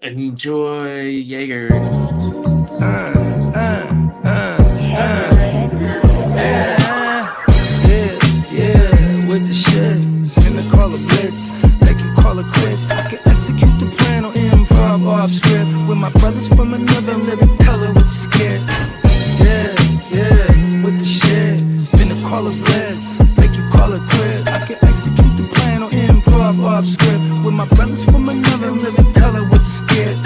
Enjoy Jaeger. With the shit, finna call a blitz, make you call it quits. I can execute the plan on improv off script with my brothers from another living color with the skit. With the shit, finna call a blitz, make you call it quits. I can execute the plan on improv off script with my brothers from another living color with the skit.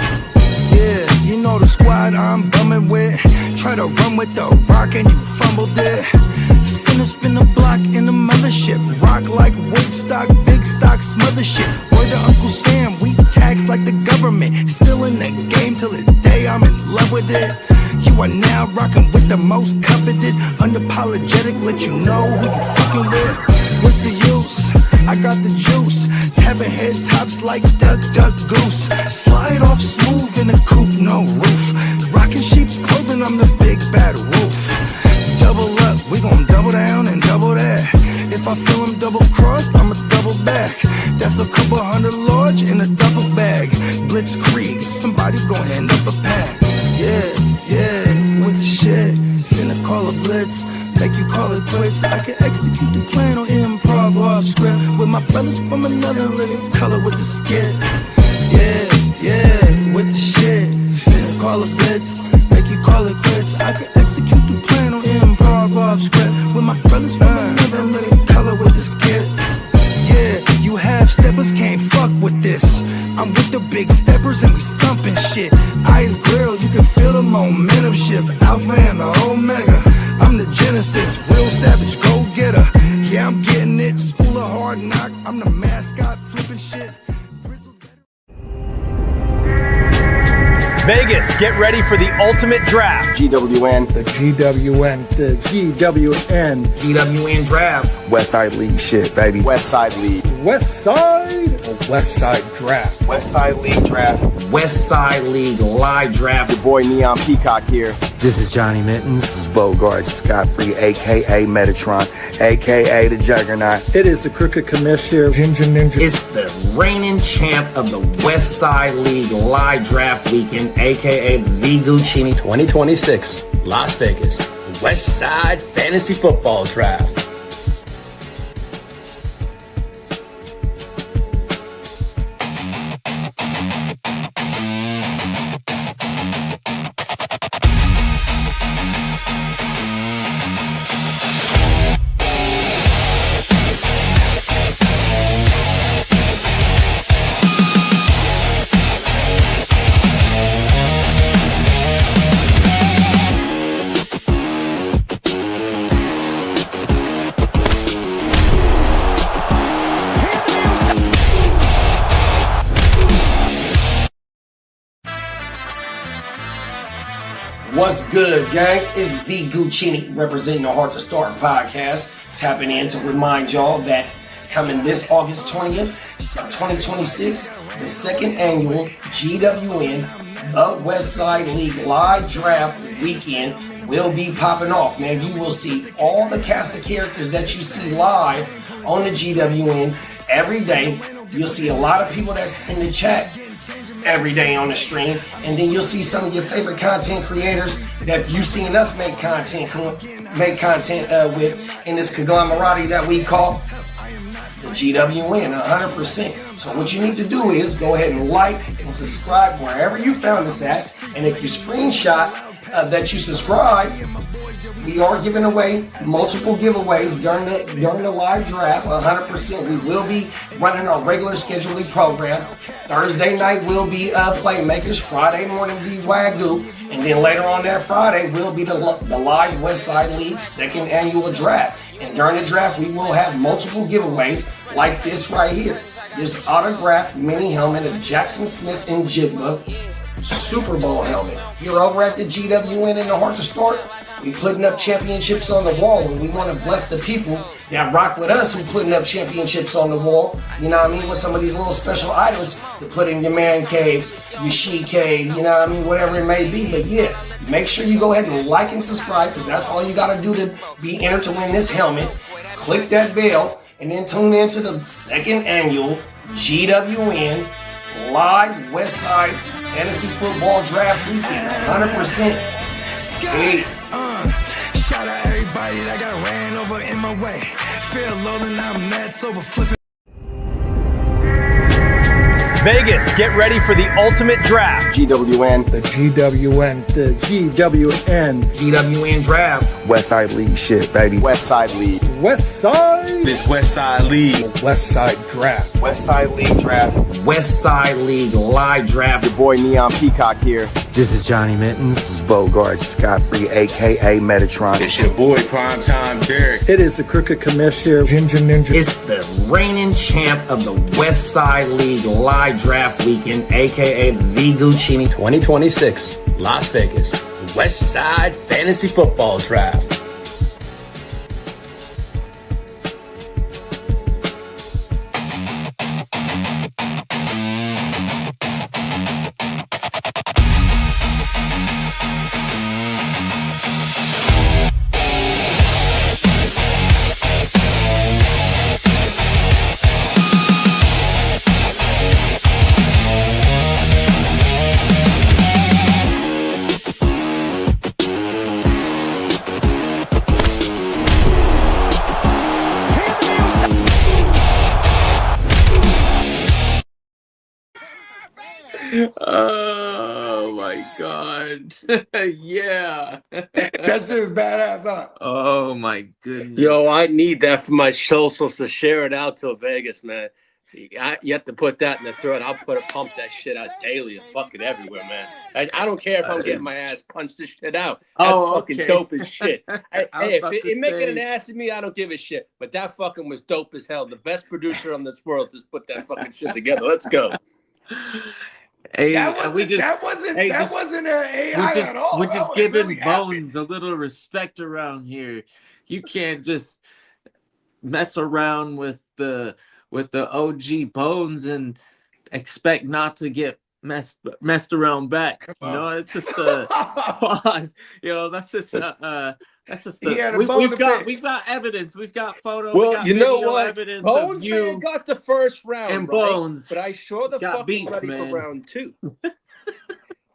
You know the squad I'm bumming with. Try to run with the rock and you fumbled it. Finna spin the block in the mothership. Rock like Woodstock, big stock, smother shit. Word to Uncle Sam, we tax like the government. Still in the game till the day I'm in love with it. You are now rocking with the most coveted. Unapologetic, let you know who you fucking with. What's the use? I got the juice. Tapping head tops like Duck, Duck, Goose. Slide off smooth in a coupe, no roof. Rocking sheep's clothing, I'm the big bad wolf. Double up, we gon' double down and double that. If I feel him double crossed, I'ma double back. That's a couple hundred large in a duffel bag. Blitzkrieg, somebody gon' end up a pack. With the shit, finna call a blitz, make you call it quits. I can execute the plan on improv off script with my brothers from another living color with the skit. With the shit, finna call a blitz, make you call it quits. I can execute the plan on improv off script with my brothers from another living color with the skit. You half steppers can't fuck with this. I'm with the big steppers and we stumping shit. Ice grill, you can feel the momentum shift. Alpha and the Omega, I'm the Genesis, real savage go-getter. Yeah, I'm getting it, school of hard knock. I'm the mascot, flipping shit. Vegas, get ready for the ultimate draft. GWN. The GWN. The GWN. GWN draft. Westside League shit, baby. Westside League. Westside or Westside Draft? Westside League draft. Westside League live draft. Your boy Neon Peacock here. This is Johnny Mittens. This is Bogard Scott-Free, a.k.a. Metatron, a.k.a. the Juggernaut. It is the Crooked Commish here. Ginger Ninja. It's the reigning champ of the Westside League live draft weekend, a.k.a. the Guchinni 2026, Las Vegas, Westside Fantasy Football Draft. What's good, gang? It's the Guchinni representing the Heart to Start podcast, tapping in to remind y'all that coming this August 20th, 2026, the second annual GWN, the Westside League live draft weekend will be popping off. Man, you will see all the cast of characters that you see live on the GWN every day. You'll see a lot of people that's in the chat every day on the stream, and then you'll see some of your favorite content creators that you've seen us make content with in this conglomerate that we call the GWN 100%. So what you need to do is go ahead and like and subscribe wherever you found us at, and if you screenshot that you subscribe, we are giving away multiple giveaways during the live draft. 100%. We will be running our regular scheduling program. Thursday night will be Playmakers. Friday morning will be WYGU. And then later on that Friday will be the live Westside League second annual draft. And during the draft, we will have multiple giveaways like this right here. This autographed mini helmet of Jackson Smith and Jigba Super Bowl helmet. Here over at the GWN in the Heart to Start, we putting up championships on the wall, and we want to bless the people that rock with us who putting up championships on the wall, you know what I mean, with some of these little special items to put in your man cave, your she cave, you know what I mean, whatever it may be. But yeah, make sure you go ahead and like and subscribe, because that's all you got to do to be entered to win this helmet. Click that bell, and then tune in to the second annual GWN live West Side Fantasy Football Draft Weekend. 100%. Peace. Shout out everybody that got ran over in my way. Feel low and I'm mad sober flipping. Vegas, get ready for the ultimate draft. GWN. The GWN. The GWN. GWN Draft. West Side League shit, baby. West Side League. West Side. It's West Side League. West Side Draft. West Side League Draft. West Side League live draft. Your boy Neon Peacock here. This is Johnny Mittens. This is Bogard Scott-Free, a.k.a. Metatron. It's your boy Primetime Derek. It is the Crooked Commissioner, Ninja. It's the reigning champ of the West Side League live draft weekend, aka the Guchinni 2026, Las Vegas, the West Side Fantasy Football Draft. Oh my god. Yeah. That shit is badass, huh? Oh my goodness. Yo, I need that for my socials to share it out to Vegas, man. You have to put that in the thread. I'll pump that shit out daily and fuck it everywhere, man. I don't care if I'm getting my ass punched this shit out. That's fucking dope as shit. Hey, if it making an ass of me, I don't give a shit. But that fucking was dope as hell. The best producer on this world just put that fucking shit together. Let's go. Hey, That wasn't an AI at all. We're just giving Bones a little respect around here. You can't just mess around with the OG Bones and expect not to get messed around back. You know, it's just a pause. You know, that's just we've got evidence. We've got photos. Well, you know what? Evidence Bones of may you have got the first round, and right? Bones. But I sure the got fuck beat, ready man. for round 2.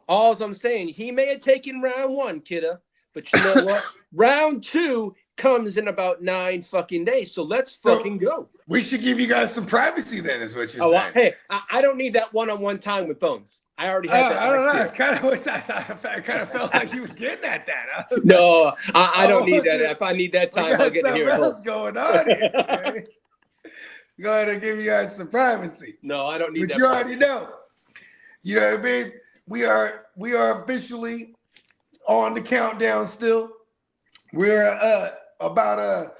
All I'm saying, he may have taken round 1, Kitteh, but you know what? Round 2 comes in about 9 fucking days. So let's fucking go. We should give you guys some privacy then, is what you're saying. Hey, I don't need that one-on-one time with Bones. I already had that. I don't know. I kind of felt like you was getting at that. Huh? No, I don't need that. If I need that time, I'll get it here. What's going on here? Okay? Go ahead and give you guys some privacy. No, I don't need that. But you already know. You know what I mean? We are officially on the countdown still. We're about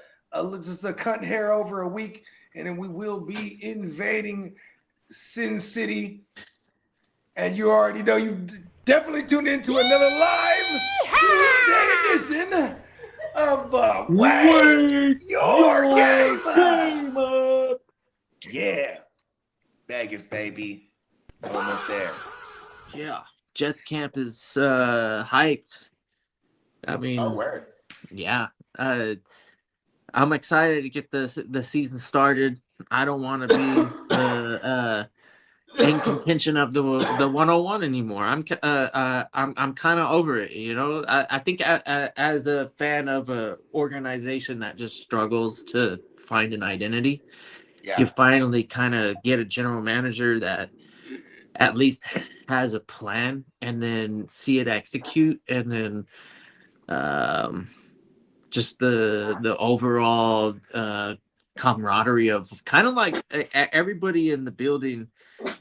just a cut hair over a week, and then we will be invading Sin City. And you already know, you definitely tuned into another live Tuesday edition of Wake Your Game Up. Yeah. Vegas, baby. Almost there. Yeah. Jets camp is hyped. I mean, word. Yeah. I'm excited to get the season started. I don't want to be in contention of the 101 anymore. I'm kind of over it, you know. I think as a fan of a organization that just struggles to find an identity, you finally kind of get a general manager that at least has a plan, and then see it execute, and then just the overall camaraderie of kind of like everybody in the building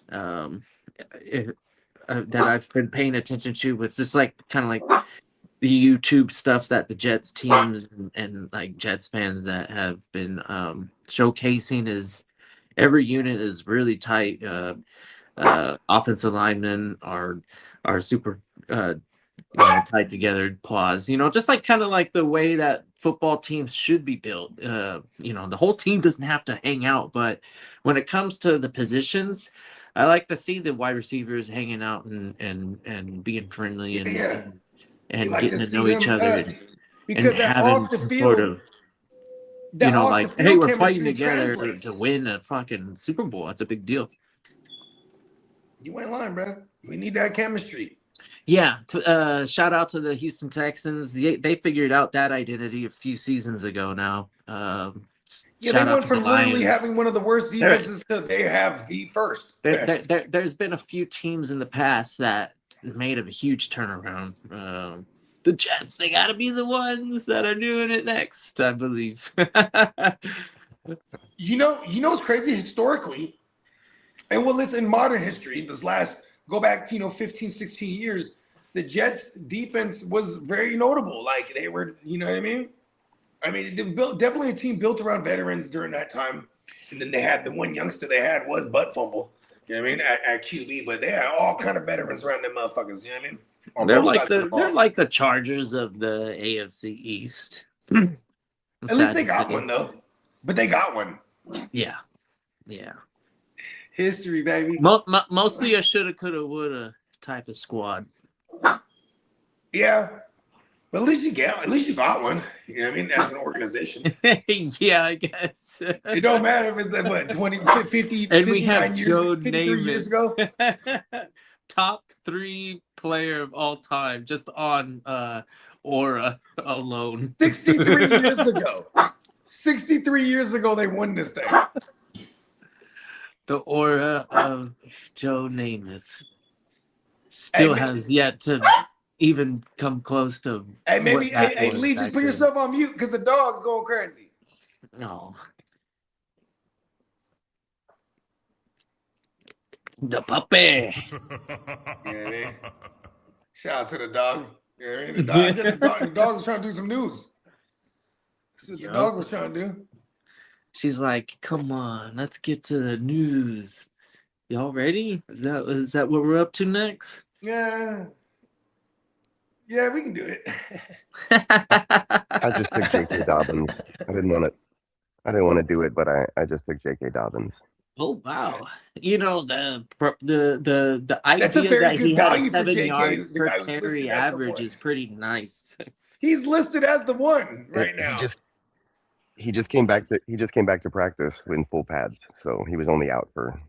that I've been paying attention to. It's just like kind of like the YouTube stuff that the Jets teams and like Jets fans that have been showcasing is every unit is really tight. Offensive linemen are super tied together. Pause. You know, just like kind of like the way that football teams should be built. You know, the whole team doesn't have to hang out, but when it comes to the positions, I like to see the wide receivers hanging out and being friendly and like getting to to know see each them, other because and that having off the some field, sort of, you know, like, hey, we're fighting chemistry together translates. to win a fucking Super Bowl. That's a big deal. You ain't lying, bro. We need that chemistry. Yeah. Shout out to the Houston Texans. They figured out that identity a few seasons ago now. Yeah, they went from literally having one of the worst defenses to they have the first. There's been a few teams in the past that made a huge turnaround. The Jets, they got to be the ones that are doing it next, I believe. You know what's crazy historically, and well, it's in modern history, go back, 15, 16 years, the Jets defense was very notable. Like they were, you know what I mean? I mean, definitely a team built around veterans during that time. And then they had the one youngster they had was Butt Fumble, you know what I mean, at QB, but they had all kind of veterans around them motherfuckers, you know what I mean? They're like the Chargers of the AFC East. At least they got one though. But they got one. Yeah. History, baby. Mostly a shoulda, coulda, woulda type of squad. Yeah. But at least you got one. You know what I mean? As an organization. Yeah, I guess. It don't matter if it's what, 20, 50, and 59 years, 53 years ago. Top 3 player of all time, just on aura alone. 63 years ago. 63 years ago, they won this thing. The aura of Joe Namath still has yet to even come close to. Hey, maybe, hey, Lee, just put yourself on mute because the dog's going crazy. No. The puppy. You know what I mean? Shout out to the dog. You know what I mean? The dog was trying to do some news. That's what the dog was trying to do. She's like, come on, let's get to the news. Y'all ready? Is that what we're up to next? Yeah. Yeah, we can do it. I just took J.K. Dobbins. I didn't want to do it, but I just took J.K. Dobbins. Oh wow! You know the idea that he had 7 yards per carry average is pretty nice. He's listed as the one right now. He just came back to practice in full pads, so he was only out for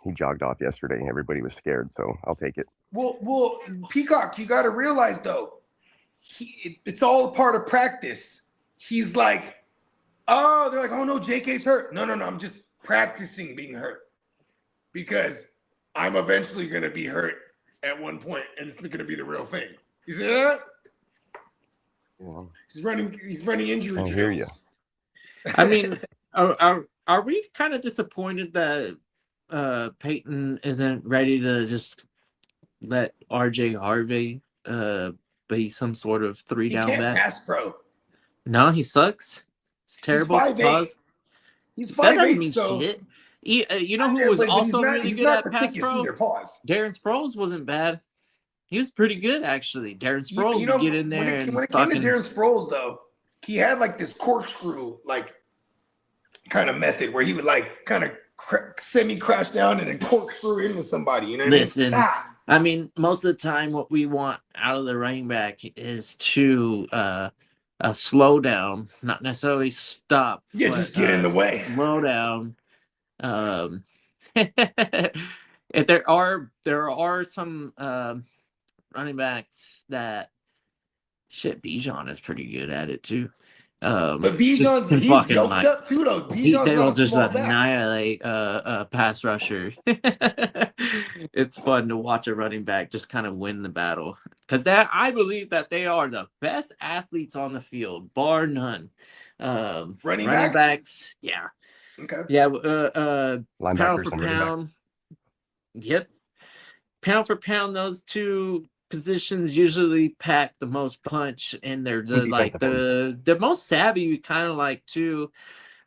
he jogged off yesterday. Everybody was scared, so I'll take it. Well, Peacock, you got to realize though, it's all a part of practice. He's like, oh, they're like, oh no, JK's hurt. No, I'm just practicing being hurt because I'm eventually going to be hurt at one point, and it's going to be the real thing. You see that? Yeah. He's running injury. I hear you. I mean, are we kind of disappointed that Peyton isn't ready to just let RJ Harvey be some sort of 3-down back? He can't pass, bro. No, he sucks. It's terrible. He's 5'8", so shit. You know who was also really good at pass pro? Darren Sproles wasn't bad. He was pretty good, actually. Darren Sproles would get in there. When it came to Darren Sproles, though, he had this corkscrew kind of method where he would kind of semi-crash down and then corkscrew into somebody. You know what Listen, I mean, most of the time what we want out of the running back is to slow down, not necessarily stop. Yeah, just get in the way. Slow down. If there are some running backs that Bijan is pretty good at it too. But Bijan's he's yoked up too though. They'll just annihilate a pass rusher. It's fun to watch a running back just kind of win the battle because I believe that they are the best athletes on the field, bar none. Running backs, yeah. Okay. Yeah. Pound for pound. Yep. Pound for pound, those two positions usually pack the most punch, and they're the most savvy. Kind of too.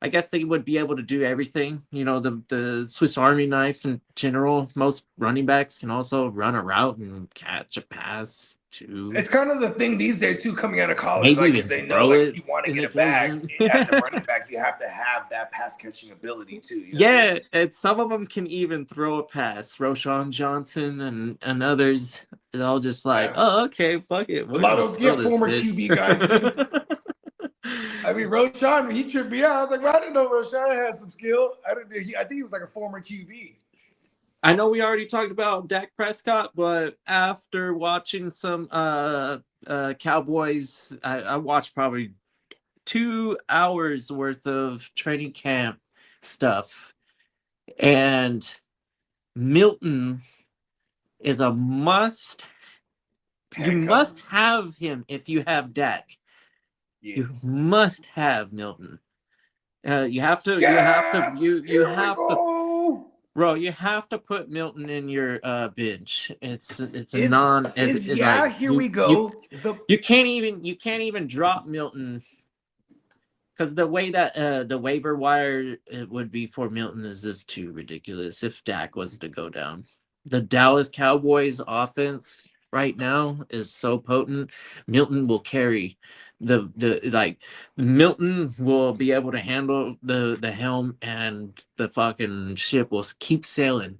I guess they would be able to do everything. You know, the Swiss Army knife in general. Most running backs can also run a route and catch a pass too. It's kind of the thing these days too, coming out of college, because they know if you want to get a bag as a running back, you have to have that pass catching ability too. You know? Yeah, and some of them can even throw a pass. Roshan Johnson and others, they're all just oh, okay, fuck it. A lot of those former QB guys. I mean, Roshan, he tripped me out. I was like, well, I didn't know Roshan had some skill. I think he was a former QB. I know we already talked about Dak Prescott, but after watching some Cowboys, I watched probably 2 hours worth of training camp stuff, and Milton is a must. You must have him if you have Dak. Yeah. You must have Milton. You have to. Bro, you have to put Milton in your bench. It's a non. Here we go. You can't even drop Milton, because the way that the waiver wire it would be for Milton is just too ridiculous if Dak was to go down. The Dallas Cowboys offense right now is so potent. Milton will carry Milton will be able to handle the helm, and the fucking ship will keep sailing.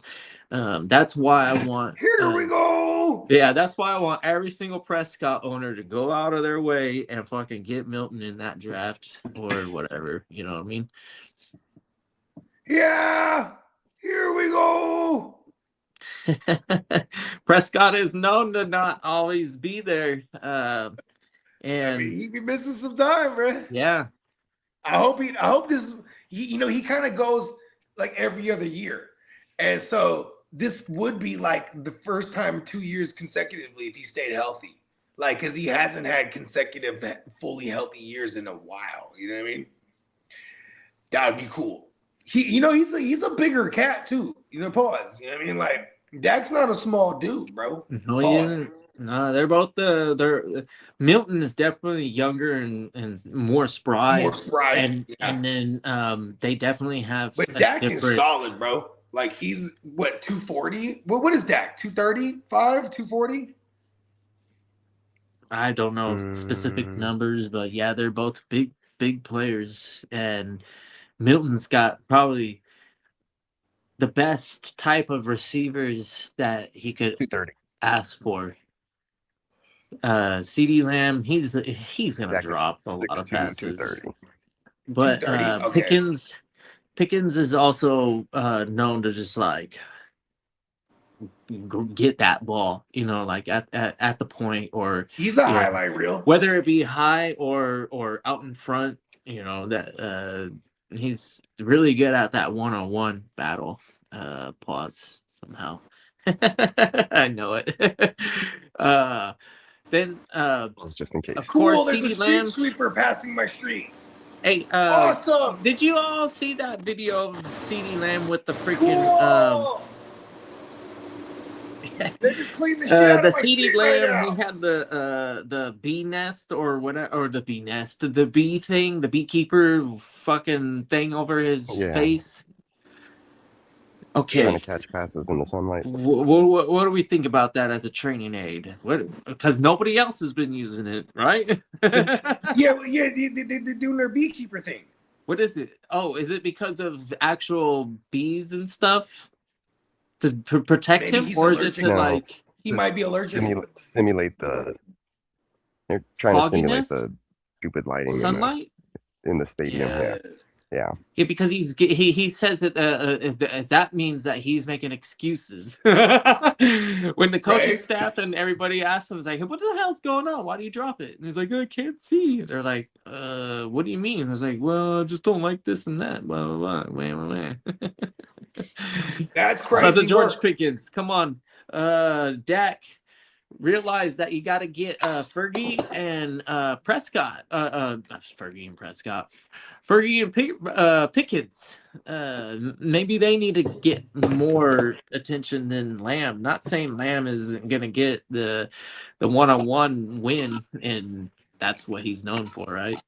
That's why I want. Here we go. Yeah, that's why I want every single Prescott owner to go out of their way and fucking get Milton in that draft or whatever. You know what I mean? Yeah. Here we go. Prescott is known to not always be there. And he be missing some time, bro. Yeah. I hope this is he kind of goes like every other year. And so this would be like the first time 2 years consecutively if he stayed healthy. Like, because he hasn't had consecutive fully healthy years in a while. You know what I mean? That would be cool. He's a bigger cat too. Pause. You know what I mean? Like, Dak's not a small dude, bro. No, yeah. No, they're both Milton is definitely younger and more spry. And then they definitely have. But Dak is solid, bro. Like, he's what, 240? What is Dak? 235, 240? I don't know specific numbers, but yeah, they're both big players, and Milton's got probably the best type of receivers that he could ask for. CD Lamb, he's gonna drop a lot of passes. But Pickens is also known to just like go get that ball, like at the point, or he's a highlight reel, whether it be high or out in front. That he's really good at that one-on-one battle. Pause somehow. I know it. Then just in case. Of course, there's a street sweeper passing my street. Hey, awesome! Did you all see that video of CeeDee Lamb with the freaking They just cleaned the shit out of my CeeDee street Lamb? right now. He had the bee nest or whatever, or the bee nest, the bee thing, the beekeeper fucking thing over his face. Okay. Trying to catch passes in the sunlight. What do we think about that as a training aid? Because nobody else has been using it, right? They're doing their beekeeper thing. What is it? Oh, is it because of actual bees and stuff to protect him, or is it to like he might be allergic? Simulate the. They're trying to simulate the stupid lighting sunlight in the stadium. Yeah, because he says that that means that he's making excuses. When the coaching staff and everybody asks him, it's like, "What the hell's going on? Why do you drop it?" And he's like, "I can't see." They're like, "What do you mean?" I was like, "Well, I just don't like this and that." Blah blah blah. That's crazy. The George Pickens, come on, Dak. Realize that you got to get Fergie and Prescott. Fergie and Prescott. Fergie and Pickens. Maybe they need to get more attention than Lamb. Not saying Lamb isn't going to get the one-on-one win, and that's what he's known for, right?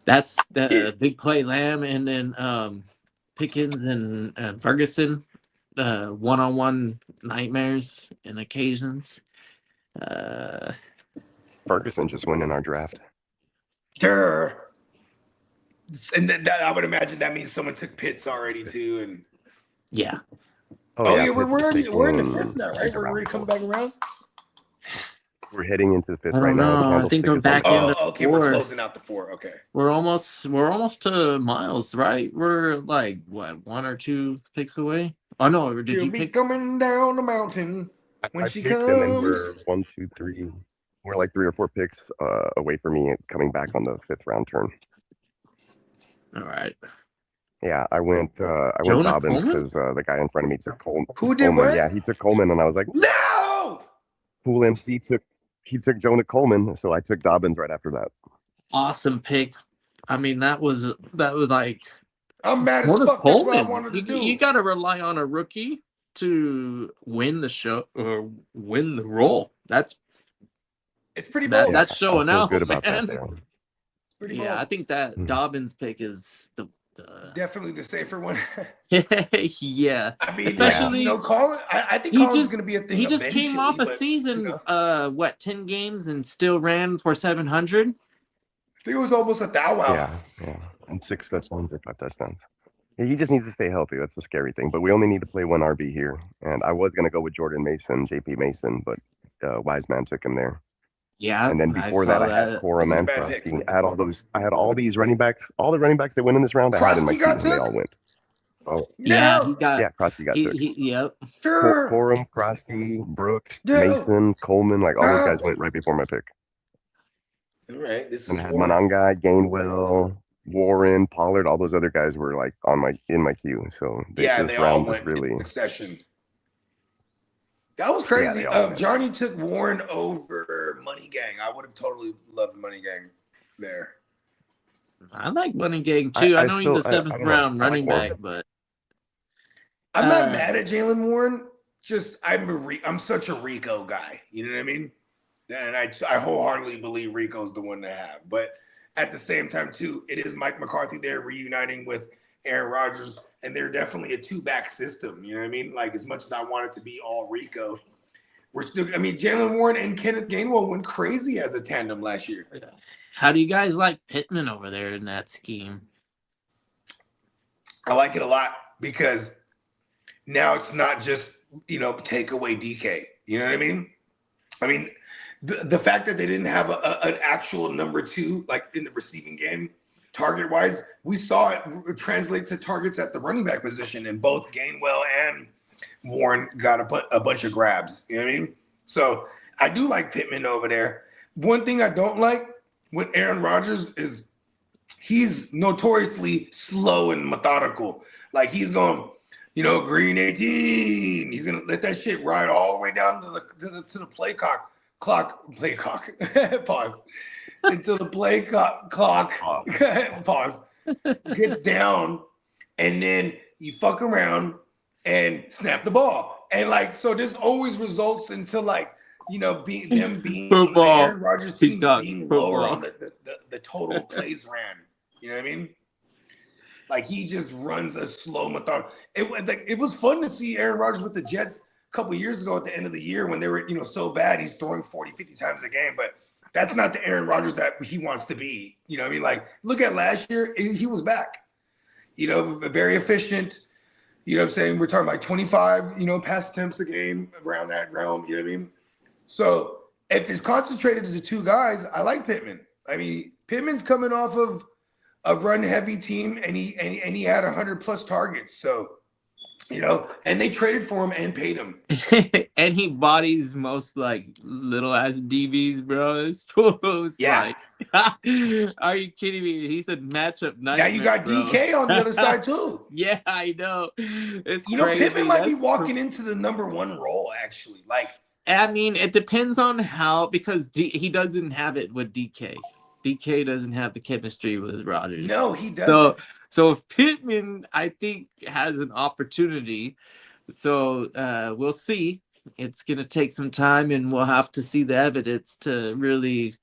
That's the big play Lamb, and then Pickens and Ferguson. One-on-one nightmares and occasions. Ferguson just went in our draft. Sure. And that I would imagine that means someone took Pitts already too. And yeah. We're in the fifth now, right? We're already coming back around. We're heading into the fifth right now. I think we're back in the okay, four. we're closing out the four. Okay. We're almost to Miles, right? We're like what, 1 or 2 picks away, Oh no, or did She'll you be pick? coming down the mountain when I she picked them, and comes. we're 1, 2, 3. We're like 3 or 4 picks away from me coming back on the 5th round turn. All right. Yeah, I went Jonah Dobbins Coleman? because the guy in front of me took Who did Coleman. what? Yeah, he took Coleman, and I was like, No! Pool MC took Jonah Coleman, so I took Dobbins right after that. Awesome pick. I mean, that was like I'm mad as Jonah fuck. That's what I Coleman. wanted to do. You got to rely on a rookie to win the show or win the role. It's pretty bold. That's I showing feel out, good about man. that there. Pretty Yeah, bold. I think that Dobbins pick is the Definitely the safer one. yeah. I mean, Especially, Colin. I think he Colin's just going to be a thing. he just came off a but, season, 10 games and still ran for 700. I think it was almost a thou wow. Yeah, and 6 touchdowns or 5 touchdowns. He just needs to stay healthy. That's the scary thing. But we only need to play one RB here. And I was going to go with Jordan Mason, JP Mason, but Wiseman took him there. Yeah. And then before that, I had Corum and Krusty. I had all these running backs, all the running backs that went in this round. I had in my team, and they all went. Oh yeah, Krusty got took. Yep. Sure. Corum, Krusty, Brooks, Mason, Coleman, like all those guys went right before my pick. All right, this And is I had Monangai, Gainwell, Warren, Pollard, all those other guys were like in my queue. So they this all round went was really in succession. That was crazy. Johnny took Warren over Money Gang. I would have totally loved Money Gang there. I like Money Gang too. I know he's a 7th round running back, but I'm not mad at Jalen Warren. Just I'm such a Rico guy. You know what I mean? And I wholeheartedly believe Rico's the one to have. But at the same time, too, it is Mike McCarthy there reuniting with Aaron Rodgers, and they're definitely a 2-back system. You know what I mean? Like, as much as I want it to be all Rico, we're still – I mean, Jalen Warren and Kenneth Gainwell went crazy as a tandem last year. How do you guys like Pittman over there in that scheme? I like it a lot because now it's not just, take away DK. You know what I mean? I mean, the fact that they didn't have an actual number 2, like in the receiving game, target-wise, we saw it translate to targets at the running back position, and both Gainwell and Warren got a bunch of grabs. You know what I mean? So I do like Pittman over there. One thing I don't like with Aaron Rodgers is he's notoriously slow and methodical. Like, he's going, green 18. He's going to let that shit ride all the way down to the play clock. Pause. Until the play clock pause gets down, and then you fuck around and snap the ball. And so this always results into being Aaron Rodgers team being lower on the total plays ran. You know what I mean? Like, he just runs a slow method. It was fun to see Aaron Rodgers with the Jets a couple years ago at the end of the year when they were so bad. He's throwing 40, 50 times a game, but that's not the Aaron Rodgers that he wants to be. You know what I mean? Like, look at last year, he was back. Very efficient. You know what I'm saying? We're talking like 25, pass attempts a game around that realm. You know what I mean? So if it's concentrated to the 2 guys, I like Pittman. I mean, Pittman's coming off of a run-heavy team, and he had 100+ targets. So, and they traded for him and paid him. And he bodies most little ass DBs, bro. It's are you kidding me? He's a matchup nightmare. Now you got DK on the other side too. Yeah, I know. It's crazy. Pittman might be walking into the number 1 role actually. I mean, it depends on how, because he doesn't have it with DK. DK doesn't have the chemistry with Rodgers. No, he doesn't. So if Pittman, I think, has an opportunity, so we'll see. It's going to take some time, and we'll have to see the evidence to really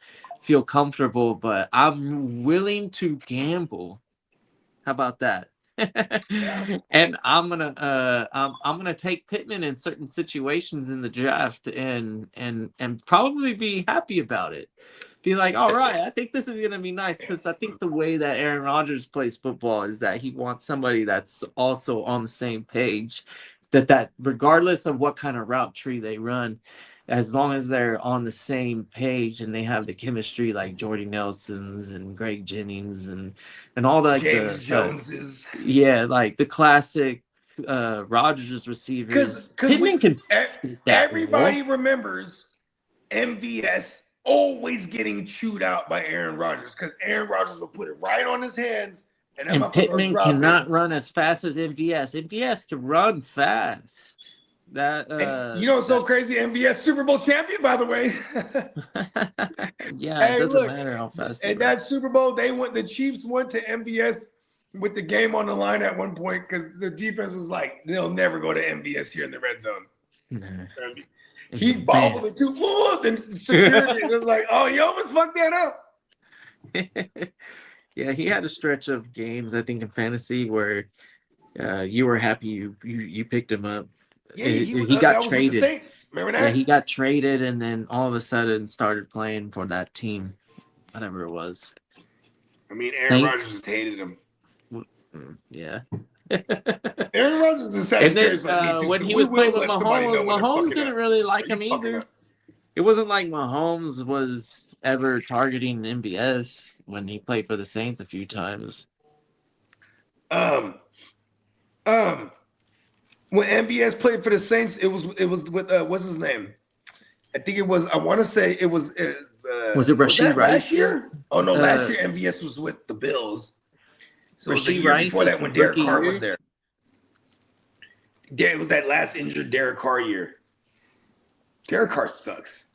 feel comfortable. But I'm willing to gamble. How about that? And I'm gonna take Pittman in certain situations in the draft, and probably be happy about it. Be like, all right, I think this is gonna be nice, because I think the way that Aaron Rodgers plays football is that he wants somebody that's also on the same page. That regardless of what kind of route tree they run, as long as they're on the same page and they have the chemistry like Jordy Nelson's and Greg Jennings and all that. James Jones's. Yeah, like the classic Rodgers' receivers. Because Pittman can fit that everybody role. remembers MVS always getting chewed out by Aaron Rodgers because Aaron Rodgers will put it right on his hands and that And motherfucker will Pittman drop cannot it. run as fast as MVS. MVS can run fast. That And you know what's so crazy? MVS Super Bowl champion, by the way. yeah, Hey, it doesn't look, matter how fast. and that Super Bowl, the Chiefs went to MVS with the game on the line at one point because the defense was like, they'll never go to MVS here in the red zone. Nah. He bobbled it too full, then security was like, oh, you almost fucked that up. Yeah, he had a stretch of games, I think, in fantasy where you were happy you picked him up. Yeah, he got that was with the traded. Saints. Remember that? Yeah, he got traded and then all of a sudden started playing for that team, whatever it was. I mean, Aaron Rodgers just hated him. Yeah. Aaron Rodgers is And then Sagittarius like me too, when so he we was playing will with let somebody know Mahomes, when they're Mahomes fucking didn't up. really like him You fucking either. up. It wasn't like Mahomes was ever targeting MVS when he played for the Saints a few times. When MVS played for the Saints, it was with what's his name? I think it was. I want to say it was. Was it Rashid Rice? last year? Oh no, last year MVS was with the Bills. So it was the Rashid year Rice before that is when Derek rookie Carr year? was there. It was that last injured Derek Carr year. Derek Carr sucks.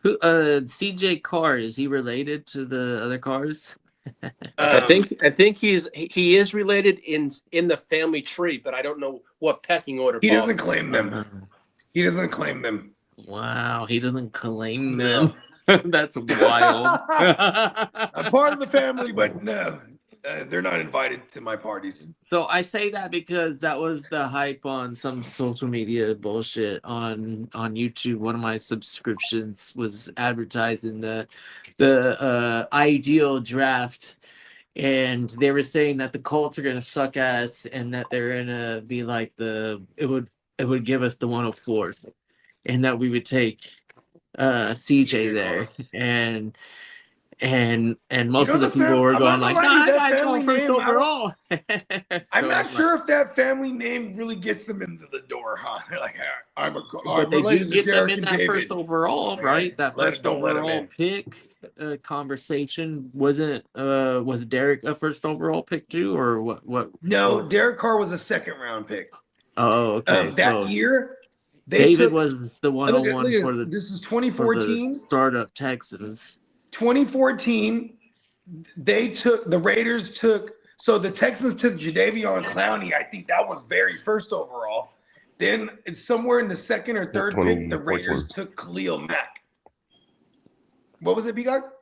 Who? CJ Carr, is he related to the other Cars? I think he is related in the family tree, but I don't know what pecking order. He doesn't claim them. He doesn't claim them. Wow, he doesn't claim them. That's wild. I'm part of the family, but no, they're not invited to my parties. So I say that because that was the hype on some social media bullshit on YouTube. One of my subscriptions was advertising the ideal draft, and they were saying that the Colts are gonna suck ass and that they're gonna be like it would give us the 104th, and that we would take CJ there, and most of the people were going like, "No, I got going first overall." I'm not sure if that family name really gets them into the door, huh? They're like, I'm But they do related to get them Derek in and that David. first overall, right? That first Don't let 'em overall in. pick conversation wasn't. Was Derek a first overall pick too, or what? What? No, Derek Carr was a second round pick. Oh, okay. That year, David was the 101 look at for the. This is 2014. Startup Texans. 2014, the Raiders took, so the Texans took Jadeveon Clowney. I think that was very first overall. Then it's somewhere in the second or third pick, the Raiders took Khalil Mack. What was it, Peacock?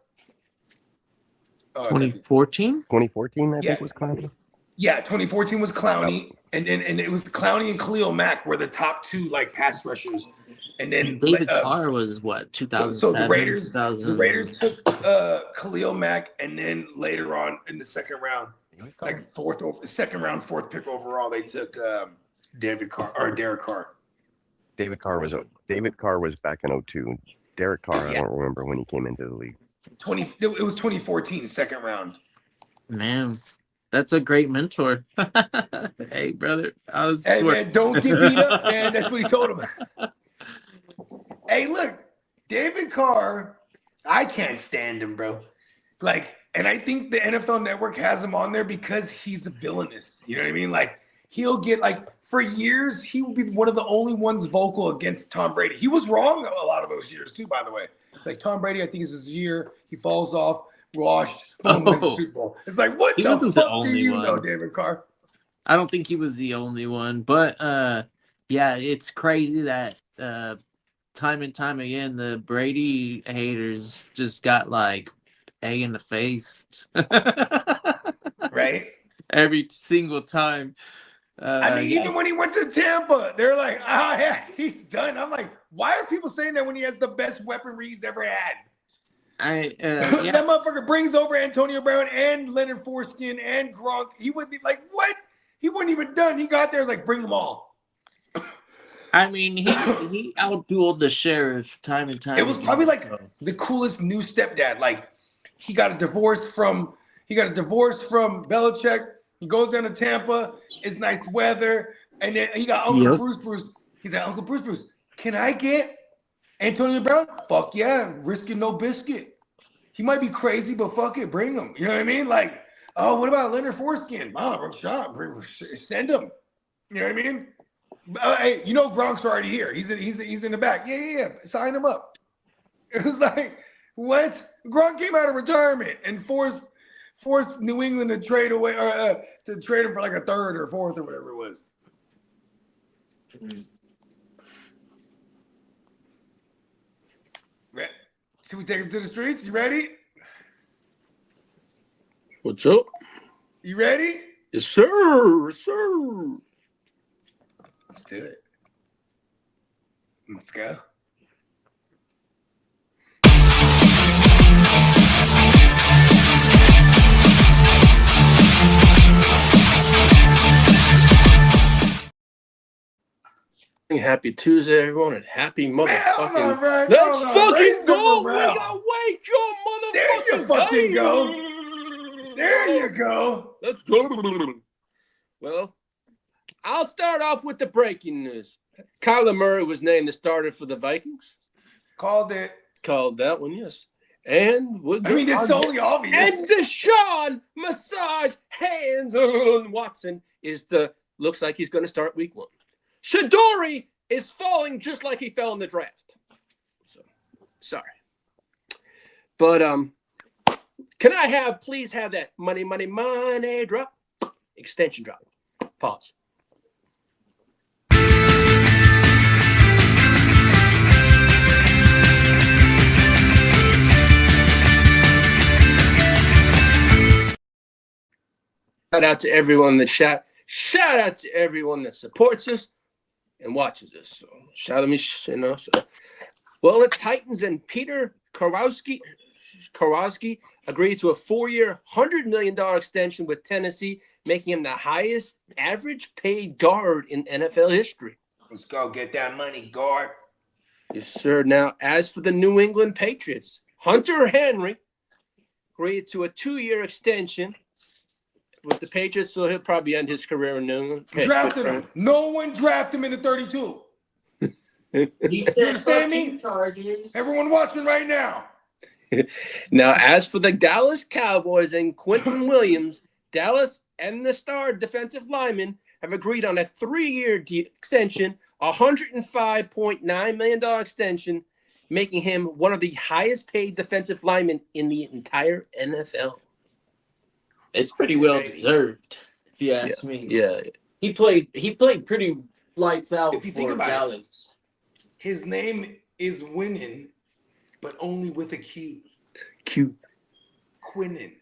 2014? 2014, I think was Clowney. Yeah, 2014 was Clowney, and it was Clowney and Khalil Mack were the top two like pass rushers. And then David Carr was what, 2007? So the Raiders took Khalil Mack, and then later on in the second round, like second round, fourth pick overall, they took Derek Carr. David Carr was back in 02. Derek Carr, I don't remember when he came into the league. It was 2014, second round. Man, that's a great mentor. Hey, brother. Hey, man, don't get beat up, man. That's what he told him. Hey, look, David Carr, I can't stand him, bro. Like, and I think the NFL Network has him on there because he's a villainous. You know what I mean? Like, he'll get, like, for years, he will be one of the only ones vocal against Tom Brady. He was wrong a lot of those years, too, by the way. Like, Tom Brady, I think, is his year. He falls off, washed, boom, wins the Super Bowl. It's like, what the fuck do you know, David Carr? I don't think he was the only one. But, yeah, it's crazy that time and time again, the Brady haters just got, like, egg in the face. Right? Every single time. I mean, even when he went to Tampa, they're like, yeah, he's done. I'm like, why are people saying that when he has the best weaponry he's ever had? That motherfucker brings over Antonio Brown and Leonard Foreskin and Gronk. He wouldn't be like, what? He wasn't even done. He got there, was like, bring them all. I mean, he outdueled the sheriff time and time. It was probably like the coolest new stepdad. Like, he got a divorce from Belichick. He goes down to Tampa. It's nice weather. And then he got Uncle Bruce. He's like, Uncle Bruce, can I get Antonio Brown? Fuck yeah. Risk it, no biscuit. He might be crazy, but fuck it. Bring him. You know what I mean? Like, oh, what about Leonard Foreskin? Oh, send him. You know what I mean? Hey, you know Gronk's already here. He's in the back. Yeah. Sign him up. It was like, what? Gronk came out of retirement and forced New England to trade away or to trade him for like a third or fourth or whatever it was. Should we take him to the streets? You ready? What's up? You ready? Yes, sir. Yes, sir. Let's do it. Let's go. Happy Tuesday, everyone, and happy motherfucking. Man, Let's fucking go! We gotta wake your motherfucking. There you fucking go. There you go. Let's go. Well, I'll start off with the breaking news. Kyler Murray was named the starter for the Vikings. Called it. Called that one, yes. And it's totally obvious. And Deshaun Massage Hands on Watson looks like he's going to start week 1. Shadori is falling just like he fell in the draft. So, sorry. But can I please have that money drop? Extension drop. Pause. Shout out to everyone in the chat. Shout out to everyone that supports us and watches us. So shout out to me, Well, the Titans and Peter Karowski agreed to a 4-year, $100 million extension with Tennessee, making him the highest average paid guard in NFL history. Let's go get that money, guard. Yes, sir. Now, as for the New England Patriots, Hunter Henry agreed to a 2-year extension with the Patriots, so he'll probably end his career in New England. Drafted him. No one drafted him in the 32. He's you understand me? Everyone watching right now. Now, as for the Dallas Cowboys and Quentin Williams, Dallas and the star defensive lineman have agreed on a 3-year extension, a $105.9 million extension, making him one of the highest paid defensive linemen in the entire NFL. It's pretty well deserved, if you ask me. Yeah. He played pretty lights out if you think for about Dallas. His name is Winning, but only with a Q. Quinnen.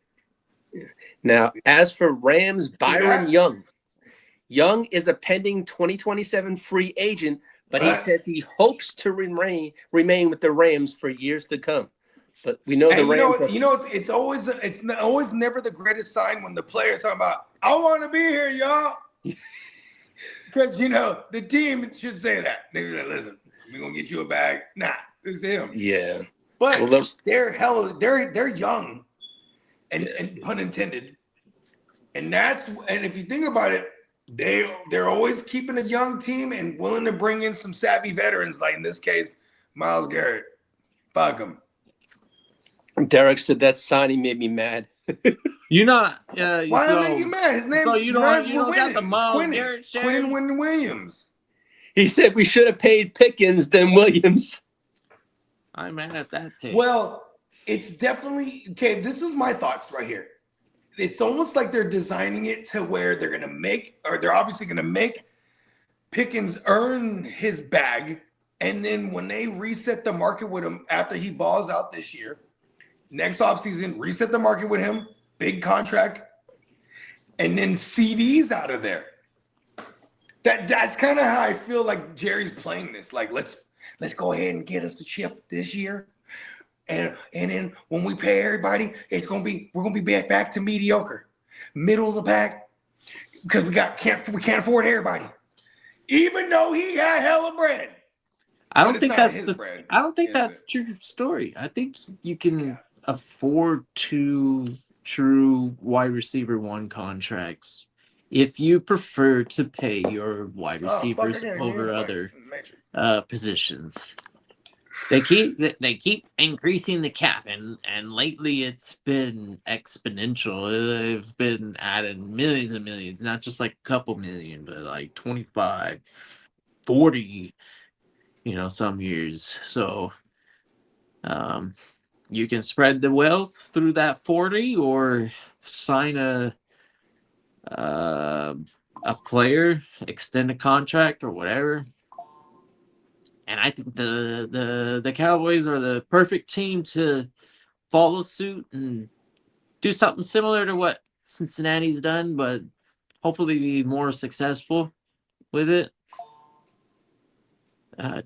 Now, as for Rams, Byron Young is a pending 2027 free agent, but he says he hopes to remain with the Rams for years to come. But we know the Rams. It's always never the greatest sign when the players talking about, I want to be here, y'all. Because the team should say that. They're like, listen, we're gonna get you a bag. Nah, it's them. Yeah. But they're young, and pun intended. And if you think about it, they're always keeping a young team and willing to bring in some savvy veterans, like in this case, Myles Garrett. Fuck him. Derek said that signing made me mad. You're not. Why did it make you mad? His name you don't got the Myles Garrett shirt. Quentin Williams. He said we should have paid Pickens than Williams. I'm mad at that take. Well, it's definitely okay. This is my thoughts right here. It's almost like they're designing it to where they're obviously gonna make Pickens earn his bag, and then when they reset the market with him after he balls out this year, next offseason, reset the market with him, big contract, and then CDs out of there. That's kind of how I feel like Jerry's playing this. Like, let's go ahead and get us the chip this year. And then when we pay everybody, we're gonna be back to mediocre, middle of the pack, because we can't afford everybody. Even though he had hella bread. I don't think that's true story. I think you can afford to true wide receiver one contracts. If you prefer to pay your wide Oh, fuck, I receivers can't even hear over the other Matrix. positions, they keep increasing the cap, and lately it's been exponential. They've been adding millions and millions, not just like a couple million, but like 25, 40, some years. So you can spread the wealth through that 40 or sign a player, extend a contract or whatever. And I think the Cowboys are the perfect team to follow suit and do something similar to what Cincinnati's done, but hopefully be more successful with it.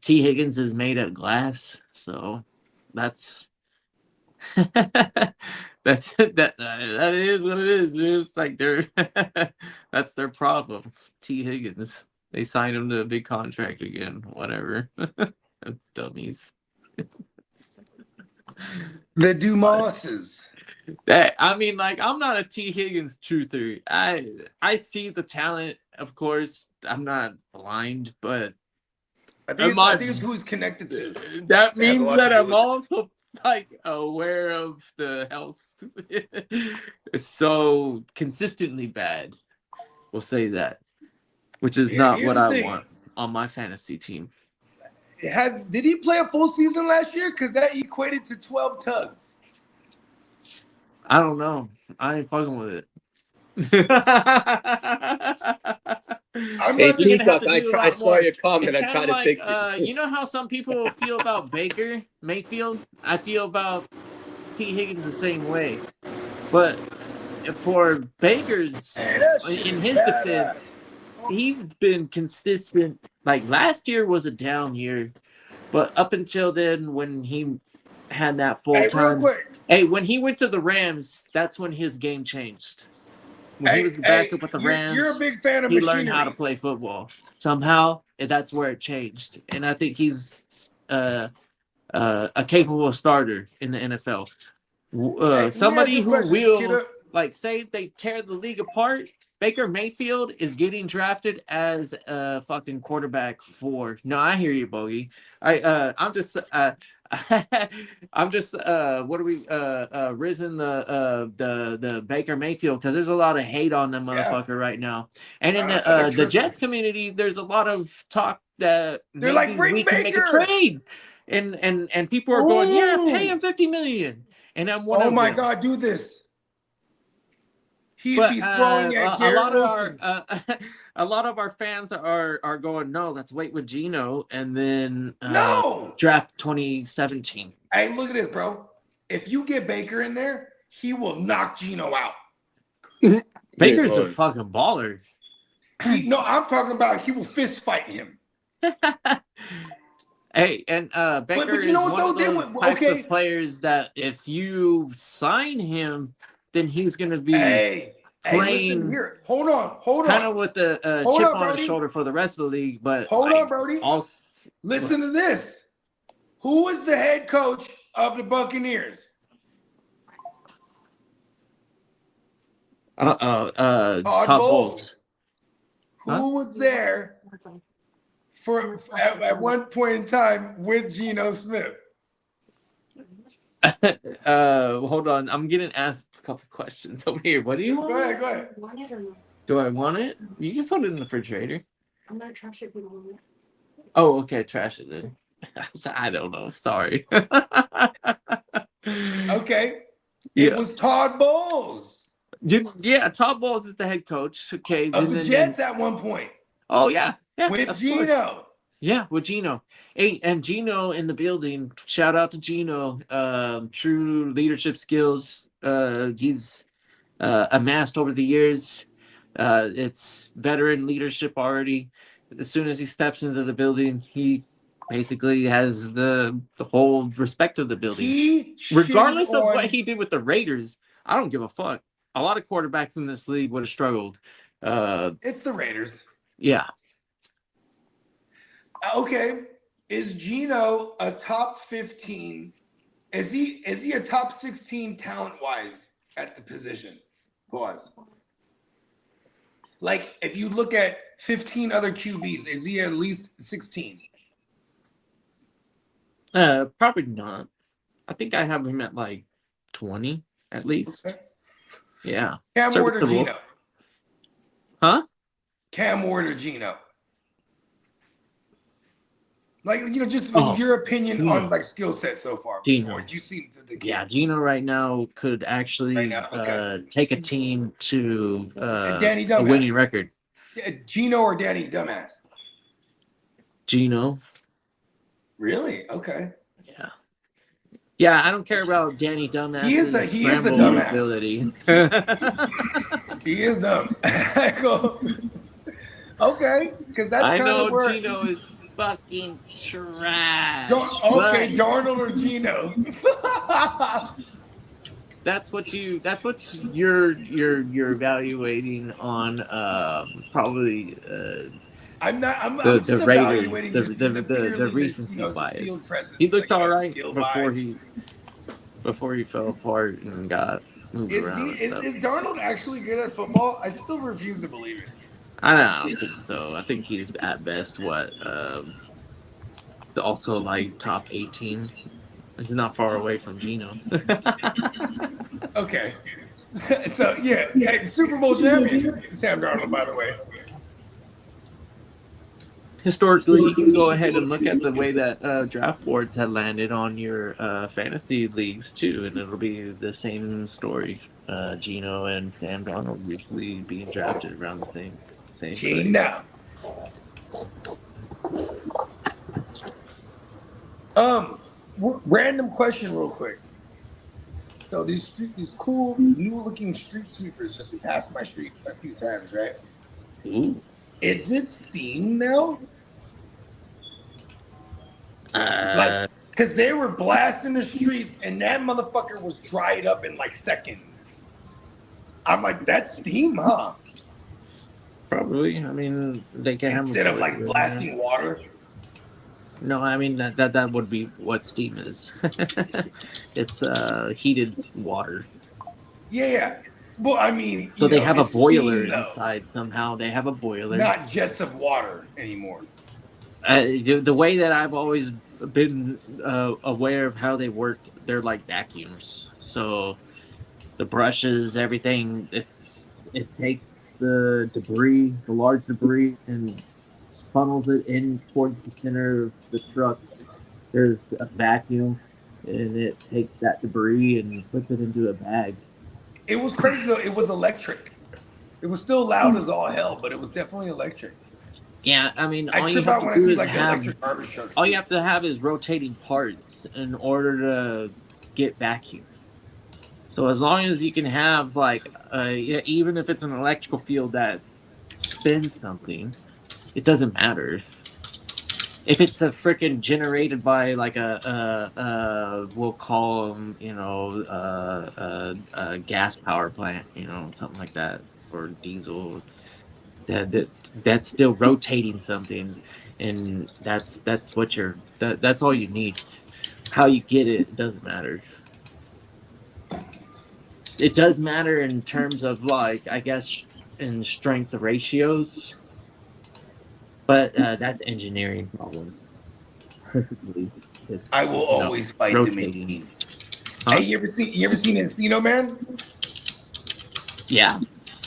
T. Higgins is made of glass, so that's that is what it is, dude. It's like that's their problem. T. Higgins. They signed him to a big contract again. Whatever. Dummies. The Dumases. I'm not a T. Higgins truther. I see the talent, of course. I'm not blind, but I think it's who's connected to. That means that I'm also aware of the health. It's so consistently bad. We'll say that, which is not what I want on my fantasy team. Did he play a full season last year? Because that equated to 12 tugs. I don't know. I ain't fucking with it. Hey, Peacock, I saw your comment. I tried to fix it. You know how some people feel about Baker Mayfield? I feel about Pete Higgins the same way. But for Baker's, in his defense, he's been consistent. Like last year was a down year, but up until then, when he had that full time, when he went to the Rams, that's when his game changed. When he was the backup with the Rams, you're a big fan of he learned how to play football. Somehow, that's where it changed, and I think he's a capable starter in the NFL. Somebody who will, say they tear the league apart. Baker Mayfield is getting drafted as a fucking quarterback 4. No, I hear you, Bogey. I'm just what are we risen the Baker Mayfield, because there's a lot of hate on the motherfucker right now. And in the Jets community, there's a lot of talk that they're like, we can make a trade. And people are going, yeah, pay him $50 million. And I'm one of them. Oh my God, do this. He'd be throwing at Garrett Wilson. A lot of our fans are going, no, let's wait with Geno and then draft 2017. Hey, look at this, bro. If you get Baker in there, he will knock Geno out. Baker's a fucking baller. I'm talking about he will fist fight him. Hey, and Baker is one of those types of players that if you sign him, then he's going to be playing. Listen here. Hold on. Kind of with the chip on his shoulder for the rest of the league. But hold on, Brody. Listen to this. Who is the head coach of the Buccaneers? Todd Bowles. Who was there at one point in time with Geno Smith? Hold on. I'm getting asked a couple questions over here. What do you want? Go ahead. Do I want it? You can put it in the refrigerator. I'm not trash it. Oh, okay. Trash it then. I don't know. Sorry. Okay. It was Todd Bowles. Yeah, Todd Bowles is the head coach. Okay. Of the Jets at one point. Oh, yeah. With Geno. Yeah, with Geno. Hey, and Geno in the building. Shout out to Geno. True leadership skills. He's amassed over the years. It's veteran leadership already. As soon as he steps into the building, he basically has the whole respect of the building. Regardless of what he did with the Raiders, I don't give a fuck. A lot of quarterbacks in this league would have struggled. It's the Raiders. Yeah. Okay. Is Geno a top 15? Is he a top 16 talent-wise at the position. Pause. Like, if you look at 15 other QBs, is he at least 16? Probably not. I think I have him at like 20 at least. Okay. Yeah. Cam Ward or Serviceable. Geno? Huh? Cam Ward or Geno? Like, just Oh, your opinion Geno. on like skill set so far. Geno. Did you see the Yeah, Geno right now could actually Right now, okay. take a team to Danny a Dumbass. winning record. Geno or Danny Dumbass? Geno. Really? Okay. Yeah. Yeah, I don't care about Danny Dumbass. He is the dumbass. Ability. He is dumb. Okay, because that's I kind of know where Geno is fucking trash. Okay, Darnold or Geno. That's what you're evaluating on probably I'm the just Raiders, evaluating the recency bias. He looked all right before he fell apart and got moved around. Is Darnold actually good at football? I still refuse to believe it. I don't think so. I think he's at best also like top 18. He's not far away from Geno. Okay. So yeah, Super Bowl champion Sam Darnold, by the way. Historically, you can go ahead and look at the way that draft boards had landed on your fantasy leagues too, and it'll be the same story. Geno and Sam Darnold usually being drafted around the same. Geno. Random question, real quick. So these cool new-looking street sweepers just been passing my street a few times, right? Ooh. Is it Steam now? Because they were blasting the streets, and that motherfucker was dried up in like seconds. I'm like, that's Steam, huh? Probably. I mean, they can have instead of like blasting water. No, I mean that would be what Steam is. It's heated water. Yeah. Well, I mean, so they have a boiler Steam, inside somehow. They have a boiler. Not jets of water anymore. The way that I've always been aware of how they work, they're like vacuums. So the brushes, everything, it takes the debris, the large debris, and funnels it in towards the center of the truck. There's a vacuum, and it takes that debris and puts it into a bag. It was crazy though. It was electric. It was still loud as all hell, but it was definitely electric. Yeah, I mean, I trip out when I see like the electric garbage trucks. All you have to have is rotating parts in order to get vacuum. So as long as you can have like, even if it's an electrical field that spins something, it doesn't matter. If it's a freaking generated by like we'll call them, a gas power plant, something like that, or diesel, that's still rotating something, and that's what that's all you need. How you get it doesn't matter. It does matter in terms of like, I guess, in strength ratios. But that's engineering problem. I will always fight the machine. Huh? Hey, you ever seen Encino Man? Yeah,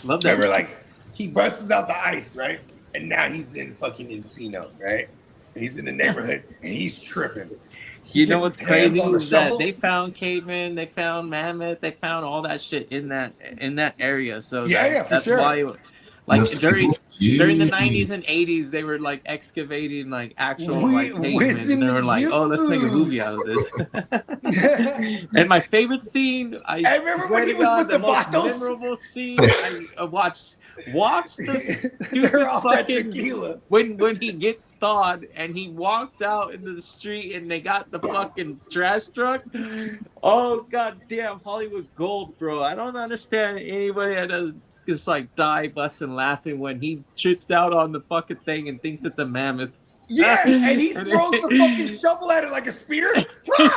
love that. Remember, like he busts out the ice, right? And now he's in fucking Encino, right? And he's in the neighborhood and he's tripping. You know what's crazy is that they found cavemen, they found mammoth, they found all that shit in that area. So that's sure. Why. Like during the 90s and 80s, they were like excavating like actual cavemen, and they were like, "Oh, let's make a movie out of this." And my favorite scene, I remember when he was with the most memorable scene. I watched this stupid fucking when he gets thawed and he walks out into the street and they got the fucking trash truck. Oh goddamn, Hollywood gold, bro! I don't understand anybody that does. Just like die busting laughing when he trips out on the fucking thing and thinks it's a mammoth. Yeah, and he throws the fucking shovel at it like a spear. That's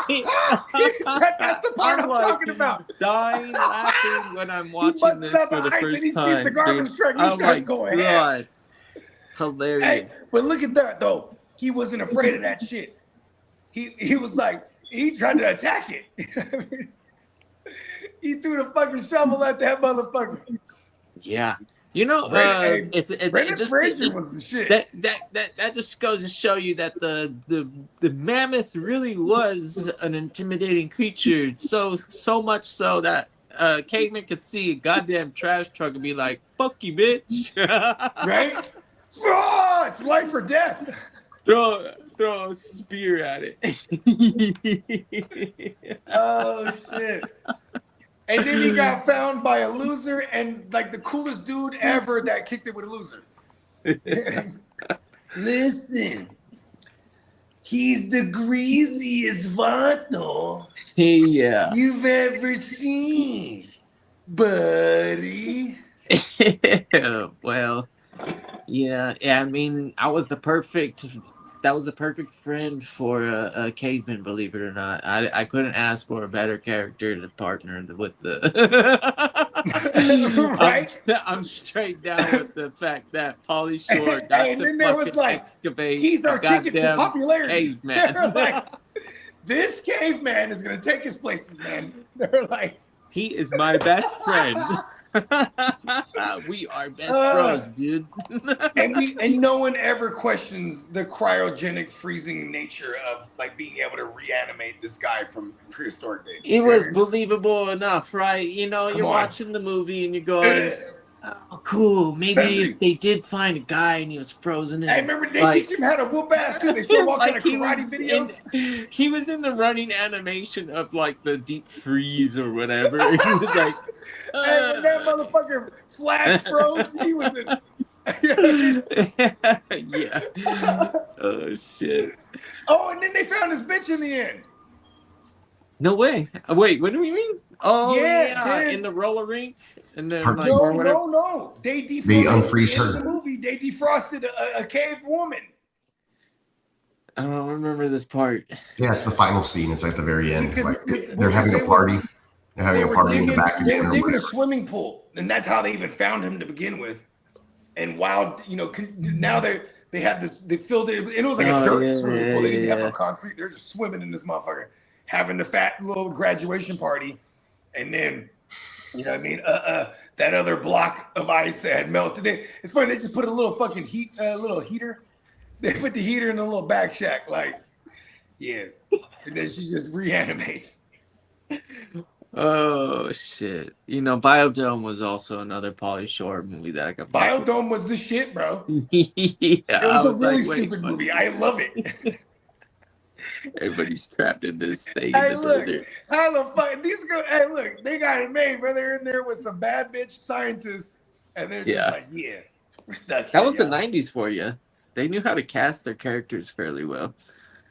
the part I'm talking about. Dying laughing when I'm watching this out for the ice and first he time. sees the garbage dude. truck and he Oh starts my going God. Hilarious. Hey, but look at that though. He wasn't afraid of that shit. He was like, he tried to attack it. He threw the fucking shovel at that motherfucker. Yeah. You know, Brendan Fraser was the shit. That just goes to show you that the mammoth really was an intimidating creature. So much so that caveman could see a goddamn trash truck and be like, "Fuck you, bitch!" Right? Oh, it's life or death. Throw a spear at it. Oh shit. And then he got found by a loser and like the coolest dude ever that kicked it with a loser. Listen, he's the greasiest vato you've ever seen, buddy. Well, yeah. I mean, that was the perfect friend for a caveman, believe it or not. I couldn't ask for a better character to partner with the. Right? I'm straight down with the fact that Pauly Shore got and to then there was like, excavate he's our ticket to popularity. Caveman. Like, this caveman is gonna take his places, man. They're like, he is my best friend. We are best bros, dude. and no one ever questions the cryogenic freezing nature of like being able to reanimate this guy from prehistoric days. It was believable enough, right? You know, you're watching the movie and you're going, "Oh, cool. Maybe if they did find a guy and he was frozen in." I remember they teach him how to whoop ass too. They show him all kind of karate videos. He was in the running animation of like the deep freeze or whatever. He was like. Hey, when that motherfucker flash froze, he was in. Yeah. Oh shit. Oh, and then they found his bitch in the end. No way. Wait, what do we mean? Oh yeah, then, in the roller rink, and then no. They unfreeze her. In the movie, they defrosted a cave woman. I don't remember this part. Yeah, it's the final scene. It's at the very end. They're having a party. They're having a party in the back again. They were digging a swimming pool, and that's how they even found him to begin with. And now they had this. They filled it. And it was like a dirt swimming pool. They didn't have no concrete. They're just swimming in this motherfucker, having the fat little graduation party, and then you know what I mean. That other block of ice that had melted. It's funny. They just put a little fucking little heater. They put the heater in a little back shack, like and then she just reanimates. Oh shit! You know, Biodome was also another Pauly Shore movie that I got. Biodome was the shit, bro. Yeah, it was a really stupid movie. I love it. Everybody's trapped in this thing hey, in the look, desert. how the fuck these girls? Hey, look, they got it made, bro. They're in there with some bad bitch scientists, and they're just like, we're stuck. That was the '90s for you. They knew how to cast their characters fairly well.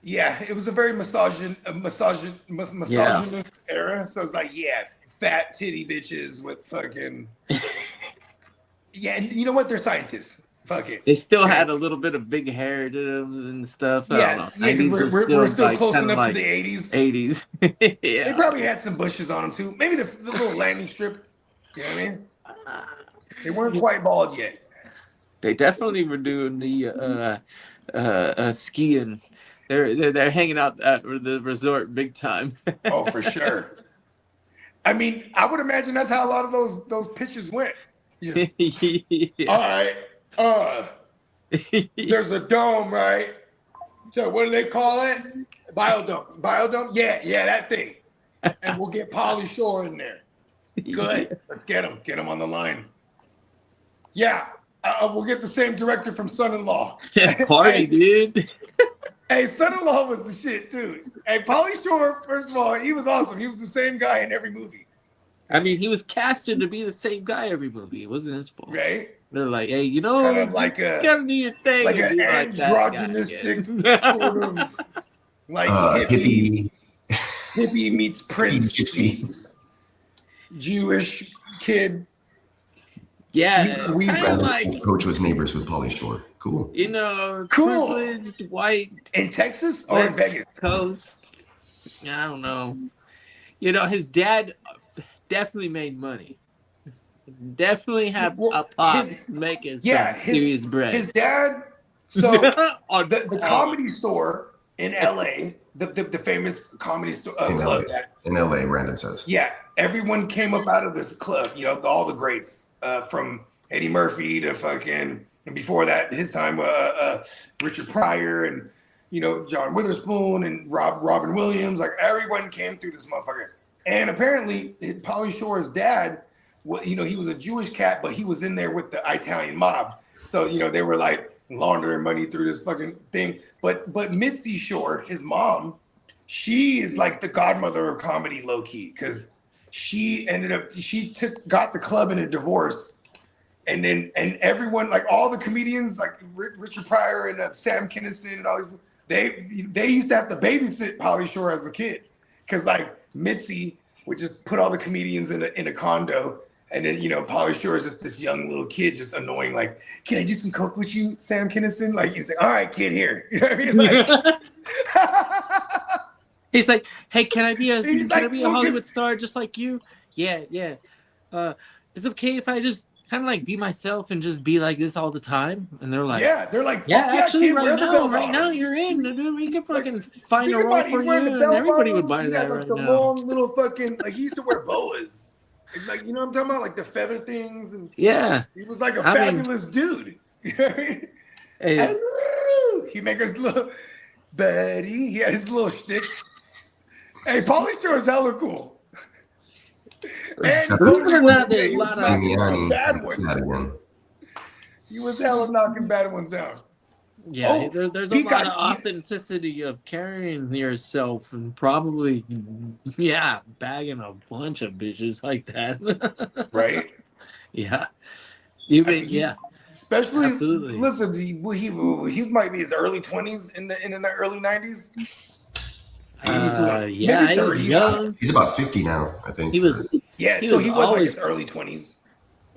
Yeah, it was a very misogynist era. So it's like, fat titty bitches with fucking. And you know what? They're scientists. Fuck it. They still had a little bit of big hair to them and stuff. Yeah, because we're still close enough to the 80s. 80s. Yeah. They probably had some bushes on them too. Maybe the little landing strip. You know what I mean? They weren't quite bald yet. They definitely were doing the skiing. They're hanging out at the resort big time. Oh, for sure. I mean, I would imagine that's how a lot of those pitches went. Just, all right, there's a dome, right? So what do they call it? Biodome. Biodome? Yeah, that thing. And we'll get Pauly Shore in there. Good. Let's get him. Get him on the line. Yeah, we'll get the same director from Son-in-Law. Party, dude. Hey, Son-in-Law was the shit, too. Hey, Pauly Shore, first of all, he was awesome. He was the same guy in every movie. I mean, he was casted to be the same guy every movie. It wasn't his fault. Right? They're like, hey, you know, kind of like a gotta do your thing. Like an androgynistic sort of like hippie meets Prince meets Jewish kid. Yeah, Weaver. Coach was neighbors with Pauly Shore. Cool. You know, Cool. privileged white in Texas or in West Vegas? Coast. I don't know. You know, his dad definitely made money. Definitely have a pops making some serious bread. His dad. So the Comedy Store in LA, the famous comedy store club in LA, Brandon says. Yeah, everyone came up out of this club. You know, all the greats from Eddie Murphy to fucking, and before that, his time, Richard Pryor and, you know, John Witherspoon and Robin Williams. Like, everyone came through this motherfucker. And apparently, Pauly Shore's dad, you know, he was a Jewish cat, but he was in there with the Italian mob. So, you know, they were like laundering money through this fucking thing. But Mitzi Shore, his mom, she is like the godmother of comedy, low key, because she got the club in a divorce. And everyone, like all the comedians, like Richard Pryor and Sam Kinison and all these, they used to have to babysit Pauly Shore as a kid, because like Mitzi would just put all the comedians in a condo, and then, you know, Pauly Shore is just this young little kid, just annoying, like, can I do some coke with you, Sam Kinison? Like, he's like, all right, kid, here. You know what I mean? Like, he's like, hey, can I be a Hollywood star just like you? Yeah. It's okay if I just kind of like be myself and just be like this all the time? And they're like, actually, kid, right now you're in. Dude, we can fucking find a role for you, and everybody would buy that right the now. long little fucking, like, he used to wear boas. Like, you know what I'm talking about? Like the feather things. And yeah. He was like a fabulous dude. You know what I mean? Hey. He made his little buddy. He had his little shtick. Hey, Pauly Shore is hella cool. And a lot of bad ones. He was hella knocking bad ones down. Yeah, there's a lot of authenticity of carrying yourself and probably, bagging a bunch of bitches like that. Right? Yeah. Especially, absolutely. Listen, he might be his early 20s in the early 90s. He was young. He's about 50 now, I think. He was like his early 20s.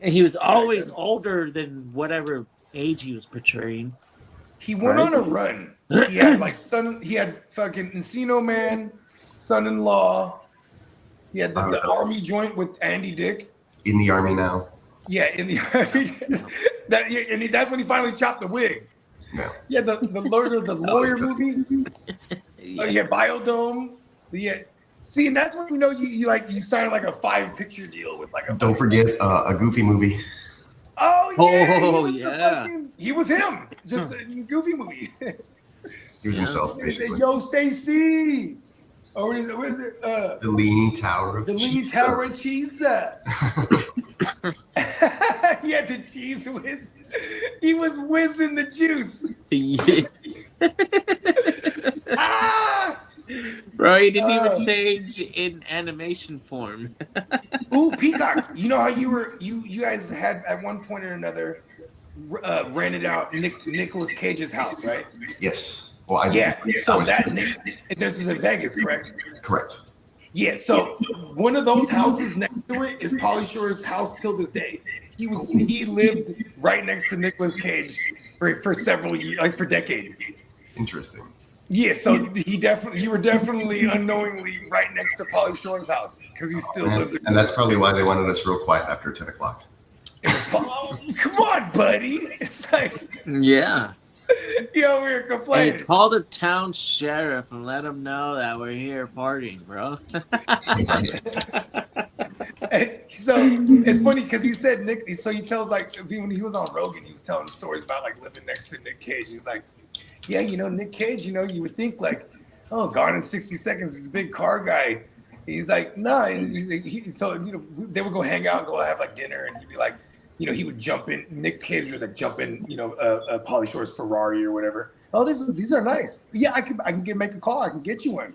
And he was always older than whatever age he was portraying. He went on a run. He had like he had fucking Encino Man, Son-in-Law. He had the army joint with Andy Dick. In the army now. Yeah, in the army. That's when he finally chopped the wig. Yeah. Yeah, the lawyer movie. He had Biodome. Yeah. See, and that's when you know you signed like a 5-picture deal with like a. Don't forget a Goofy movie. Oh yeah. He was him. Just a Goofy movie. He was himself, basically. Yo, Stacy. Or is it? The Leaning Tower of Cheese. The Leaning Tower of Cheese. He had the cheese whiz. He was whizzing the juice. Bro, he didn't even change in animation form. Ooh, Peacock. You know how you guys had at one point or another rented out Nicolas Cage's house, right? Yes. Well, So this was in Vegas, correct? Correct. Yeah. So one of those houses next to it is Pauly Shore's house till this day. He lived right next to Nicolas Cage for several years, like for decades. Interesting. Yeah, so you were definitely unknowingly right next to Pauly Shore's house because he still lives there. And that's probably why they wanted us real quiet after 10 o'clock. Oh, come on, buddy. It's like, yeah. You over here complaining. Hey, call the town sheriff and let him know that we're here partying, bro. So it's funny because he said so he tells like when he was on Rogan, he was telling stories about like living next to Nick Cage. He was like, yeah, you know, Nick Cage, you know, you would think like, oh, Gone in 60 Seconds, he's a big car guy. He's like, no. And so, you know, they would go hang out and go have like dinner. And he'd be like, you know, he would jump in. Nick Cage would like jump in, you know, Pauly Shore's Ferrari or whatever. Oh, these are nice. Yeah, I can make a call. I can get you one.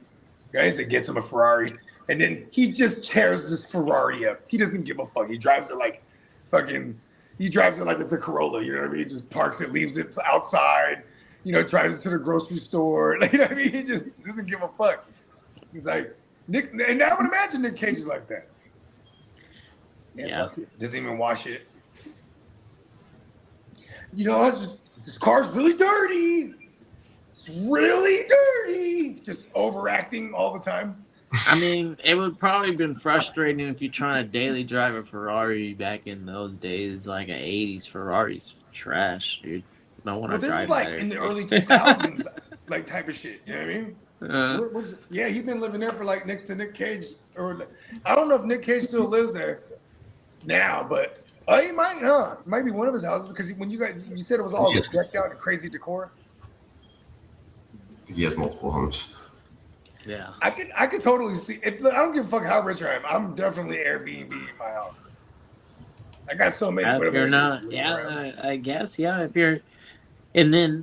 Guys, it gets him a Ferrari. And then he just tears this Ferrari up. He doesn't give a fuck. He drives it like it's a Corolla. You know what I mean? He just parks it, leaves it outside. You know, drives it to the grocery store. Like, you know what I mean? He just doesn't give a fuck. He's like, Nick, and I would imagine Nick Cage is like that. Yeah. Doesn't even wash it. You know, this car's really dirty. It's really dirty. Just overacting all the time. I mean, it would probably been frustrating if you're trying to daily drive a Ferrari back in those days, like an 80s Ferrari's trash, dude. No one Well, this drive is like better. in the early 2000s, like type of shit. You know what I mean? What is it? Yeah, he's been living there for like next to Nick Cage, or I don't know if Nick Cage still lives there now, but he might, huh? It might be one of his houses because when you said it was all decked out in crazy decor. He has multiple homes. Yeah, I could totally see. I don't give a fuck how rich I am. I'm definitely Airbnb in my house. I got so many. if you're not, I guess, yeah. If you're, and then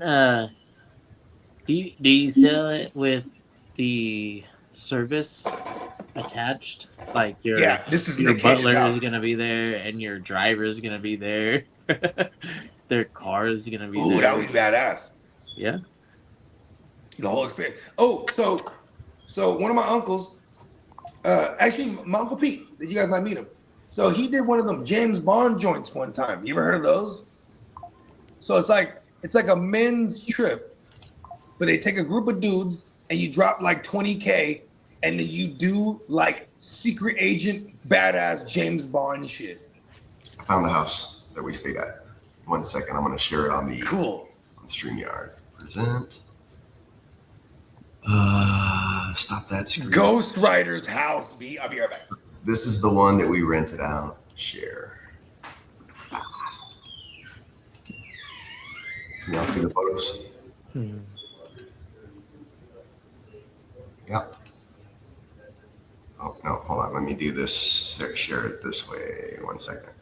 do you sell it with the service attached? Like your this is your Nick Cage's butler house. is gonna be there, and your driver is gonna be there. Their car is gonna be there. Ooh, that would be badass. Yeah. The whole experience. Oh, so one of my uncles, actually my Uncle Pete, you guys might meet him. So he did one of them James Bond joints one time. You ever heard of those? So it's like a men's trip, but they take a group of dudes and you drop like $20K and then you do like secret agent badass James Bond shit. I found the house that we stayed at. 1 second, I'm gonna share it on the on StreamYard. Present. Stop that screen. Ghost Rider's house. I'll be right back. This is the one that we rented out. Share. Can y'all see the photos? Yeah. Oh, no, hold on. Let me do this. Share it this way. 1 second.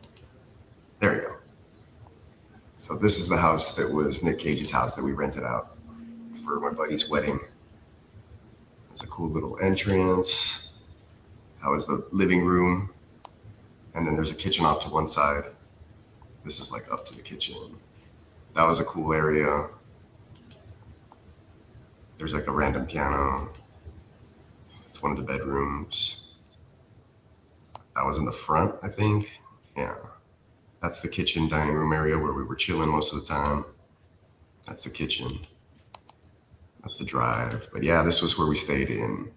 There you go. So this is the house that was Nick Cage's house that we rented out for my buddy's wedding. It's a cool little entrance. That was the living room. And then there's a kitchen off to one side. This is like up to the kitchen. That was a cool area. There's like a random piano. It's one of the bedrooms. That was in the front, I think. Yeah. That's the kitchen dining room area where we were chilling most of the time. That's the kitchen. That's the drive. But yeah, this was where we stayed in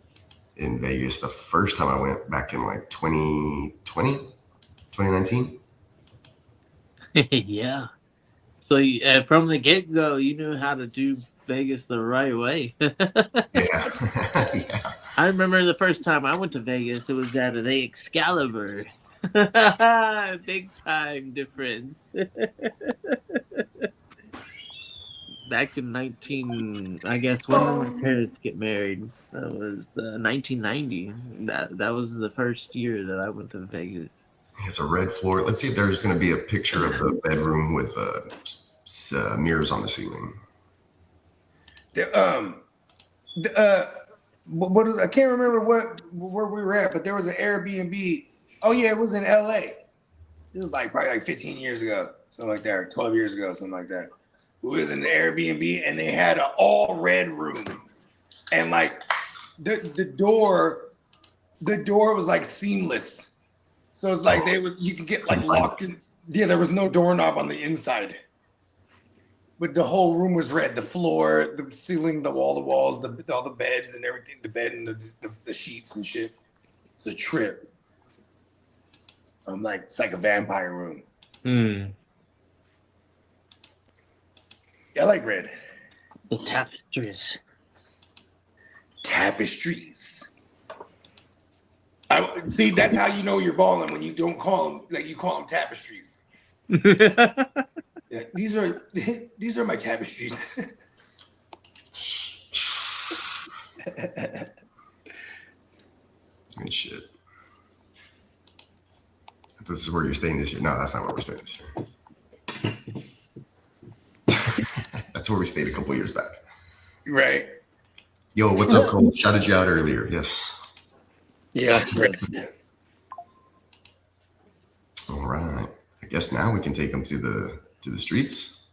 Vegas the first time I went back in like 2019. Yeah. So from the get-go, you knew how to do Vegas the right way. Yeah. I remember the first time I went to Vegas, it was at the Excalibur. Big time difference. Back in I guess when did my parents get married? That was 1990. That was the first year that I went to Vegas. It's a red floor. Let's see if there's going to be a picture of the bedroom with mirrors on the ceiling. I can't remember where we were at, but there was an Airbnb. Oh yeah, it was in LA. This was like probably like 15 years ago, something like that, or 12 years ago, something like that. It was in the Airbnb, and they had an all red room, and like the door was like seamless, so it's like you could get like locked in. Yeah, there was no doorknob on the inside, but the whole room was red. The floor, the ceiling, all the walls, all the beds and everything, the bed and the sheets and shit. It's a trip. It's like a vampire room. Yeah, I like red. The tapestries. See, that's how you know you're balling when you don't call them you call them tapestries. Yeah, these are my tapestries. Good shit. This is where you're staying this year. No, that's not where we're staying this year. That's where we stayed a couple years back. Right. Yo, what's up, Cole? Shouted you out earlier. Yes. Yeah. Right. All right. I guess now we can take them to the streets.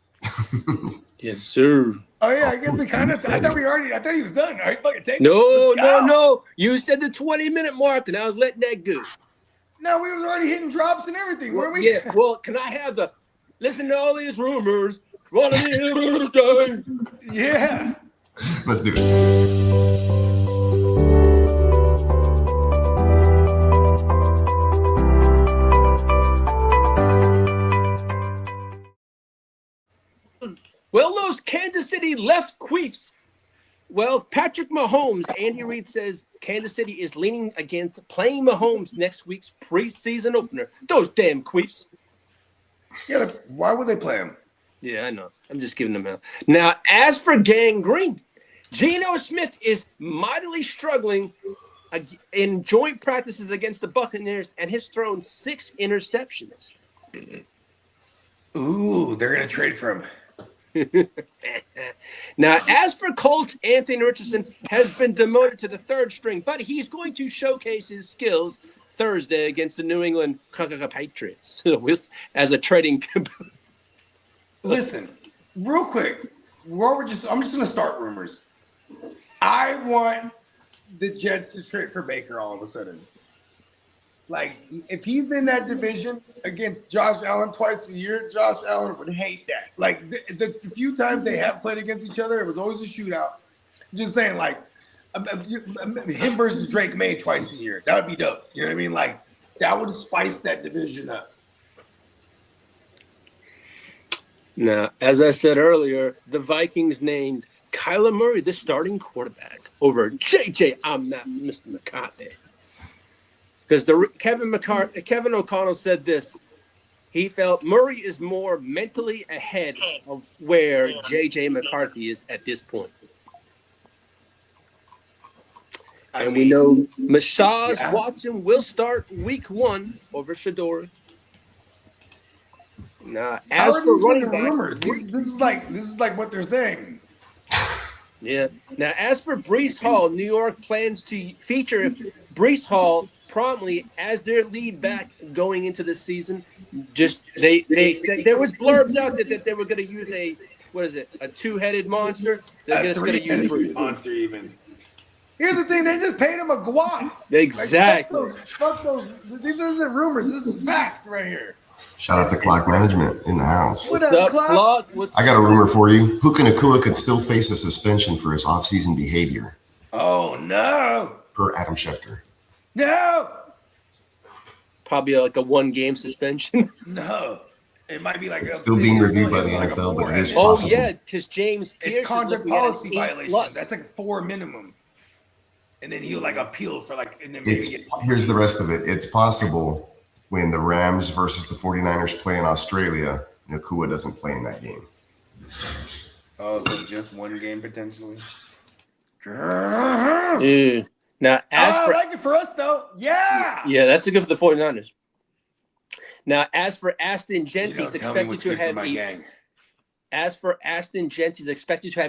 Yes, sir. Oh yeah, I guess we kind of. I thought he was done. All right, fucking take it. No. You said the 20-minute mark, and I was letting that go. No, we was already hitting drops and everything, weren't we? Yeah. Well, can I have listen to all these rumors Yeah. Let's do it. Well, those Kansas City left queefs. Well, Patrick Mahomes, Andy Reid says Kansas City is leaning against playing Mahomes next week's preseason opener. Those damn queefs. Yeah, why would they play him? Yeah, I know. I'm just giving them out. Now, as for gangrene, Geno Smith is mightily struggling in joint practices against the Buccaneers and has thrown 6 interceptions. Ooh, they're going to trade for him. Now, as for Colts, Anthony Richardson has been demoted to the 3rd string, but he's going to showcase his skills Thursday against the New England Patriots as a trading. Listen, real quick, I'm just going to start rumors. I want the Jets to trade for Baker all of a sudden. Like, if he's in that division against Josh Allen twice a year, Josh Allen would hate that. Like, the few times they have played against each other, it was always a shootout. I'm just saying, like, him versus Drake May twice a year. That would be dope. You know what I mean? Like, that would spice that division up. Now, as I said earlier, the Vikings named Kyler Murray the starting quarterback over JJ. I'm not Mr. McCarthy. Because Kevin O'Connell said this. He felt Murray is more mentally ahead of where J.J. McCarthy is at this point. And we know Mashaz Watson will start week 1 over Shadori. Now, as for running backs, rumors, this is like what they're saying. Yeah. Now, as for Breece Hall, New York plans to feature Breece Hall promptly as their lead back going into the season. Just they said there was blurbs out that they were going to use a 2-headed monster. They're just going to use Breece. Monster even. Here's the thing: they just paid him a guap. Exactly. Like, fuck those. These isn't rumors. This is fact right here. Shout out to Clock Management in the house. What's up, Clock? I got a rumor for you. Puka Nacua could still face a suspension for his off-season behavior. Oh no! Per Adam Schefter. No. Probably like a 1-game suspension. No. It might be like it's still being reviewed by the NFL, but it is possible. Oh yeah, because James Pierce it's conduct policy violation. Plus. That's like 4 minimum. And then he'll like appeal for like. And then here's the rest of it. It's possible when the Rams versus the 49ers play in Australia, Nacua doesn't play in that game. Oh, so just 1 game potentially. Yeah. Now, I like it for us though. Yeah. Yeah, that's a good for the 49ers. Now, as for Aston Genty's expected to have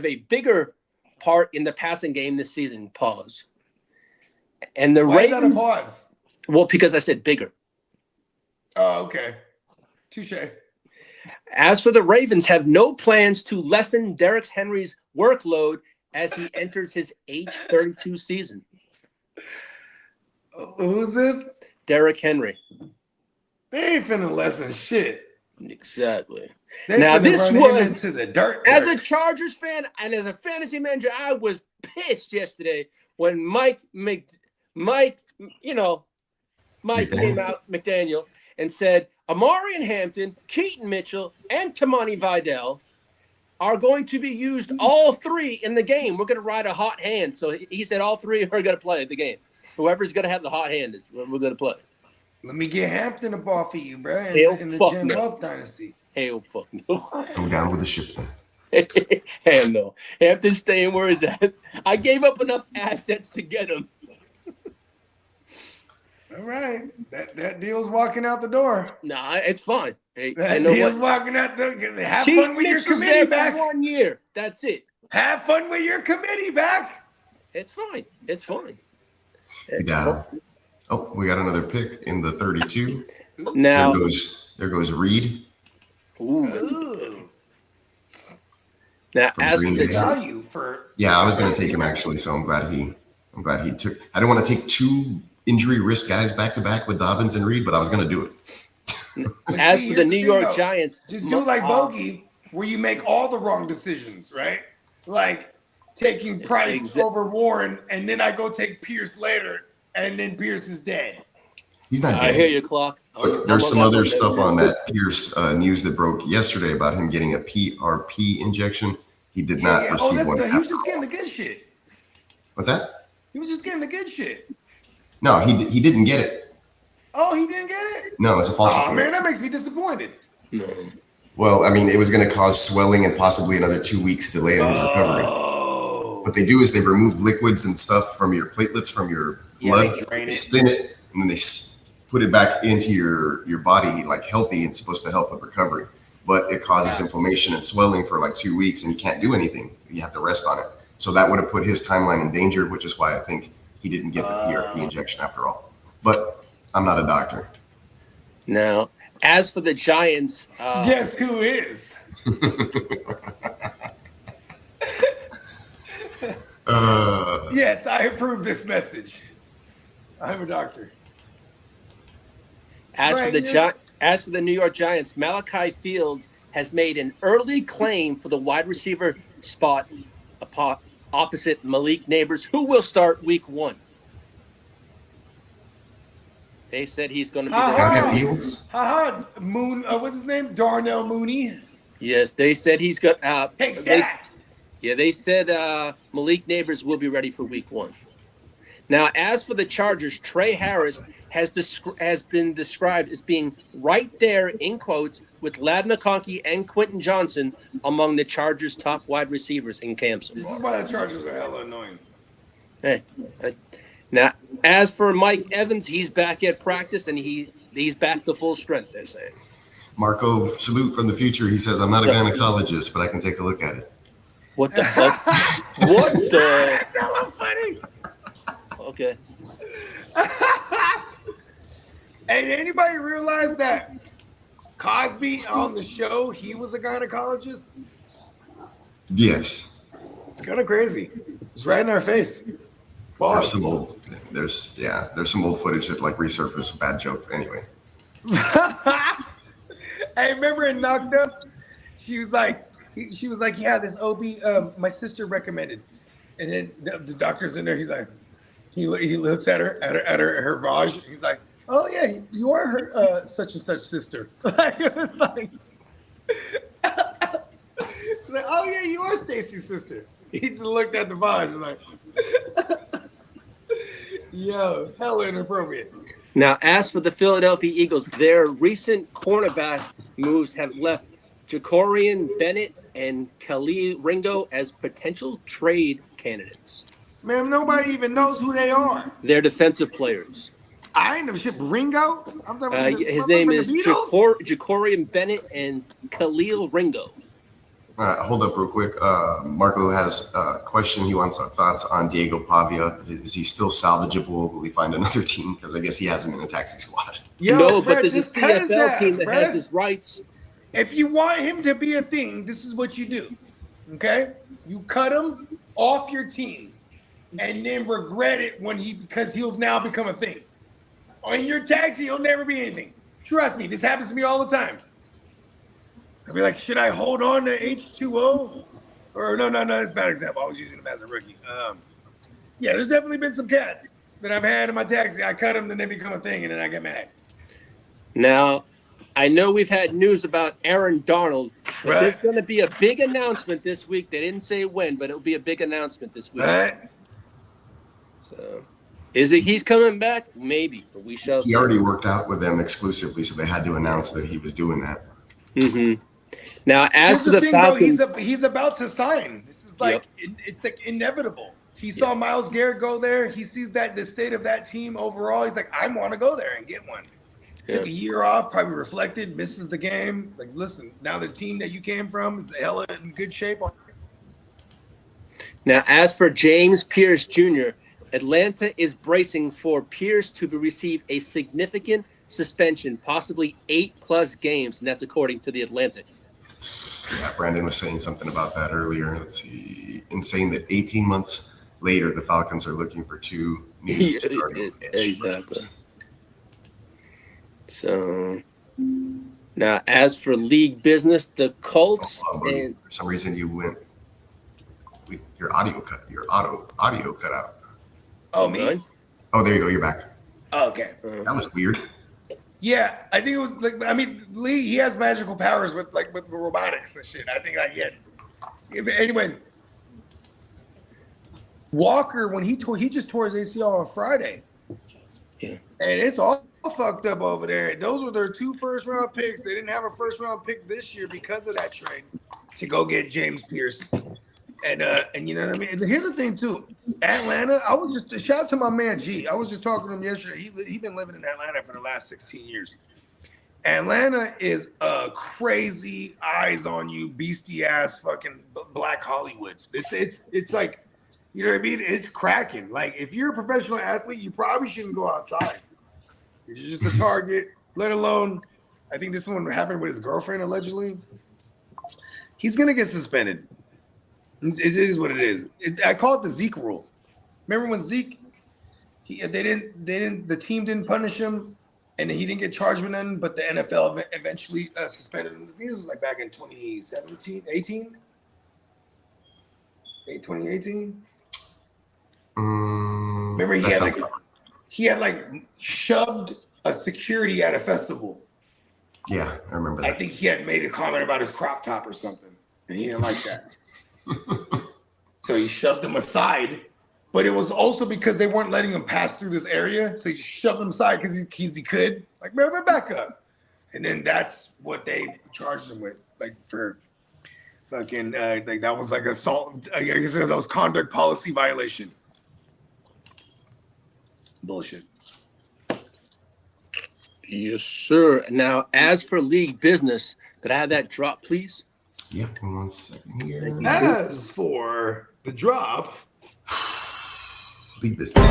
a bigger part in the passing game this season. Pause. And the Ravens. Is that a pause? Well, because I said bigger. Oh, okay. Touche. As for the Ravens, have no plans to lessen Derrick Henry's workload as he enters his age 32 season. Who's this? Derrick Henry. They ain't finna lessen shit. Exactly. Now this was into the dirt. As a Chargers fan and as a fantasy manager, I was pissed yesterday when Mike came out, McDaniel, and said Amari Hampton, Keaton Mitchell, and Tamani Vidal are going to be used all 3 in the game. We're going to ride a hot hand. So he said all 3 are going to play the game. Whoever's going to have the hot hand is we're going to play. Let me get Hampton up off of you, bro. In the Jim Love dynasty. Hell fuck no. Go down with the ships then. Hell no. Hampton's staying where he's at. I gave up enough assets to get him. All right. That deal's walking out the door. Nah, it's fine. Hey, that deal's walking out the door. Have fun with your committee back. 1 year. That's it. Have fun with your committee back. It's fine. It's fine. Oh, we got another pick in the 32. Now there goes Reed. Ooh. Now, as for the value for I was going to take him actually, so I'm glad he took. I didn't want to take 2 injury risk guys back to back with Dobbins and Reed, but I was going to do it. As for the New York Giants, just do like Bogey. where you make all the wrong decisions, right? Like taking Price over Warren, and then I go take Pierce later, and then Pierce is dead. He's not dead. I hear you, Clock. Look, there's some other stuff on that Pierce news that broke yesterday about him getting a PRP injection. He did not receive one. He was just getting the good shit. What's that? He was just getting the good shit. No, he didn't get it. Oh, he didn't get it? No, it's a false report. Oh, man, that makes me disappointed. No. Well, I mean, it was going to cause swelling and possibly another 2 weeks delay in his recovery. What they do is they remove liquids and stuff from your platelets, from your blood, they spin it, and then they put it back into your body like healthy and supposed to help with recovery. But it causes inflammation and swelling for like 2 weeks, and you can't do anything. You have to rest on it. So that would have put his timeline in danger, which is why I think he didn't get the PRP injection after all. But I'm not a doctor. Now, as for the Giants, guess who is? Yes, I approve this message. I'm a doctor. As for the New York Giants, Malachi Fields has made an early claim for the wide receiver spot opposite Malik Neighbors, who will start week 1. They said he's going to be there. Moon, what's his name? Darnell Mooney. Yes, they said he's got. Take that. They said Malik Neighbors will be ready for week 1. Now, as for the Chargers, Trey Harris has been described as being right there, in quotes, with Ladd McConkey and Quentin Johnson among the Chargers' top wide receivers in camps. This is why the Chargers are hella annoying. Hey, now, as for Mike Evans, he's back at practice, and he's back to full strength, they're saying. Marco, salute from the future. He says, I'm not a gynecologist, but I can take a look at it. What the fuck? What the? That's hella funny. Okay. Hey, did anybody realize that Cosby on the show, he was a gynecologist? Yes. It's kind of crazy. It's right in our face. There's some old footage that like resurfaced bad jokes anyway. Hey, remember in Knocked Up? She was like, yeah, this OB, my sister recommended. And then the doctor's in there. He's like, he looks at her Vaj. He's like, oh yeah, you are her such and such sister. Like, it was like, oh yeah, you are Stacy's sister. He just looked at the Vaj and like, yo, hella inappropriate. Now, as for the Philadelphia Eagles, their recent cornerback moves have left Jacorian Bennett and Khalil Ringo as potential trade candidates. Man, nobody even knows who they are. They're defensive players. I ain't never shipped Ringo. His name is Jacorian Bennett and Khalil Ringo. All right, hold up real quick. Marco has a question. He wants our thoughts on Diego Pavia. Is he still salvageable? Will he find another team? Because I guess he hasn't been in a taxi squad. No, but there's a CFL team that has his rights. If you want him to be a thing, this is what you do. Okay? You cut him off your team and then regret it because he'll now become a thing. In your taxi, he'll never be anything. Trust me, this happens to me all the time. I'll be like, should I hold on to H2O? Or no, that's a bad example. I was using him as a rookie. Yeah, there's definitely been some cats that I've had in my taxi. I cut them, then they become a thing, and then I get mad. Now, I know we've had news about Aaron Donald, but there's going to be a big announcement this week. They didn't say when, but it'll be a big announcement this week. So, is it he's coming back? Maybe, but we shall. He already worked out with them exclusively, so they had to announce that he was doing that. Mm-hmm. Now, as for the Falcons, though, he's about to sign. This is like it's like inevitable. He saw Myles Garrett go there. He sees that the state of that team overall. He's like, I want to go there and get one. Took a year off, probably reflected, misses the game. Like, listen, now the team that you came from is hella in good shape. Now, as for James Pierce Jr., Atlanta is bracing for Pierce to receive a significant suspension, possibly 8+ games, and that's according to the Atlantic. Yeah, Brandon was saying something about that earlier. Let's see. Insane that 18 months later, the Falcons are looking for 2 new starting edge rushers. So, Now, as for league business, the Colts For some reason, you went. Your audio cut. Your audio cut out. Oh, me? Oh, there you go. You're back. Oh, okay. That was weird. Yeah, I think it was like, I mean, Lee, he has magical powers with robotics and shit. I think anyways, Walker, when he just tore his ACL on Friday. Yeah. And it's all fucked up over there. Those were their 2 first-round picks. They didn't have a first-round pick this year because of that trade to go get James Pierce. And you know what I mean? And here's the thing, too. Atlanta, I was just, shout out to my man, G. I was just talking to him yesterday. He's been living in Atlanta for the last 16 years. Atlanta is a crazy, eyes-on-you, beastie-ass fucking Black Hollywood. It's like, you know what I mean? It's cracking. Like, if you're a professional athlete, you probably shouldn't go outside. You're just a target, let alone, I think this one happened with his girlfriend, allegedly. He's going to get suspended. It is what it is. I call it the Zeke rule. Remember when Zeke, the team didn't punish him, and he didn't get charged with nothing, but the NFL eventually suspended him. This was like back in 2018? Remember he had shoved a security at a festival. Yeah, I remember that. I think he had made a comment about his crop top or something, and he didn't like that. So he shoved him aside, but it was also because they weren't letting him pass through this area. So he shoved him aside because he could. Like, man, back up. And then that's what they charged him with, like for fucking like that was like assault. I guess that was conduct policy violation. Bullshit. Yes, sir. Now, as for league business, could I have that drop, please? Yep, 1 second here. As for the drop, league business.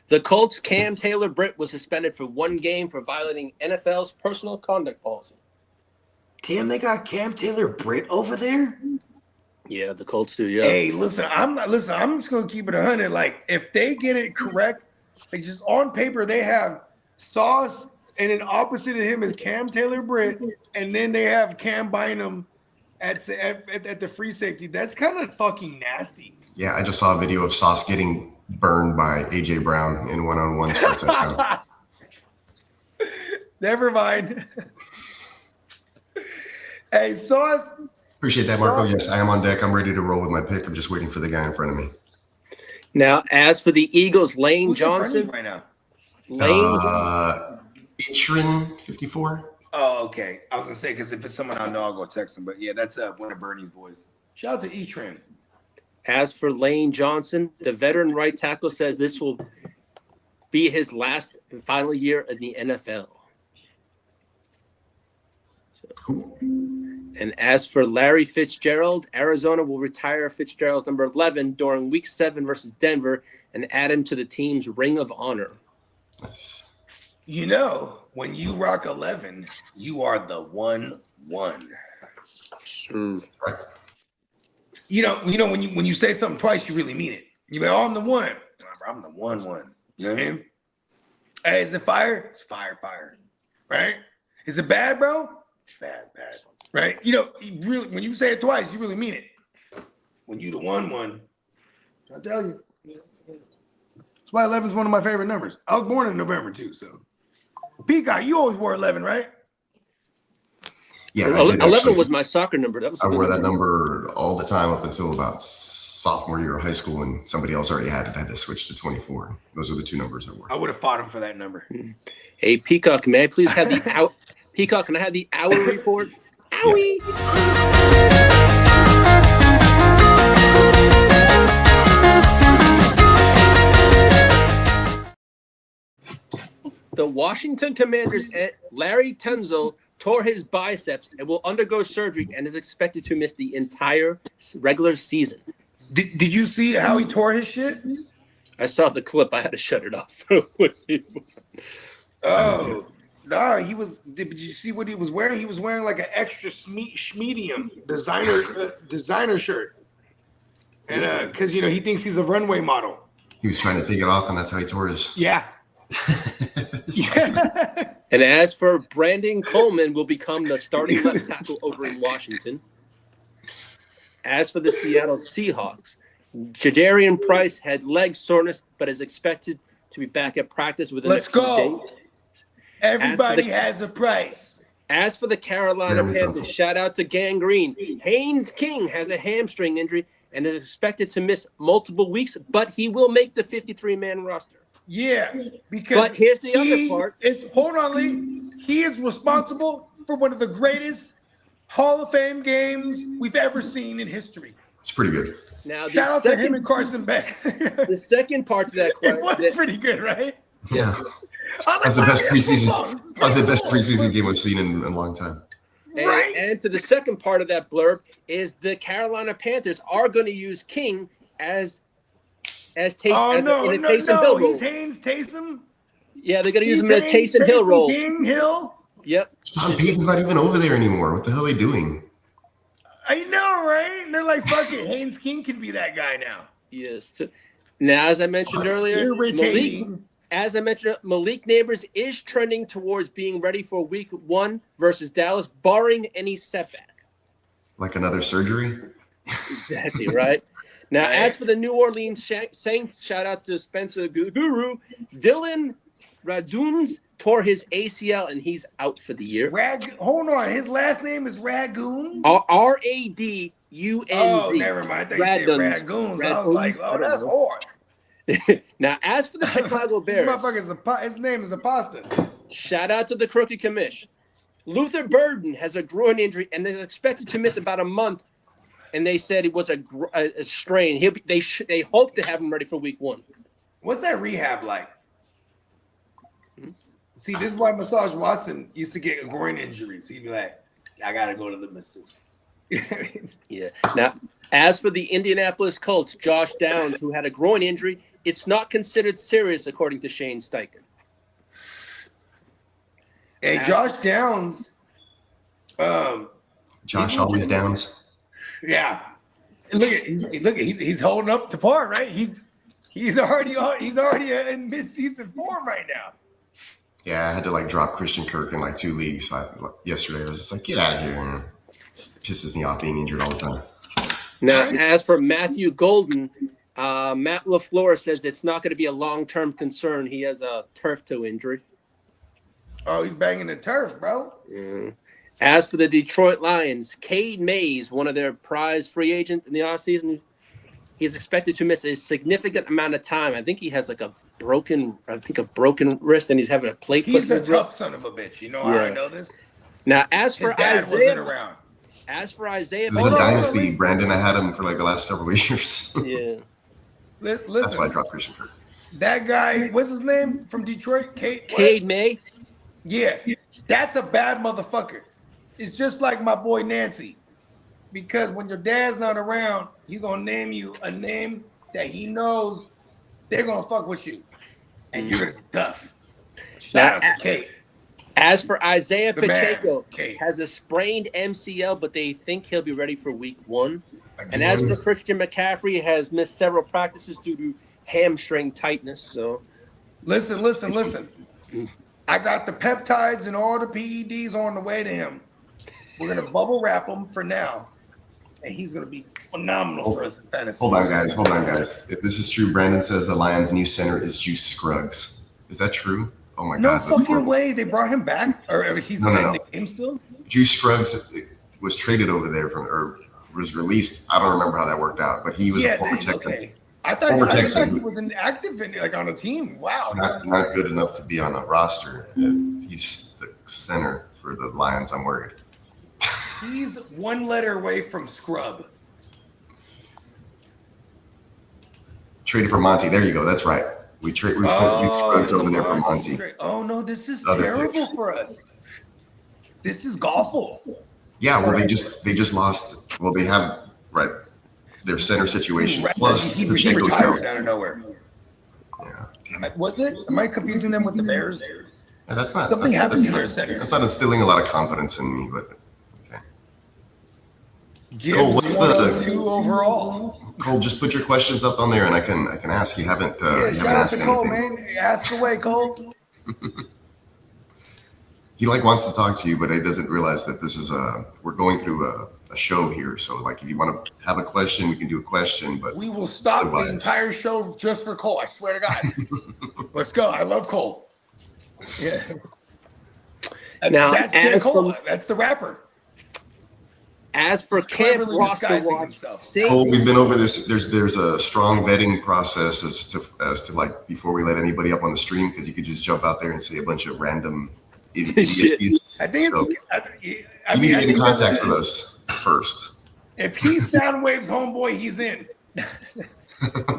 The Colts' Cam Taylor-Britt was suspended for 1 game for violating NFL's personal conduct policy. Damn, they got Cam Taylor-Britt over there? Yeah, the Colts do, yeah. Hey, I'm just gonna keep it 100. Like, if they get it correct, like just on paper, they have Sauce, and then opposite of him is Cam Taylor-Britt, and then they have Cam Bynum at the free safety. That's kind of fucking nasty. Yeah, I just saw a video of Sauce getting burned by AJ Brown in one-on-ones for a touchdown. Never mind. Hey, Sauce. Appreciate that, Marco. Yes, I am on deck. I'm ready to roll with my pick. I'm just waiting for the guy in front of me. Now, as for the Eagles, Lane Johnson. Right now? Itrin 54. Oh, okay. I was going to say, because if it's someone I know, I'll go text him. But, yeah, that's one of Bernie's boys. Shout out to Itrin. As for Lane Johnson, the veteran right tackle says this will be his last and final year in the NFL. And as for Larry Fitzgerald, Arizona will retire Fitzgerald's number 11 during Week 7 versus Denver and add him to the team's Ring of Honor. Nice. You know, when you rock 11, you are the 1-1. Sure. Right. You know when you say something twice, you really mean it. You're like, oh, I'm the 1. I'm the 1-1. You know what I mean? Hey, is it fire? It's fire. Right? Is it bad, bro? It's bad. Right? You know, really, when you say it twice, you really mean it. When you the 1-1, I'll tell you. That's why 11 is one of my favorite numbers. I was born in November too, so. Peacock, you always wore 11, right? Yeah, 11 was my soccer number. I wore that number all the time up until about sophomore year of high school, and somebody else already had it. I had to switch to 24. Those are the 2 numbers I wore. I would have fought him for that number. Hey, Peacock, may I please have the Peacock, can I have the hour report? Owie! The Washington Commanders' Larry Tunsil tore his biceps and will undergo surgery and is expected to miss the entire regular season. Did you see how he tore his shit? I saw the clip. I had to shut it off. Oh, Nah, he was. Did you see what he was wearing? He was wearing like an extra schmedium designer shirt, and because he thinks he's a runway model. He was trying to take it off, and that's how he tore his. Yeah. And as for Brandon Coleman, will become the starting left tackle over in Washington. As for the Seattle Seahawks, Jadarian Price had leg soreness, but is expected to be back at practice within the few days. Everybody has a price. As for the Carolina Panthers, shout out to Gangrene. Haynes King has a hamstring injury and is expected to miss multiple weeks, but he will make the 53-man roster. Yeah, because but here's the other part. Hold on, Lee. He is responsible for one of the greatest Hall of Fame games we've ever seen in history. It's pretty good. Now, shout out to him and Carson Beck. The second part to that question. It was pretty good, right? Yeah. That's the best preseason. Probably the best preseason game I've seen in a long time. Right. And to the second part of that blurb is the Carolina Panthers are going to use King as Taysom Hill role. He's Haynes Taysom. Yeah, they're going to use him in a Taysom Hill role. King Hill. Yep. Sean Payton's not even over there anymore. What the hell are they doing? I know, right? And they're like, fuck it, Haynes King can be that guy now. Yes. Now, as I mentioned earlier, Malik Neighbors is trending towards being ready for Week 1 versus Dallas, barring any setback. Like another surgery? Exactly, right? Now, as for the New Orleans Saints, shout out to Spencer Guru, Dylan Raduns tore his ACL and he's out for the year. Hold on, his last name is Ragoon? R-A-D-U-N-Z. Oh, never mind. I thought you said Ragoons. I was like, oh, that's hard. Now, as for the Chicago Bears, his name is Apostle. Shout out to the Crookie Commish. Luther Burden has a groin injury and is expected to miss about a month. And they said it was a strain. They hope to have him ready for Week 1. What's that rehab like? See, this is why Massage Watson used to get groin injuries. He'd be like, I got to go to the masseuse. Yeah. Now, as for the Indianapolis Colts, Josh Downs, who had a groin injury, it's not considered serious, according to Shane Steichen. Hey, Josh Downs. Josh always Downs. Yeah. Look at he's holding up to par, right? He's already in mid-season form right now. Yeah, I had to drop Christian Kirk in 2 leagues yesterday. I was just like, get out of here. It pisses me off being injured all the time. Now, as for Matthew Golden, Matt LaFleur says it's not going to be a long-term concern. He has a turf toe injury. Oh, he's banging the turf, bro. Yeah. As for the Detroit Lions, Cade Mays, one of their prize free agents in the offseason, he's expected to miss a significant amount of time. I think he has a broken wrist, and he's having a plate put in his wrist. He's a tough son of a bitch. You know how I know this? Now, as for Isaiah, this is a dynasty, Brandon. I had him for the last several years. Yeah. Listen, that's why I dropped Christian Kirk. That guy, what's his name from Detroit? Cade May. Yeah, that's a bad motherfucker. It's just like my boy Nancy, because when your dad's not around, he's gonna name you a name that he knows they're gonna fuck with you, and you're gonna be tough. Shout out to Kate. As for Isaiah Pacheco, has a sprained MCL, but they think he'll be ready for Week 1. And as for Christian McCaffrey, has missed several practices due to hamstring tightness. So, listen. I got the peptides and all the PEDs on the way to him. We're gonna bubble wrap him for now, and he's gonna be phenomenal for us in fantasy. Hold on, guys. If this is true, Brandon says the Lions' new center is Juice Scruggs. Is that true? Oh my God! No fucking way. They brought him back, or he's in the game still. Juice Scruggs was traded over there or was released. I don't remember how that worked out, but he was a former Texan. Okay. I thought he was an active on a team. Wow. Not good enough to be on a roster. He's the center for the Lions. I'm worried. He's one letter away from scrub. Traded for Monty. There you go. That's right. We sent Juice Scruggs over there for Monty. Oh no, this is terrible for us. This is awful. Yeah, well, they just lost. Well, they have their center situation plus he retired out of nowhere. Yeah. Was it? Am I confusing them with the Bears? And that's not Something happened to not, their center. That's not instilling a lot of confidence in me, but okay. Gibbs Cole, what's 102 overall. Cole, just put your questions up on there, and I can ask. You haven't Shout out to Cole, man. Ask away, Cole. He wants to talk to you, but he doesn't realize that this is we're going through a show here. So if you want to have a question, we can do a question. But we will stop the entire show just for Cole. I swear to God. Let's go. I love Cole. Yeah. Now, that's Cole. That's the rapper. As for camp roster watch, Cole, we've been over this. There's a strong vetting process as to before we let anybody up on the stream, because you could just jump out there and say a bunch of random idiocies. I think you need to get in contact with us first. If he's Soundwave's homeboy, he's in.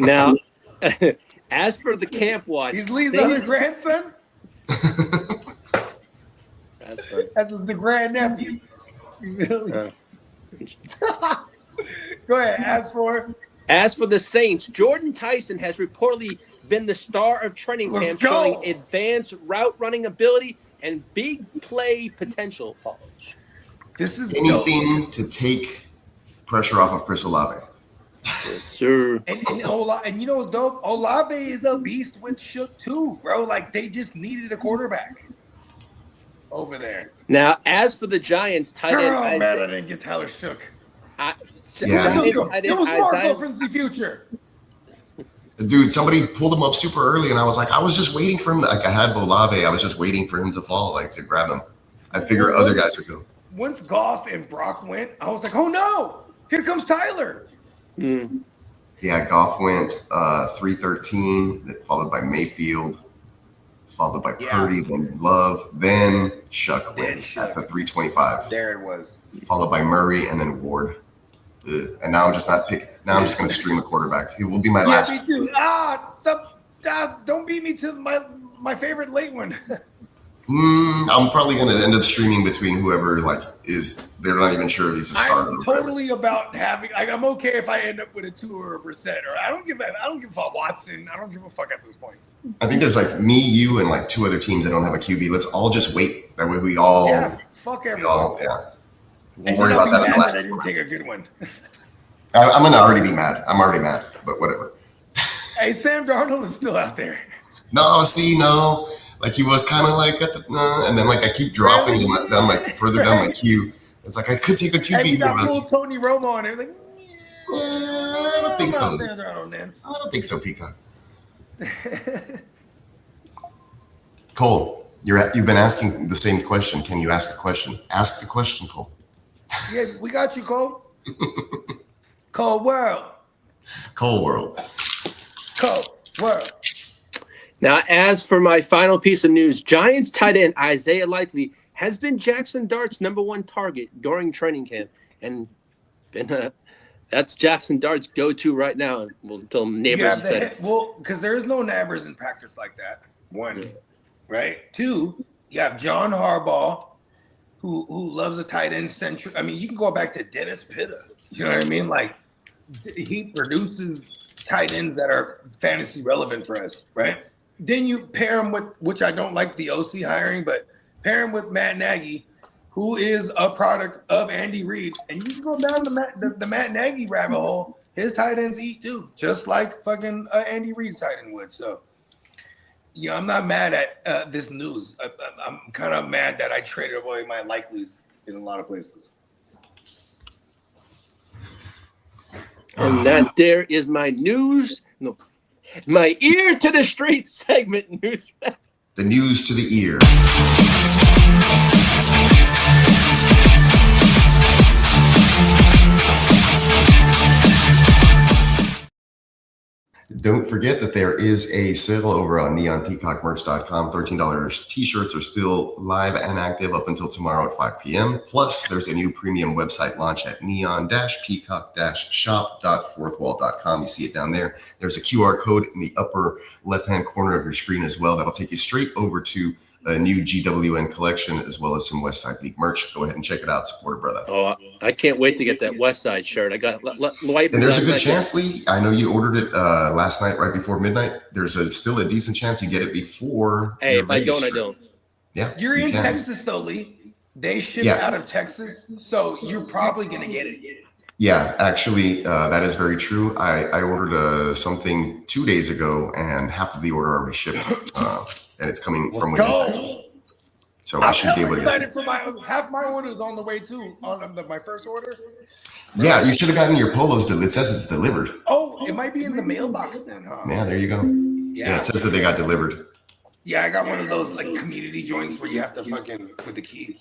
Now, as for the camp watch, he's Lee's other grandson. That's the grandnephew. Go ahead. As for the Saints, Jordan Tyson has reportedly been the star of training camp, showing advanced route running ability and big play potential. This is anything to take pressure off of Chris Olave. Yes, sir. And you know what's dope? Olave is a beast with Shook too, bro. They just needed a quarterback over there. Now, as for the Giants, tight end man, I didn't get Tyler Shook. There was more girlfriends in the future. Dude, somebody pulled him up super early, and I was just waiting for him. I had Olave. I was just waiting for him to fall, to grab him. I figure other guys would go. Once Goff and Brock went, I was like, oh no, here comes Tyler. Yeah, Goff went 313, followed by Mayfield, folled by Purdy, then Love, then Shuck went at the 325. There it was. Followed by Murray, and then Ward. And now I'm just not picking. Now I'm just going to stream a quarterback. He will be my last. Me too. Don't beat me to my favorite late one. I'm probably going to end up streaming between whoever is. They're not even sure if he's a starter. I'm totally about having. I'm okay if I end up with a 2 or a percent, or I don't give a fuck Watson. I don't give a fuck at this point. I think there's me, you, and 2 other teams that don't have a QB. Let's all just wait. That way we all. Yeah. Fuck everyone. We'll worry about that in the last. I didn't take a good one. I'm gonna already be mad. I'm already mad, but whatever. Hey, Sam Darnold is still out there. No, he was kind of at the, and then I keep dropping him down further down my queue. It's I could take a QB. And you got full Tony Romo on it. I don't think so. I don't think so, Peacock. Cole, you've been asking the same question. Can you ask a question? Ask the question, Cole. Yeah, we got you, Cole. Cold World. Cold World. Cold World. Now, as for my final piece of news, Giants tight end Isaiah Likely has been Jackson Dart's #1 target during training camp, and that's Jackson Dart's go-to right now until Neighbors is better. Well, because there's no Neighbors in practice like that. 1, right? 2, you have John Harbaugh, who loves a tight end centric. I mean, you can go back to Dennis Pitta. You know what I mean? He produces tight ends that are fantasy relevant for us, right? Then you pair him with, which I don't like the OC hiring, but pair him with Matt Nagy, who is a product of Andy Reid. And you can go down the Matt Nagy rabbit hole. His tight ends eat too, just like fucking Andy Reid's tight end would. So, I'm not mad at this news. I'm kind of mad that I traded away my likelies in a lot of places. And that there is my news. No, my ear to the street segment news. The news to the ear. Don't forget that there is a sale over on neonpeacockmerch.com. $13 t-shirts are still live and active up until tomorrow at 5 p.m. Plus, there's a new premium website launch at neon-peacock-shop.fourthwall.com. You see it down there. There's a QR code in the upper left-hand corner of your screen as well. That'll take you straight over to a new GWN collection as well as some Westside League merch. Go ahead and check it out. Support a brother. Oh, I can't wait to get that Westside shirt. I got wife. And there's a good chance, Lee. I know you ordered it last night, right before midnight. There's still a decent chance you get it before. Hey, if I don't, I don't. Yeah, You're you in can. Texas though, Lee. They ship Yeah. out of Texas, so you're probably gonna get it. Yeah, actually, that is very true. I ordered something 2 days ago, and half of the order already shipped, and it's coming from within Texas. So I should be able to get excited it. for half my order is on the way too. On my first order. Yeah, you should have gotten your polos. It says it's delivered. Oh, it might be in the mailbox then, huh? Yeah, there you go. Yeah, it says that they got delivered. Yeah, I got one of those like community joints where you have to fucking with the key.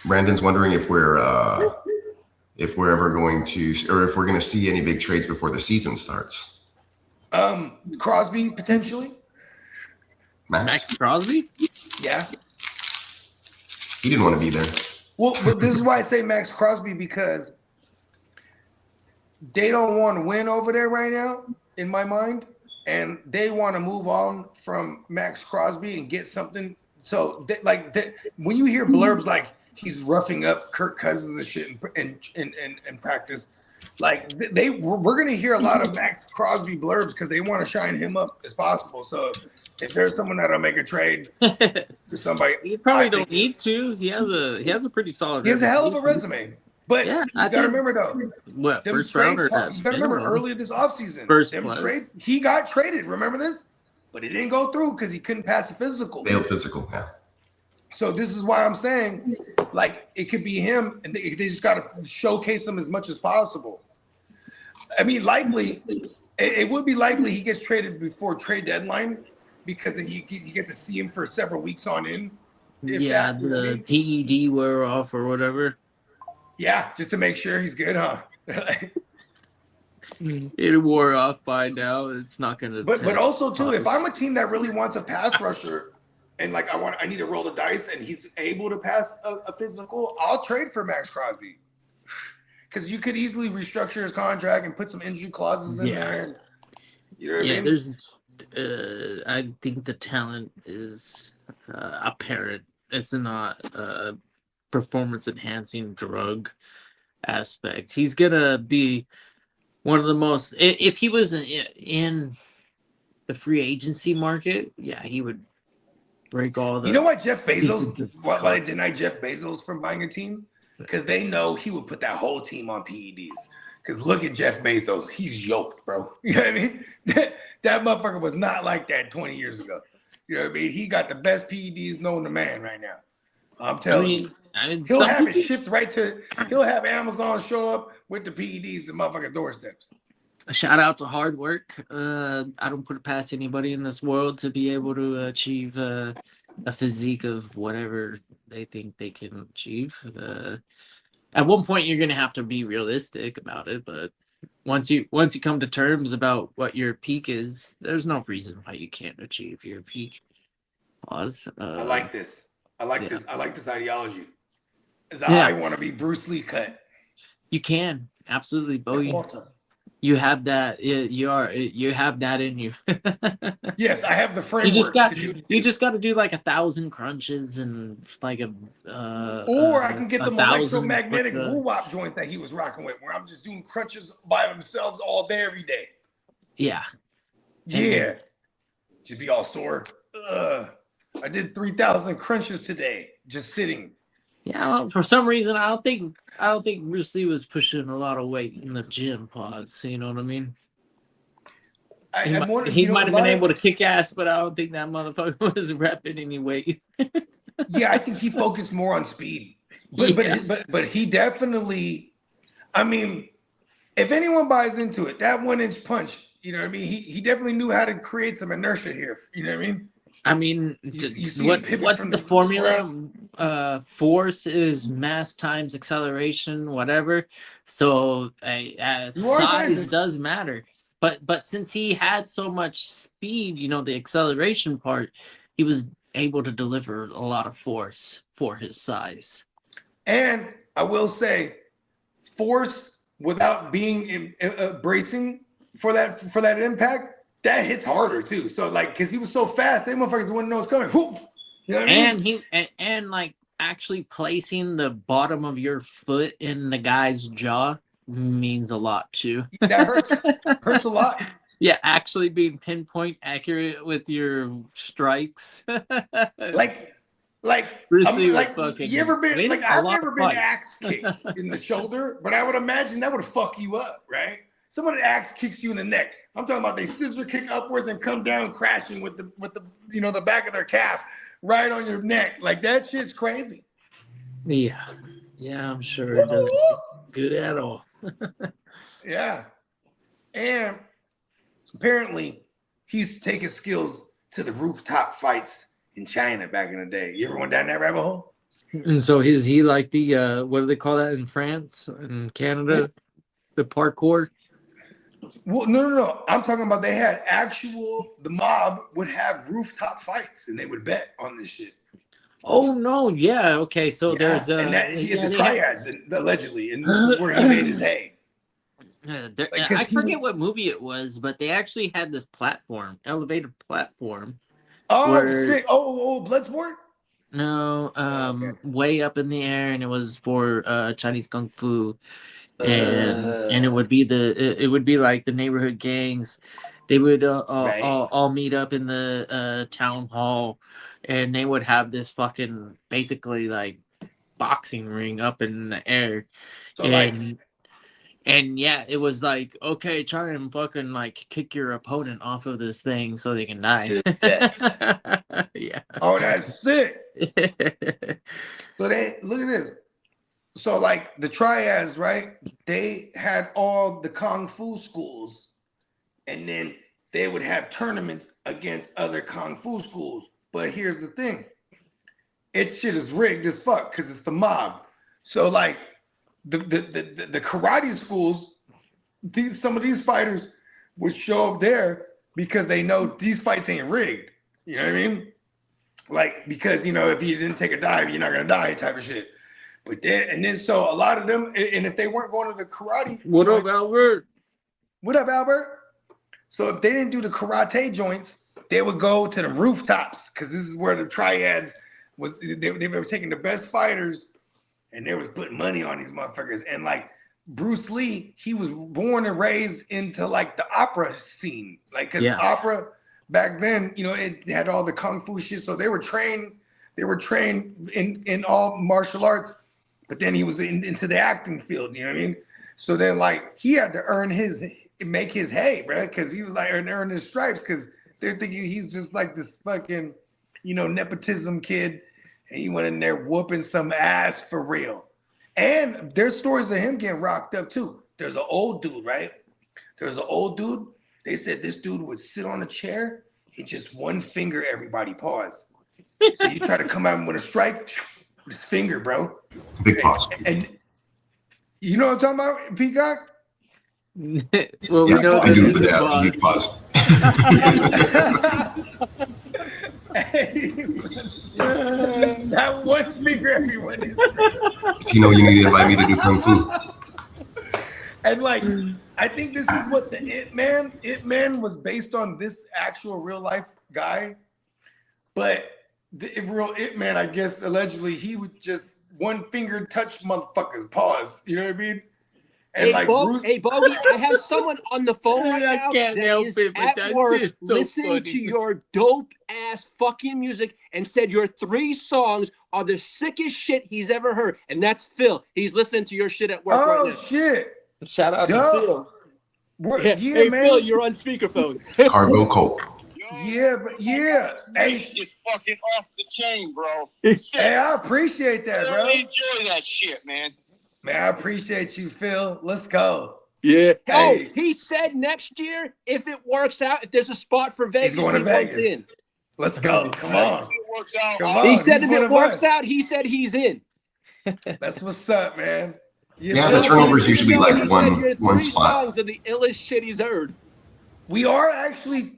Brandon's wondering if we're ever going to, or if we're going to see any big trades before the season starts. Crosby potentially. Max Crosby? Yeah. He didn't want to be there. Well, but this is why I say Max Crosby, because they don't want to win over there right now, in my mind, and they want to move on from Max Crosby and get something. So, when you hear blurbs like he's roughing up Kirk Cousins and shit in practice, like we're gonna hear a lot of Max Crosby blurbs because they want to shine him up as possible. So, if there's someone that'll make a trade for somebody, you probably don't need to. He has a pretty solid. He has a hell of a resume. But yeah, you got to remember though. What first rounder? You got to remember earlier this offseason. He got traded. Remember this? But it didn't go through because he couldn't pass a physical. Failed physical, yeah. So this is why I'm saying, like, it could be him, and they just got to showcase him as much as possible. I mean, likely, it would be likely he gets traded before trade deadline because then you get to see him for several weeks on in. Yeah, the PED wear off or whatever. Yeah, just to make sure he's good, huh? It wore off by now. It's not gonna. But also too, if I'm a team that really wants a pass rusher, and like I need to roll the dice, and he's able to pass a physical, I'll trade for Max Crosby because you could easily restructure his contract and put some injury clauses in there. And, you know what I mean? There's. I think the talent is apparent. It's not performance enhancing drug aspect. He's gonna be one of the most, if he was in the free agency market, yeah, he would break all the. You know why Jeff Bezos, why they denied Jeff Bezos from buying a team? Because they know he would put that whole team on PEDs. Because look at Jeff Bezos, he's yoked, bro. You know what I mean? That motherfucker was not like that 20 years ago. You know what I mean? He got the best PEDs known to man right now. I'm telling you. He'll have it shipped right to, he'll have Amazon show up with the PEDs to motherfuckers' doorsteps. A shout out to hard work. I don't put it past anybody in this world to be able to achieve a physique of whatever they think they can achieve. At one point, you're going to have to be realistic about it, but once you come to terms about what your peak is, there's no reason why you can't achieve your peak. Pause. I like this. I like this. I like this ideology. I want to be Bruce Lee cut. You can absolutely, Bo. You have that. You have that in you. Yes, I have the framework. You just got to do like 1,000 crunches and like a. Or I can get the electromagnetic woo-wop joint that he was rocking with, where I'm just doing crunches by themselves all day, every day. Yeah. Yeah. Just be all sore. I did 3,000 crunches today, just sitting. Yeah, well, for some reason, I don't think Bruce Lee was pushing a lot of weight in the gym pods. You know what I mean? He might have been able to kick ass, but I don't think that motherfucker was repping any weight. Yeah, I think he focused more on speed. But he definitely, I mean, if anyone buys into it, that 1-inch punch, you know what I mean? He definitely knew how to create some inertia here. You know what I mean? I mean, what's the formula? Force is mass times acceleration, whatever. So size does matter. But since he had so much speed, you know, the acceleration part, he was able to deliver a lot of force for his size. And I will say, force without being bracing for that impact. That hits harder too. So like, because he was so fast, they motherfuckers wouldn't know it's coming. Whoop. You know what I mean? And like actually placing the bottom of your foot in the guy's jaw means a lot too. That hurts a lot. Yeah, actually being pinpoint accurate with your strikes. Bruce Lee would fucking you ever been win like a I've lot never of been fights. axe kicked in the shoulder, but I would imagine that would fuck you up, right? Someone axe kicks you in the neck. I'm talking about they scissor kick upwards and come down crashing with the the back of their calf right on your neck. Like that shit's crazy. Yeah, I'm sure it doesn't good at all. Yeah, and apparently he's taking skills to the rooftop fights in China back in the day. You ever went down that rabbit hole? And so is he like the what do they call that in France and Canada? The parkour? Well, no. I'm talking about they had the mob would have rooftop fights and they would bet on this shit. Oh no, yeah, okay. So there's and that he had the triads allegedly, and this is where he made his hay. I forget what movie it was, but they actually had this elevated platform. Oh, sick. Oh, Bloodsport? No, way up in the air, and it was for Chinese kung fu, and it would be like the neighborhood gangs. They would all meet up in the town hall, and they would have this fucking basically like boxing ring up in the air, and yeah, it was like, okay, try and fucking like kick your opponent off of this thing so they can die. Yeah. Oh, that's sick. So they look at this. So like the triads, right? They had all the kung fu schools, and then they would have tournaments against other kung fu schools. But here's the thing: shit is rigged as fuck because it's the mob. So like the karate schools, some of these fighters would show up there because they know these fights ain't rigged. You know what I mean? Like, because, if you didn't take a dive, you're not going to die type of shit. But then, so a lot of them, and if they weren't going to the karate. What up, Albert? What up, Albert? So if they didn't do the karate joints, they would go to the rooftops because this is where the triads they were taking the best fighters and they was putting money on these motherfuckers. And like Bruce Lee, he was born and raised into like the opera scene. Like, because opera back then, it had all the kung fu shit. So they were trained in all martial arts, but then he was into the acting field, you know what I mean? So then like he had to make his hay, bro, because he was like earn his stripes because they're thinking he's just like this fucking, nepotism kid. And he went in there whooping some ass for real. And there's stories of him getting rocked up too. There's an old dude, right? There's an old dude. They said this dude would sit on a chair and just one finger everybody pause. So you try to come at him with a strike, his finger, bro. Big pause. And you know what I'm talking about, Peacock? Well, we know I do, but that's a huge pause. That one finger everyone is. Tino, you need to invite me to do kung fu. And like, I think this is what the It Man was based on, this actual real life guy. But the real It Man, I guess, allegedly, he would just one finger touch motherfuckers, pause. You know what I mean? And hey, Bogey, I have someone on the phone right now that is at work listening to your dope ass fucking music and said your 3 songs are the sickest shit he's ever heard. And that's Phil. He's listening to your shit at work right now. Oh, shit. Shout out to Phil. Hey, man. Phil, you're on speakerphone. Cargo Coke. Yeah. Hey, it's fucking off the chain, bro. Hey, I appreciate that, bro. Enjoy that shit, man. Man, I appreciate you, Phil. Let's go. Yeah. Hey. Oh, he said next year, if it works out, if there's a spot for Vegas, he's going to Vegas. In. Let's go. Come on. He said if it works out, he said he's in. That's what's up, man. Yeah, the turnover is usually like one spot. Songs are the illest shit he's heard. We are actually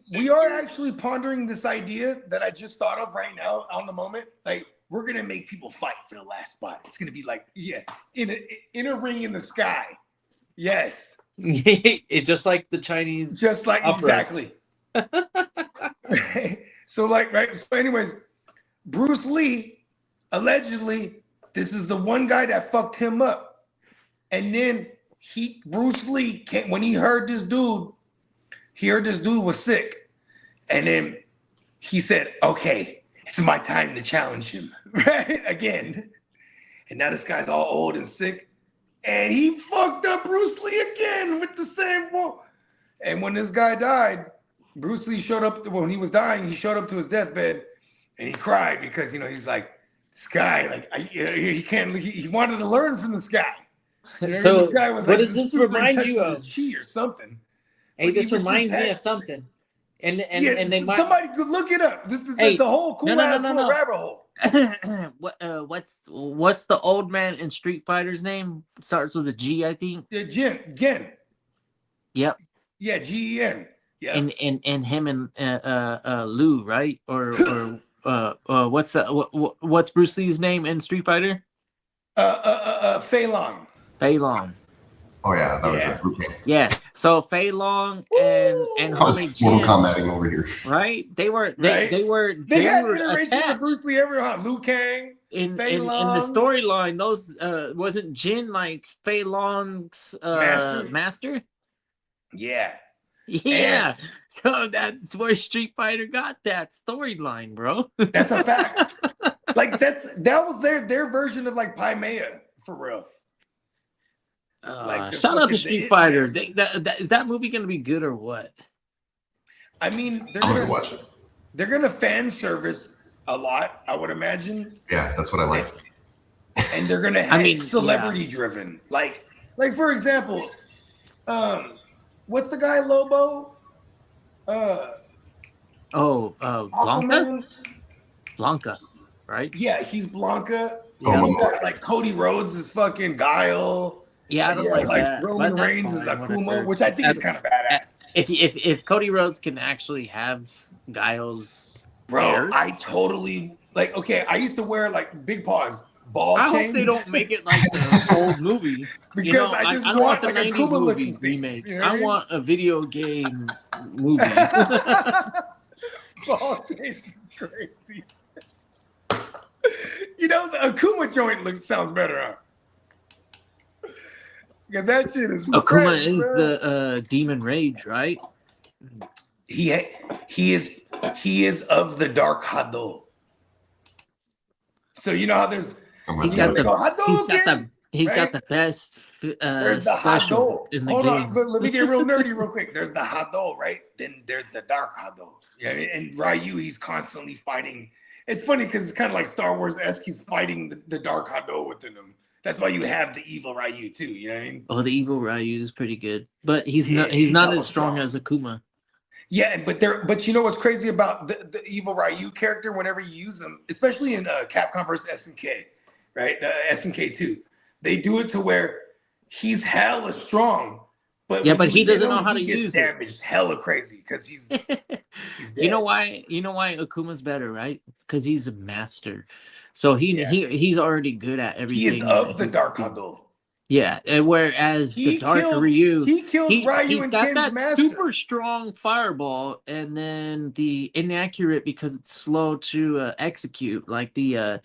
pondering this idea that I just thought of right now on the moment. Like, we're gonna make people fight for the last spot. It's gonna be like, in a ring in the sky. Yes. It's just like the Chinese. Just like operas. Exactly. So like, right. So anyways, Bruce Lee, allegedly, this is the one guy that fucked him up. And then Bruce Lee when he heard this dude, he heard this dude was sick, and then he said, "Okay, it's my time to challenge him." Right again, and now this guy's all old and sick, and he fucked up Bruce Lee again with the same ball. And when this guy died, Bruce Lee showed up when he was dying. He showed up to his deathbed, and he cried because he's like, this guy, like he can't. He wanted to learn from this guy. So this guy was what like, does this super remind in touch you with of? his chi or something. Hey, But this he reminds just me had- of something. And Yeah, they might. somebody could look it up. This is Hey, the whole cool ass little rabbit hole. What's the old man in Street Fighter's name? Starts with a G, I think. Yeah, Gen. Yep. Yeah, GEN. Yeah. And him and Lou, right? Or what's Bruce Lee's name in Street Fighter? Fei Long. Fei Long. Oh yeah, that was a group game. Yeah. So Fei Long and I was homie Mortal Jin, Kombating over here. right? They were Right? they were They had were iterations attached. of Bruce Lee everywhere. Liu Kang. In Fei the Long. storyline, those wasn't Jin like Fei Long's master? Yeah. Yeah. So that's where Street Fighter got that storyline, bro. That's a fact. Like that was their version of like Paimea for real. Like the Shout out to fucking- Street the- Fighter. Is that movie gonna be good or what? I mean, I'm gonna watch it. They're gonna fan service a lot, I would imagine, Yeah, that's what I like. and they're gonna have celebrity driven. Like for example, what's the guy Lobo? Blanca? Aquaman? Blanca, right? Yeah, he's Blanca. Oh, You got, like Cody Rhodes is fucking Guile. Yeah, I don't like that. Roman but that's Reigns is fine, Akuma, whatever. which I think is kind of badass. If Cody Rhodes can actually have Guile's Bro, hair, I totally like. Okay, I used to wear like big paws, ball I chains. hope they don't make it like the old movie. Because I just don't want the like a 90s Kuma movie looking thing. remake. You know what I I mean? want a video game movie. Ball chains is crazy. The Akuma joint sounds better, huh? Because that shit is Akuma fresh, is bro. the Demon Rage, right? He is of the Dark Hado. So you know how there's He's got Hadouken, he's right? got the best There's the special Hado. in the Hold game. on, let me get real nerdy real quick. There's the Hado, right? Then there's the Dark Hado. Yeah, and Ryu, he's constantly fighting. It's funny because it's kind of like Star Wars-esque. He's fighting the Dark Hado within him. That's why you have the evil Ryu too. You know what I mean? Oh, the evil Ryu is pretty good, but he's not he's not hella as strong as Akuma. Yeah, but you know what's crazy about the evil Ryu character? Whenever you use him, especially in Capcom vs SNK, right? SNK 2, they do it to where he's hella strong, but Yeah, when but he you hit doesn't him, know how to he gets use it. damaged hella crazy because he's dead. You know why Akuma's better, right? Because he's a master. So he's already good at everything. He is of the Dark Hado. Yeah, and whereas the Dark Ryu, he killed Ryu he's and got Ken's that master. super strong fireball, and then the inaccurate because it's slow to execute, like the the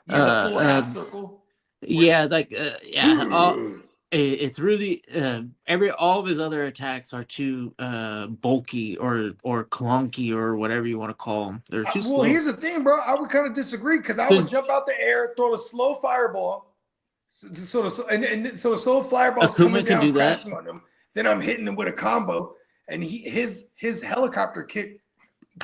full half circle. It's really all of his other attacks are too bulky or clunky or whatever you want to call them. They're too slow. Well, here's the thing, bro. I would kind of disagree because I would jump out the air, throw a slow fireball, so a slow fireball's Akuma coming can down, do that. crashing on him. Then I'm hitting him with a combo, and his helicopter kick,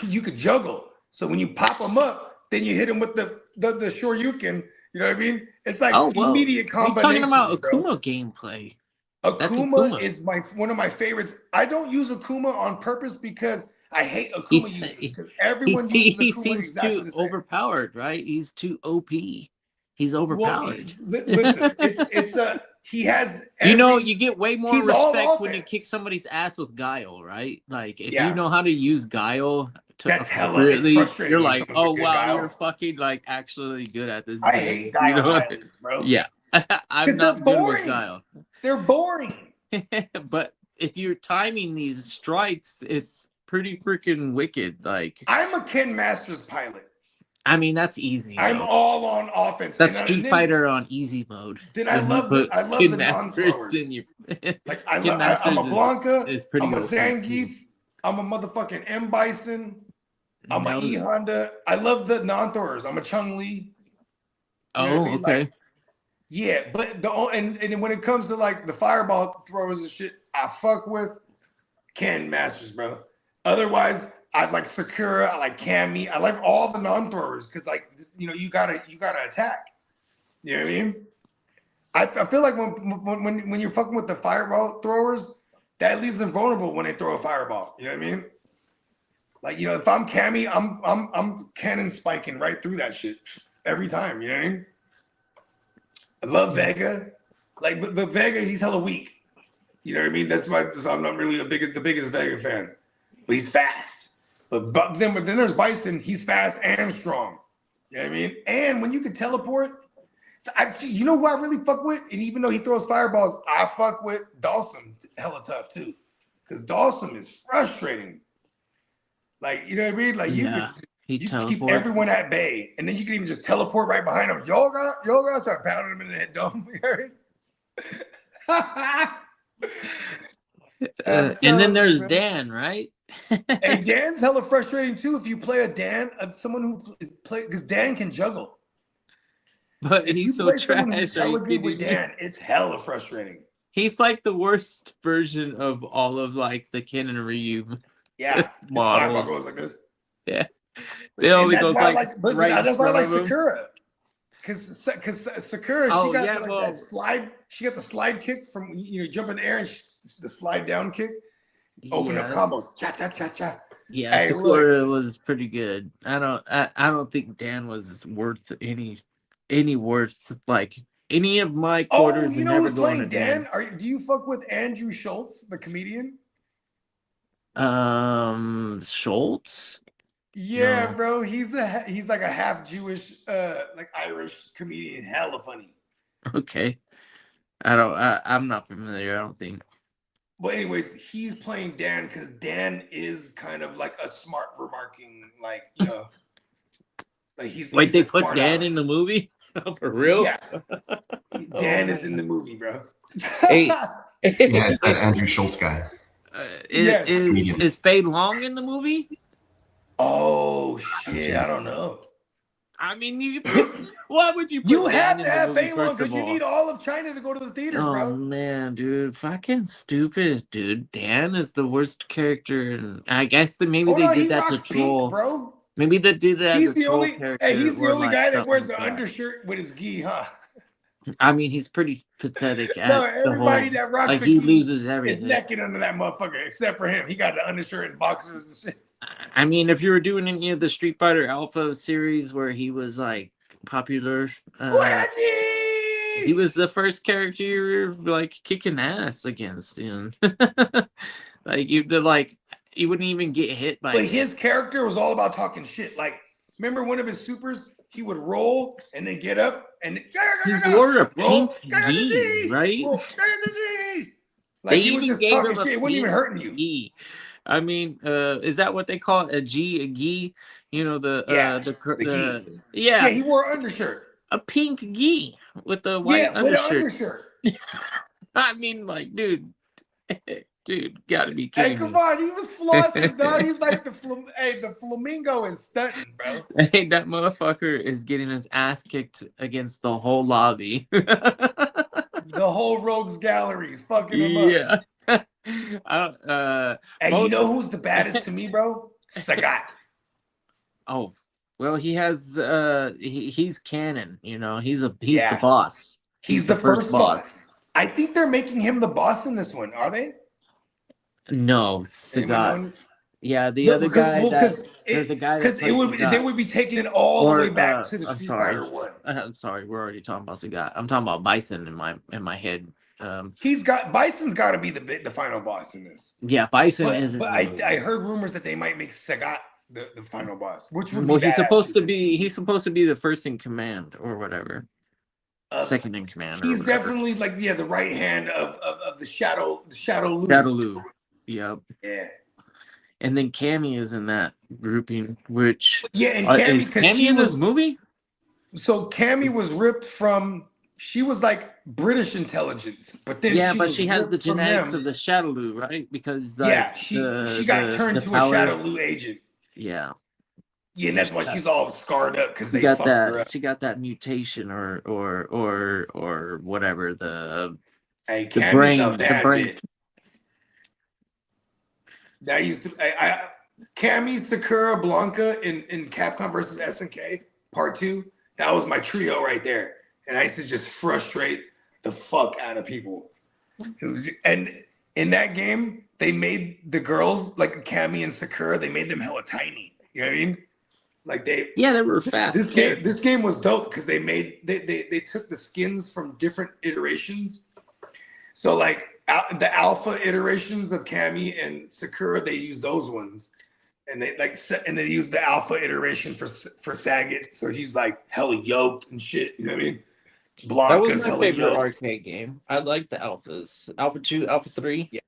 you could juggle. So when you pop him up, then you hit him with the Shoryuken. You know what I mean? It's like immediate We're combination. talking about Akuma gameplay. That's Akuma is one of my favorites. I don't use Akuma on purpose because I hate Akuma users. Because everyone uses Akuma He seems exactly too the same. overpowered, right? He's too OP. He's overpowered. Listen, he has. You get way more he's all respect when you offense. kick somebody's ass with guile, right? Like if Yeah. you know how to use guile That's hella appropriately, frustrating you're when like, someone's oh good wow, guile. you're fucking like actually good at this. I game. hate guile violence, bro. Yeah, I'm 'Cause not they're good with boring. guile. They're boring. But if you're timing these strikes, it's pretty freaking wicked. Like I'm a Ken Masters pilot. I mean, that's easy. I'm though. all on offense. That's And Street then- Fighter on easy mode. Then I When you love put I love Kid the Masters non-throwers. in your Like Kid Masters I'm a Blanca. is pretty I'm a OP. Zangief. I'm a motherfucking M Bison. I'm That a was- E Honda. I love the non-throwers. I'm a Chung Lee. You know what I Oh, mean? okay. Like, yeah, but and when it comes to like the fireball throwers and shit, I fuck with Cannon Masters, bro. Otherwise, I like Sakura, I like Cammy, I like all the non-throwers because like you gotta attack. You know what I mean? I feel like when you're fucking with the fireball throwers, that leaves them vulnerable when they throw a fireball. You know what I mean? Like, if I'm Cammy, I'm cannon spiking right through that shit every time. You know what I mean? I love Vega. Like, but Vega, he's hella weak. You know what I mean? That's why I'm not really the biggest Vega fan. But he's fast. But then there's Bison. He's fast and strong. You know what I mean? And when you can teleport, you know who I really fuck with? And even though he throws fireballs, I fuck with Dawson hella tough too. Because Dawson is frustrating. Like, you know what I mean? Like, you keep everyone at bay. And then you can even just teleport right behind them. Y'all gotta start pounding them in the head, dome. And then there's Dan, right? Hey, Dan's hella frustrating too. If you play a Dan, someone who play, because Dan can juggle. But if he's you so play someone who's trash. hella good with Dan, it's hella frustrating. He's like the worst version of all of like the Ken and Ryu. Yeah, model goes like this. Yeah, they only goes like but right that's why I like in front of him. Sakura. Because Sakura, Oh, she got yeah, that slide. She got the slide kick from jump in the air and the slide down kick. Open up combos. Cha cha cha cha. Yeah, Hey, Sakura was pretty good. I don't think Dan was worth any worth like any of my quarters. You know never who's going playing to Dan? Do you fuck with Andrew Schultz, the comedian? Schultz. Yeah, No. bro. He's like a half Jewish, like Irish comedian. Hella funny. Okay. I'm not familiar. I don't think. Well, anyways, he's playing Dan because Dan is kind of like a smart remarking, like like he's. Wait, he's they a put smart Dan aleck. in the movie? For real? Yeah. Dan is in the movie, bro. Hey, Yeah, it's that Andrew Schultz guy. Is Fade Long in the movie? Oh shit! I don't know. I mean, why would you? Put You Dan have in to the have movie, Fade Long first of because you all? need all of China to go to the theaters, Oh bro. man, dude, fucking stupid, dude. Dan is the worst character, and I guess that maybe Hold they on, did he that to rocks troll. pink, bro. Maybe they did that He's as a the troll only. character. Hey, he's the or only like guy that something wears like the that. undershirt with his gi, huh? I mean, he's pretty pathetic. No, At everybody the whole, that rocks like a he gi loses is everything. naked under that motherfucker, except for him. He got the undershirt and boxers and shit. I mean, if you were doing any of the Street Fighter Alpha series where he was like popular, he was the first character you were like kicking ass against. Like you wouldn't even get hit by. But his character was all about talking shit. Like, remember one of his supers? He would roll and then get up and he wore a pink roll, gi, right? roll, like They he was even just gave talking him a shit. It wasn't even pink hurting you. gi. I mean, is that what they call it? A gi? You know the gi. Yeah, he wore an undershirt. A pink gi with the white with an undershirt. I mean, like, dude, gotta be kidding Hey, come me. on, he was flossing, dog. He's like the flamingo is stunting, bro. Hey, that motherfucker is getting his ass kicked against the whole lobby. The whole rogues gallery is fucking him up. Yeah. Hey, you know who's the baddest to me, bro? Sagat. Oh, well, he has he's canon, he's the boss. He's the first boss. I think they're making him the boss in this one, are they? No, Sagat. Yeah, the other guy. There's a guy that they would be taking it all the way back to the Street Fighter one. I'm sorry, we're already talking about Sagat. I'm talking about Bison in my head. Bison's got to be the final boss in this. Yeah, Bison is. But I heard rumors that they might make Sagat the final boss, which would well, be he's supposed to be the first in command or whatever. Second in command. He's definitely like the right hand of the Shadow Lu. Shadow Lu. Yep. Yeah. And then Cammy is in that grouping, which and Cammy, is Cammy in this movie? So Cammy was ripped from she was like British intelligence, but then Yeah, she but was she has the ripped from genetics them. of the Shadowloo, right? Because like Yeah, she got turned the to a power. Shadowloo agent. Yeah. Yeah, and that's why she's all scarred up because they fucked her up. She got that mutation or whatever the Hey, the Cammy's brain a the bad brain. jit. That used to Cammy, Sakura, Blanca in Capcom versus SNK Part 2. That was my trio right there, and I used to just frustrate the fuck out of people. And in that game, they made the girls like Cammy and Sakura. They made them hella tiny. You know what I mean? Like they were fast. This game was dope because they took the skins from different iterations. So like the alpha iterations of Cammy and Sakura, they use those ones, and they use the alpha iteration for Saget. So he's like hella yoked and shit. You know what I mean? Blanca's that was my hella favorite yoked. arcade game. I like the alphas, Alpha 2, Alpha 3. Yeah,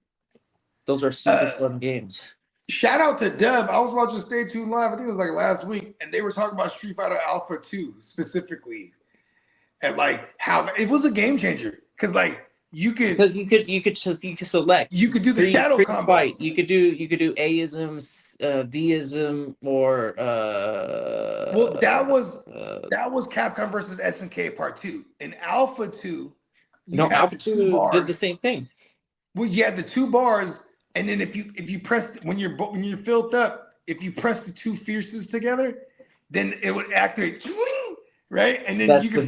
those are super fun games. Shout out to Deb. I was watching Stay Tuned Live. I think it was like last week, and they were talking about Street Fighter Alpha 2 specifically, and like how it was a game changer because like you could select. You could do the shadow combos. Fight. You could do A-isms, V-ism, or well, that was Capcom versus SNK Part 2. In Alpha 2, Alpha 2 did the same thing. Well, you had the 2 bars. And then if you press when you're filled up, if you press the 2 fierces together, then it would activate, right? And then That's you can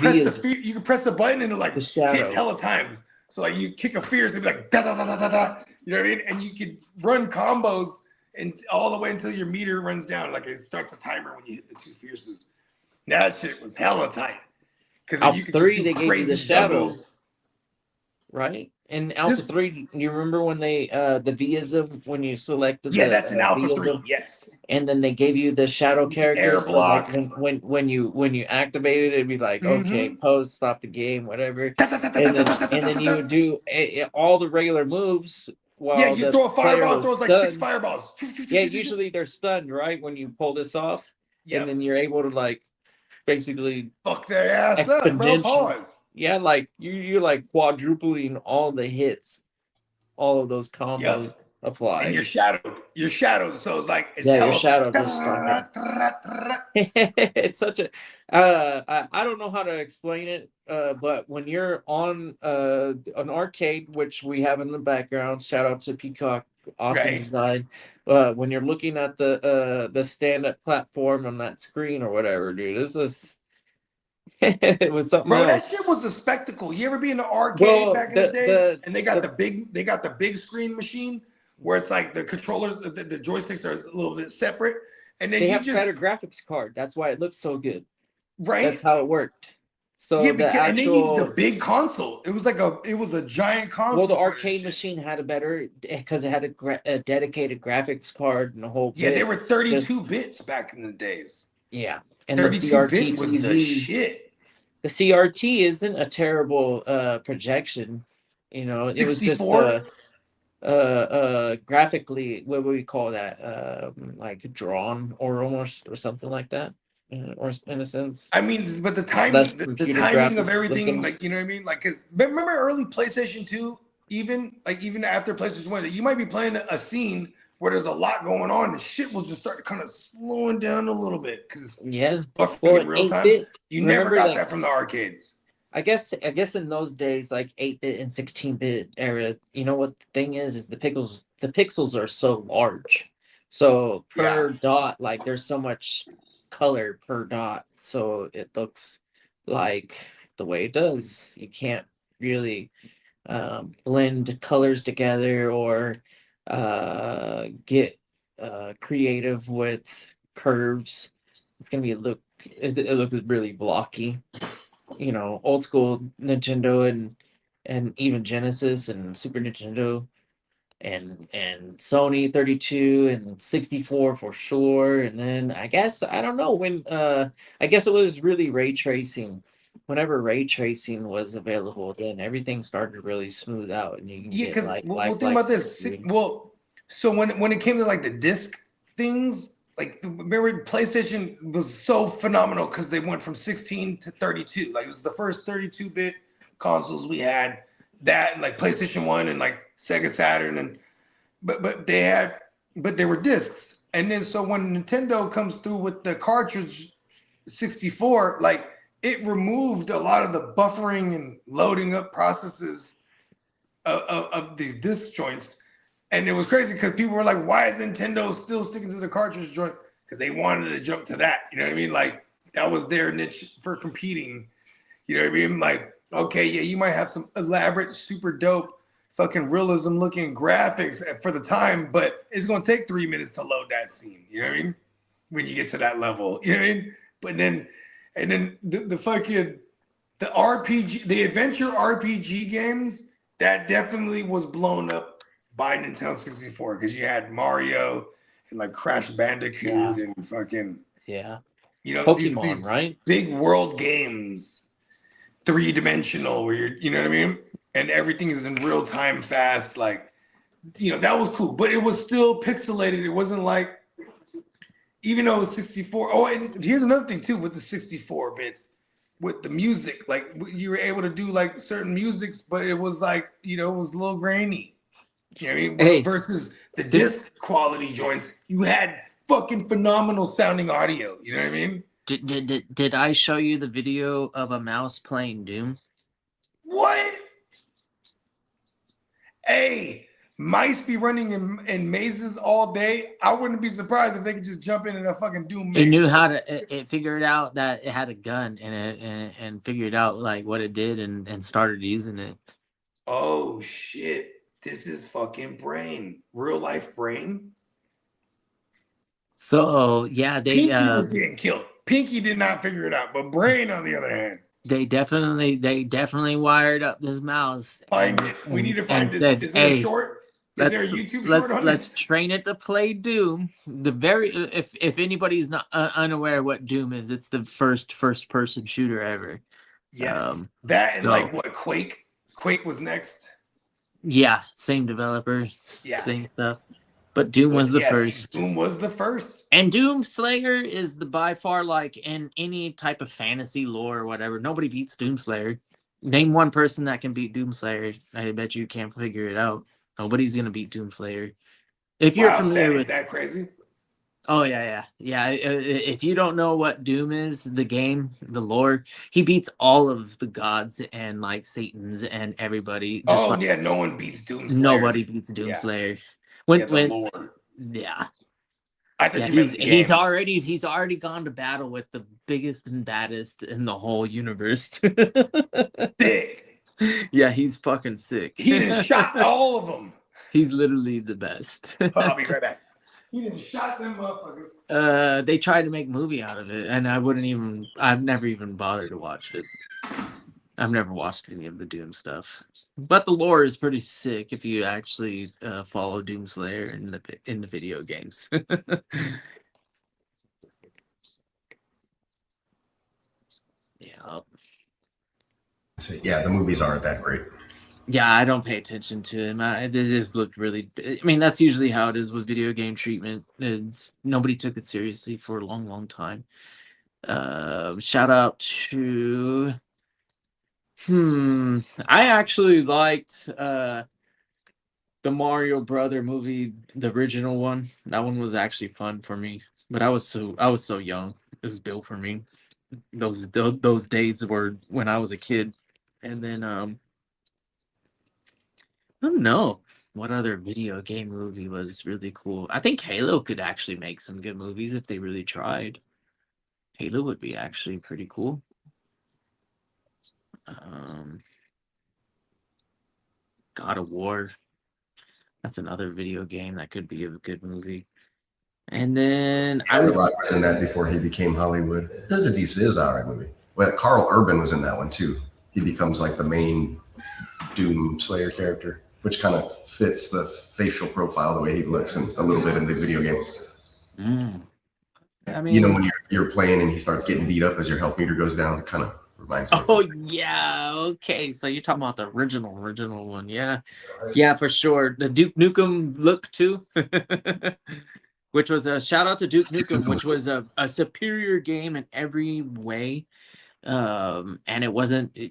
press the button and it like hit hella times. So like you kick a fierce, it'd be like da da da da da da. You know what I mean? And you could run combos and all the way until your meter runs down. Like it starts a timer when you hit the 2 fierces. That shit was hella tight. Because Alpha you could 3, do they gave you the shadows, right? And Alpha 3, you remember when they the V-ism when you selected that's an Alpha V-ism, 3, yes. And then they gave you the shadow character. Air so block. Like when you activated it, it'd be like, okay, pause, stop the game, whatever. and then you would do all the regular moves. While you throw a fireball, it throws like 6 fireballs. Yeah, usually they're stunned, right? When you pull this off. Yeah. And then you're able to like basically fuck their ass up, bro. Pause. Yeah, like you're like quadrupling all the hits, all of those combos apply. And you're shadowed. So it's like you're shadowed. It's such a I don't know how to explain it, but when you're on an arcade, which we have in the background, shout out to Peacock, awesome design. When you're looking at the stand-up platform on that screen or whatever, dude, it's just it was something else. That shit was a spectacle. You ever be in the arcade back in the day? And they got the big screen machine where it's like the controllers, the joysticks are a little bit separate, and then they have better graphics card. That's why it looks so good. Right. That's how it worked. So and they needed the big console. It was a giant console. Well, the arcade machine had a better because it had a dedicated graphics card and a whole. Yeah, they were 32 bits back in the days. Yeah, and the CRT was the shit. The CRT isn't a terrible projection. You know, 64? It was just graphically, what would we call that? Like drawn or almost or something like that. Or in a sense, I mean, but the timing, the timing of everything, like, you know what I mean? Like, cause remember early PlayStation 2, even after PlayStation 1, you might be playing a scene where there's a lot going on and shit will just start kind of slowing down a little bit because in real time. You never got that from the arcades. I guess in those days, like 8-bit and 16-bit era, you know what the thing is the pixels are so large, so per dot, like there's so much color per dot, so it looks like the way it does. You can't really blend colors together or get creative with curves. It's gonna be it looks really blocky, you know, old school Nintendo and even Genesis and Super Nintendo and Sony 32 and 64 for sure. And then I guess I don't know when I guess it was really ray tracing. Whenever ray tracing was available, then everything started to really smooth out, and you can get because think about this. So when it came to like the disc things, like remember PlayStation was so phenomenal because they went from 16 to 32. Like it was the first 32-bit consoles we had, that and like PlayStation 1 and like Sega Saturn, and but they were discs. And then so when Nintendo comes through with the cartridge 64, like it removed a lot of the buffering and loading up processes of these disc joints. And it was crazy because people were like, why is Nintendo still sticking to the cartridge joint? Because they wanted to jump to that. You know what I mean? Like that was their niche for competing. You know what I mean? Like, okay, yeah, you might have some elaborate, super dope, fucking realism looking graphics for the time, but it's going to take 3 minutes to load that scene. You know what I mean? When you get to that level, you know what I mean? But then, and then the fucking, the RPG, the adventure RPG games, that definitely was blown up by Nintendo 64 because you had Mario and like Crash Bandicoot and fucking you know, Pokemon, these right? big world games, 3-dimensional, where you're, you know what I mean, and everything is in real time, fast. Like, you know, that was cool, but it was still pixelated. It wasn't like, even though it was 64. Oh, and here's another thing too with the 64 bits. With the music, like you were able to do like certain musics, but it was like, you know, it was a little grainy. You know what I mean? Hey, versus the disc quality joints, you had fucking phenomenal sounding audio. You know what I mean? Did I show you the video of a mouse playing Doom? What? Hey, mice be running in mazes all day. I wouldn't be surprised if they could just jump in a fucking Doom maze. It knew how to. It figured out that it had a gun in it, and figured out like what it did, and started using it. Oh shit! This is fucking Brain, real life Brain. So yeah, Pinky was getting killed. Pinky did not figure it out, but Brain, on the other hand, they definitely wired up this mouse. Find it. We need to find this. Said, is there a short? Is there a YouTube short on let's this? train it to play Doom. If anybody's not unaware what Doom is, it's the first person shooter ever. Yes, that and like what Quake. Quake was next. Yeah, same developer, same stuff. But Doom was the first. Doom was the first. And Doom Slayer is the by far, like, in any type of fantasy lore or whatever, nobody beats Doom Slayer. Name one person that can beat Doom Slayer. I bet you can't figure it out. Nobody's gonna beat Doom Slayer. If you're familiar with that, crazy. Oh yeah. If you don't know what Doom is, the game, the lore, he beats all of the gods and like Satan's and everybody. Just no one beats Doom Slayer. Nobody beats Doom Slayer. Lore. Yeah. I thought you meant the game. He's already gone to battle with the biggest and baddest in the whole universe. Sick. Yeah, he's fucking sick. He just shot all of them. He's literally the best. I'll be right back. He didn't shot them motherfuckers. They tried to make a movie out of it, and I've never even bothered to watch it. I've never watched any of the Doom stuff. But the lore is pretty sick if you actually follow Doom Slayer in the video games. So, yeah, the movies aren't that great. Yeah, I don't pay attention to him. It just looked really. I mean, that's usually how it is with video game treatment. Nobody took it seriously for a long, long time. Shout out to. I actually liked the Mario Brother movie, the original one. That one was actually fun for me, but I was so young. It was built for me. Those days were when I was a kid, and then I don't know what other video game movie was really cool. I think Halo could actually make some good movies if they really tried. Halo would be actually pretty cool. God of War. That's another video game that could be a good movie. And then Charlie Rock was in that before he became Hollywood. This is an alright movie. Well, Carl Urban was in that one too. He becomes like the main Doom Slayer character, which kind of fits the facial profile, the way he looks, and a little bit in the video game. I mean, you know, when you're playing and he starts getting beat up as your health meter goes down, it kind of reminds me. Oh yeah, okay. So you're talking about the original one, yeah, yeah, for sure. The Duke Nukem look too, which was a shout out to Duke Nukem, which was a superior game in every way. And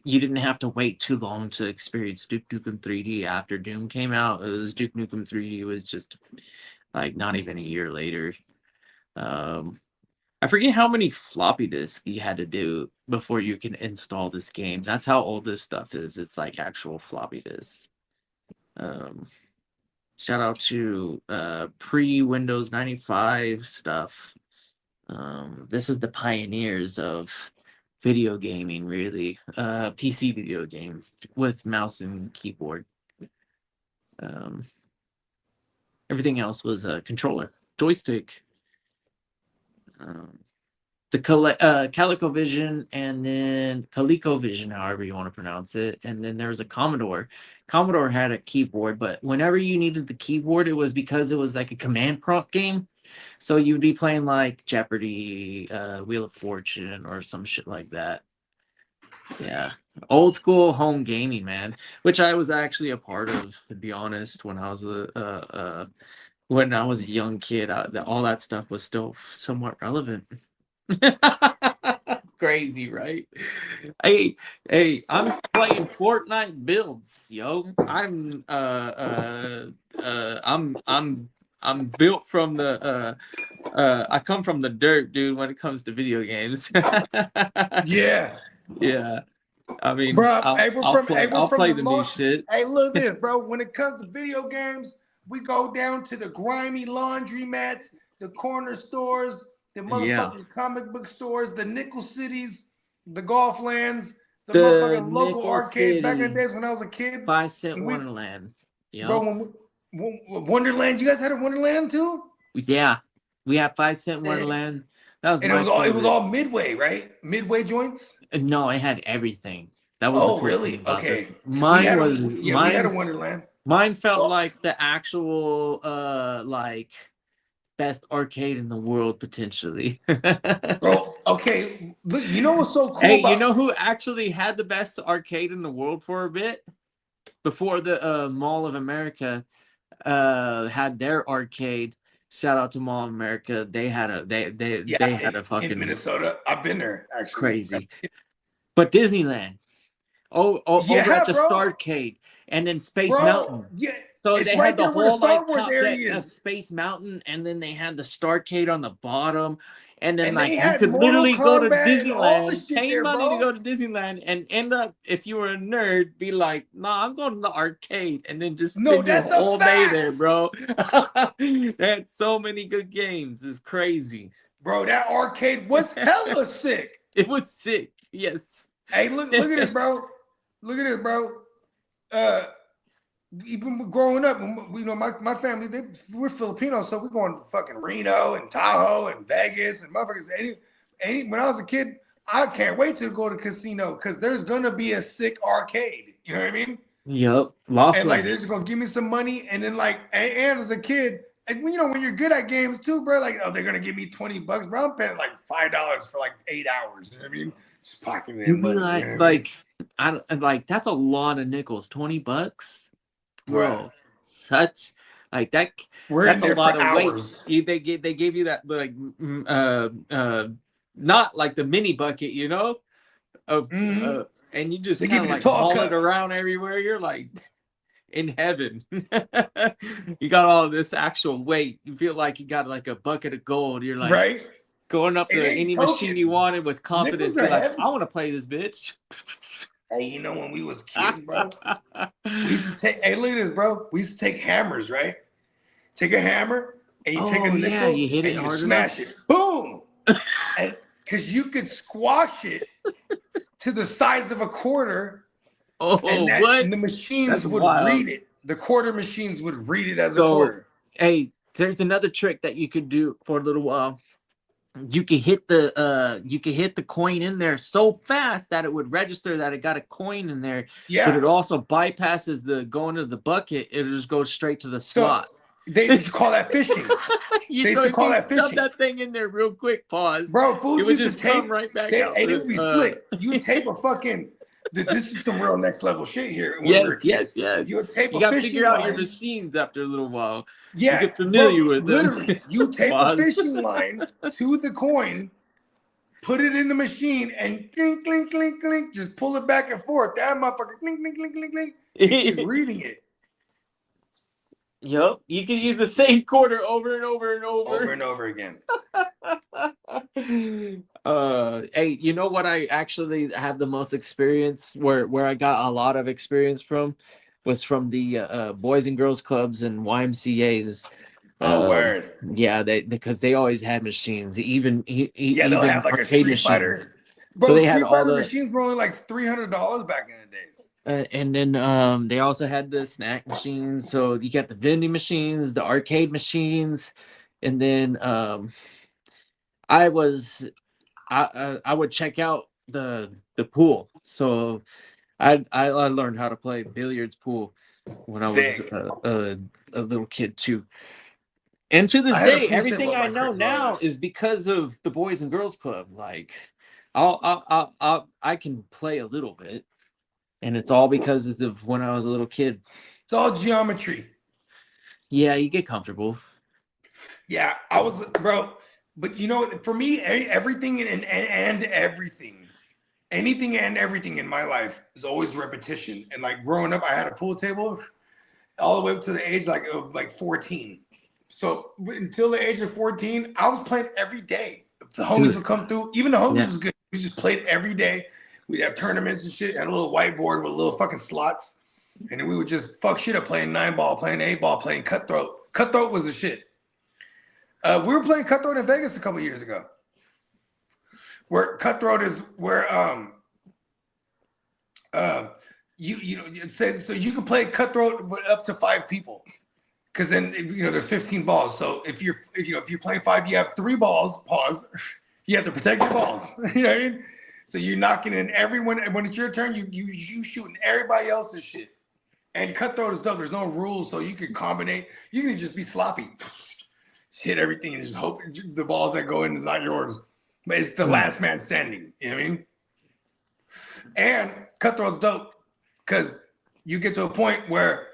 you didn't have to wait too long to experience Duke Nukem 3D after Doom came out. It was Duke Nukem 3D was just like not even a year later. I forget how many floppy disks you had to do before you can install this game. That's how old this stuff is. It's like actual floppy disks. Shout out to pre-Windows 95 stuff. This is the pioneers of video gaming, really. PC video game with mouse and keyboard. Everything else was a controller, joystick. The ColecoVision, and then ColecoVision, however you want to pronounce it, and then there was a Commodore. Commodore had a keyboard, but whenever you needed the keyboard, it was because it was like a command prompt game. So you'd be playing like Jeopardy, Wheel of Fortune, or some shit like that. Yeah, old school home gaming, man, which I was actually a part of, to be honest. When I was a young kid, all that stuff was still somewhat relevant. Crazy, right? Hey, I'm playing Fortnite builds, yo. I'm built from the I come from the dirt, dude, when it comes to video games. Yeah. Yeah. I mean, bro, I'll play the new shit. Hey, look at this, bro. When it comes to video games, we go down to the grimy laundry mats, the corner stores, the motherfucking comic book stores, the nickel cities, the golf lands, the motherfucking local arcades. Back in the days when I was a kid. 5 Cent Wonderland. Yeah. Bro, Wonderland, you guys had a Wonderland too? Yeah. We had 5 Cent Wonderland. That was, and it was all Midway, right? Midway joints? No, it had everything. That was oh, really? Okay. Mine we had a Wonderland. Mine felt like the actual like best arcade in the world, potentially. Bro, okay. Look, you know what's so cool? Hey, you know who actually had the best arcade in the world for a bit? Before the Mall of America had their arcade. Shout out to Mall of America. They had a fucking in Minnesota. I've been there, actually. Crazy. But Disneyland. Over at the Starcade. And then Space Mountain. Yeah. So it's they right had the there where whole the Star like Wars top area deck of is. Space Mountain, and then they had the Starcade on the bottom, and then And like they you had could Mortal literally go to Kombat and all the Disneyland, shit pay there, money bro. to go to Disneyland, and end up, if you were a nerd, be like, nah, I'm going to the arcade, and then just spend your that's a whole day fact. there, bro. They had so many good games. It's crazy. Bro, that arcade was hella sick. It was sick. Yes. Hey, look at this, bro. Look at this, bro. Even growing up, you know, my family, we're Filipinos, so we're going to fucking Reno and Tahoe and Vegas and motherfuckers. When I was a kid, I can't wait to go to casino because there's gonna be a sick arcade. You know what I mean? Yep. And like they're just gonna give me some money, and then like, and as a kid, and you know when you're good at games too, bro, like they're gonna give me $20, bro. I'm paying like $5 for like 8 hours. You know what I mean? Just pocketing that money. Like that's a lot of nickels. $20. Bro, such like that. That's a lot of weight. They gave you that like not like the mini bucket, you know, and you just kind of like haul it around everywhere. You're like in heaven. You got all this actual weight. You feel like you got like a bucket of gold. You're like right going up to any machine you wanted with confidence. You're like, I want to play this bitch. Hey, you know when we was kids, bro, we used to take. Hey, look at this, bro. We used to take hammers, right? Take a hammer and you take a nickel you hit it and you hard smash it. Boom! And because you could squash it to the size of a quarter. What? And the machines would read it. The quarter machines would read it as a quarter. Hey, there's another trick that you could do for a little while. You could hit the coin in there so fast that it would register that it got a coin in there. Yeah. But it also bypasses the going to the bucket. It'll just go straight to the slot. They used to call that fishing. They used to call that fishing. Shove that thing in there real quick. Pause. Bro, fools it would used just to tape, come right back out. It would be slick. You tape a fucking. This is some real next level shit here. Yes. You would tape. You got to figure out your machines after a little while. Yeah, you get familiar with them. Literally, you tape a fishing line to the coin, put it in the machine, and clink, clink, clink, clink, just pull it back and forth. That motherfucker, clink, clink, clink, clink, clink. It keeps reading it. Yup, you can use the same quarter over and over and over. Over and over again. Hey, you know what I actually have the most experience where I got a lot of experience from was from the Boys and Girls Clubs and YMCA's. Word. Yeah, because they always had machines. Even they'll have like a Street Fighter. Bro, so they had all the machines were only like $300 back in the days. And then they also had the snack machines. So you got the vending machines, the arcade machines, and then I would check out the pool. So I learned how to play billiards pool when I was a little kid too. And to this day, everything I know now is because of the Boys and Girls Club. Like, I can play a little bit, and it's all because of when I was a little kid. It's all geometry. Yeah, you get comfortable. Yeah, I was, bro. But you know, for me, everything and everything, anything and everything in my life is always repetition. And like growing up, I had a pool table all the way up to the age like 14. So until the age of 14, I was playing every day. The homies would come through. Even the homies was good. We just played every day. We'd have tournaments and shit. Had a little whiteboard with little fucking slots. And then we would just fuck shit up playing 9-ball, playing 8-ball, playing cutthroat. Cutthroat was the shit. We were playing cutthroat in Vegas a couple years ago. Where cutthroat is where so you can play cutthroat with up to 5 people. Because then there's 15 balls. So if you're playing 5, you have 3 balls. Pause. You have to protect your balls. You know what I mean? So you're knocking in everyone. And when it's your turn, you shooting everybody else's shit. And cutthroat is dope. There's no rules, so you can combine. You can just be sloppy, hit everything, and just hope the balls that go in is not yours. But it's the last man standing. You know what I mean? And cutthroat's dope because you get to a point where,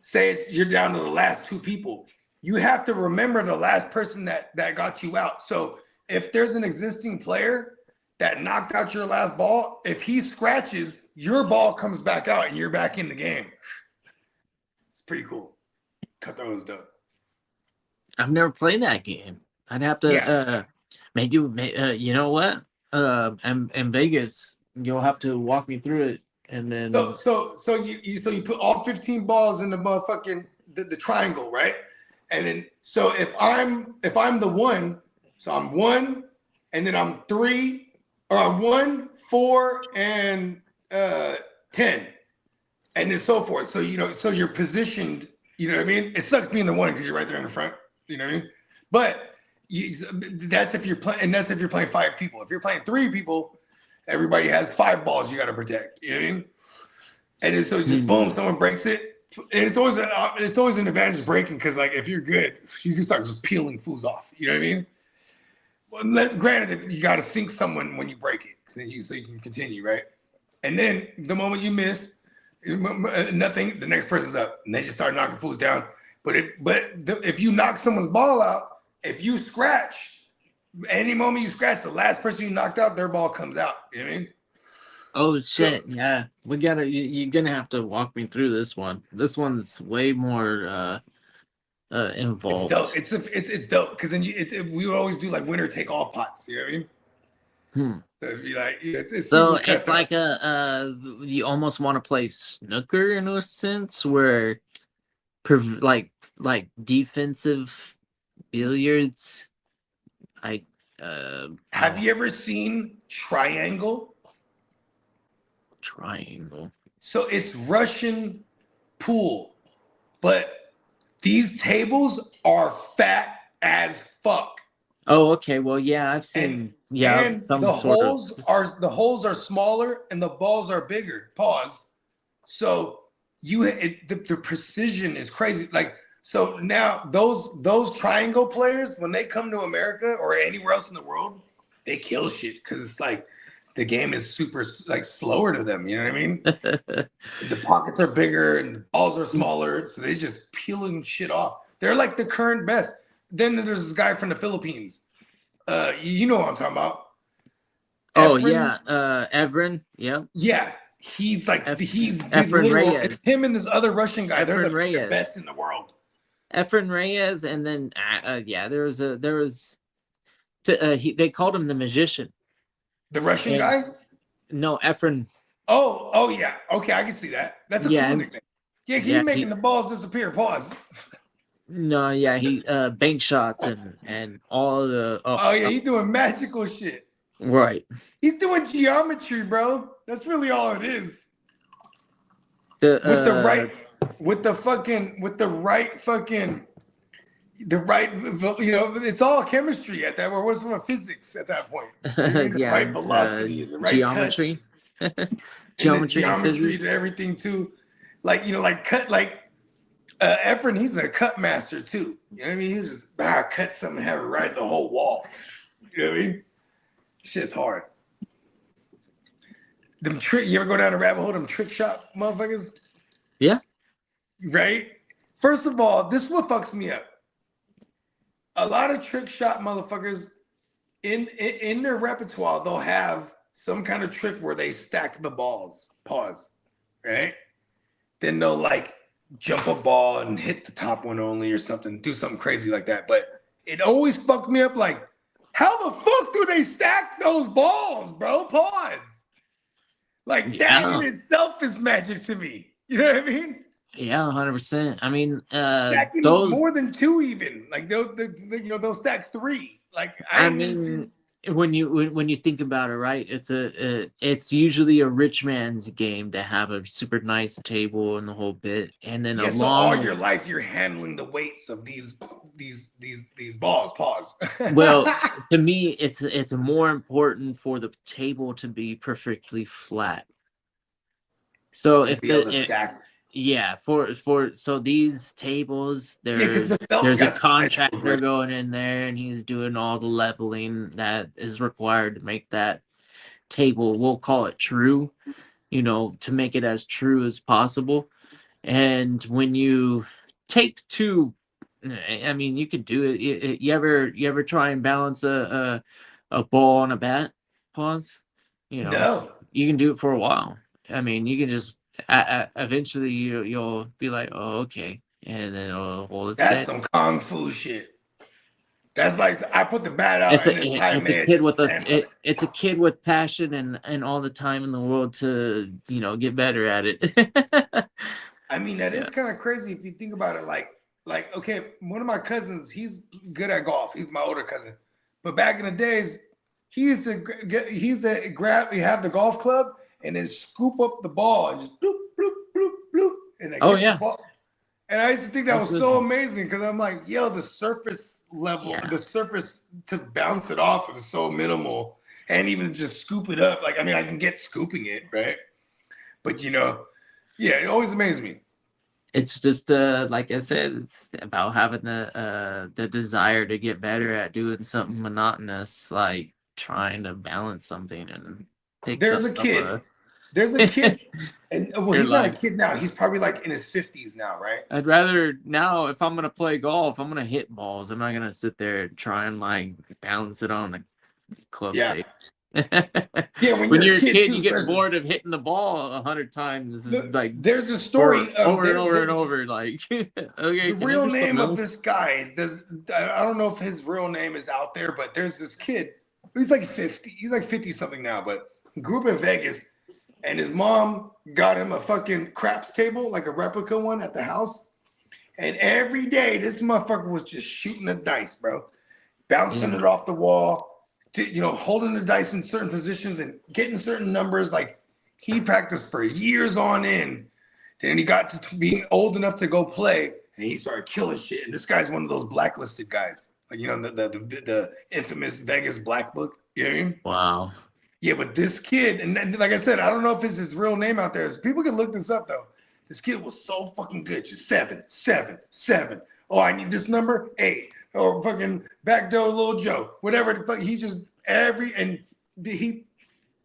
say you're down to the last 2 people, you have to remember the last person that got you out. So if there's an existing player that knocked out your last ball, if he scratches, your ball comes back out and you're back in the game. It's pretty cool. Cutthroat is dope. I've never played that game. I'd have to maybe you know what? In Vegas, you'll have to walk me through it. And then so you put all 15 balls in the motherfucking the triangle, right? And then so if I'm the 1, so I'm 1, and then I'm 3, or I'm 1, 4, and 10, and then so forth. So so you're positioned. You know what I mean? It sucks being the 1 because you're right there in the front. You know what I mean? But that's if you're playing, and that's if you're playing 5 people. If you're playing 3 people, everybody has 5 balls you got to protect. You know what I mean? And then, so just boom, someone breaks it. And it's always an advantage breaking because, like, if you're good, you can start just peeling fools off. You know what I mean? Well, granted, you got to sink someone when you break it, so you can continue, right? And then the moment you miss, nothing, the next person's up, and they just start knocking fools down. But if you knock someone's ball out, if you scratch, any moment you scratch, the last person you knocked out, their ball comes out. You know what I mean? Oh shit! Yeah, you're gonna have to walk me through this one. This one's way more involved. It's dope because then we would always do like winner take all pots. You know what I mean? So it'd be like it's like you almost want to play snooker in a sense where like defensive billiards. Have you ever seen Triangle? So it's Russian pool, but these tables are fat as fuck. Oh, okay. Well, yeah, I've seen. And the holes are smaller and the balls are bigger. Pause. So the precision is crazy. Like, so now those triangle players, when they come to America or anywhere else in the world, they kill shit because it's like the game is super like slower to them. You know what I mean? The pockets are bigger and the balls are smaller, so they just peeling shit off. They're like the current best. Then there's this guy from the Philippines. You know what I'm talking about? Oh Efren, yeah, Evren. Yep. yeah, he's like he's the Efren literal. Reyes. It's him and this other Russian guy. They're Efren the Reyes. best in the world. Efren Reyes, and then they called him the magician. The Russian guy? No, Efren. Oh yeah. Okay, I can see that. That's a cool nickname. Yeah, he's making the balls disappear. Pause. No, yeah, he bank shots and all the. Oh yeah, he's doing magical shit. Right. He's doing geometry, bro. That's really all it is. With the right, you know, it's all chemistry at that. Or was from physics at that point. The right velocity, the right geometry, geometry to everything too. Like, you know, like cut, like Efren, he's a cut master too. You know what I mean? He just cut something and have it right the whole wall. You know what I mean? Shit's hard. Them trick, you ever go down a rabbit hole? Them trick shot motherfuckers. Yeah. Right. First of all, this is what fucks me up. A lot of trick shot motherfuckers in their repertoire, they'll have some kind of trick where they stack the balls. Pause. Right. Then they'll like jump a ball and hit the top one only or something, do something crazy like that. But it always fucked me up. Like, how the fuck do they stack those balls, bro? Pause. Like that in itself is magic to me. You know what I mean? Yeah, 100%. I mean, stacking those more than two, even like they'll stack three. Like I mean, when you think about it, right? It's usually a rich man's game to have a super nice table and the whole bit, and then so all your life you're handling the weights of these balls. Pause. Well, to me, it's more important for the table to be perfectly flat. So if so these tables, there's a contractor going in there and he's doing all the leveling that is required to make that table, we'll call it true, you know, to make it as true as possible. And when you take two, I mean, you could do it. You ever try and balance a ball on a bat? Pause. You know, no. You can do it for a while. I mean, you can just eventually you'll be like, oh, okay, and then that's some kung fu shit. That's like I put the bat out. It's a kid with passion and all the time in the world to get better at it. I mean, that is kind of crazy if you think about it. Like, okay, one of my cousins, he's good at golf. He's my older cousin. But back in the days, he used to have the golf club and then scoop up the ball and just bloop, bloop, bloop, bloop. And the ball. And I used to think that was so amazing because I'm like, yo, the surface level, the surface to bounce it off is so minimal. And even just scoop it up. Like, I mean, I can get scooping it, right? But, it always amazed me. It's just like I said, it's about having the desire to get better at doing something monotonous, like trying to balance something and take. There's a kid, and he's not a kid now. He's probably like in his 50s now, right? I'd rather now, if I'm gonna play golf, I'm gonna hit balls. I'm not gonna sit there and try and like balance it on the club face. When you're a kid, you get bored of hitting the ball 100 times. There's the story over and over. Like, okay. The real name of this guy I don't know if his real name is out there, but there's this kid. He's like 50. He's like 50 something now, but grew up in Vegas, and his mom got him a fucking craps table, like a replica one at the house. And every day, this motherfucker was just shooting the dice, bro, bouncing it off the wall. Holding the dice in certain positions and getting certain numbers. Like, he practiced for years on end. Then he got to being old enough to go play, and he started killing shit. And this guy's one of those blacklisted guys, like the infamous Vegas Black Book. You know what I mean? Wow. Yeah, but this kid, and then, like I said, I don't know if it's his real name out there. People can look this up though. This kid was so fucking good. Just 7, 7, 7. Oh, I need this number 8. Or fucking backdoor little Joe, whatever the fuck. He just he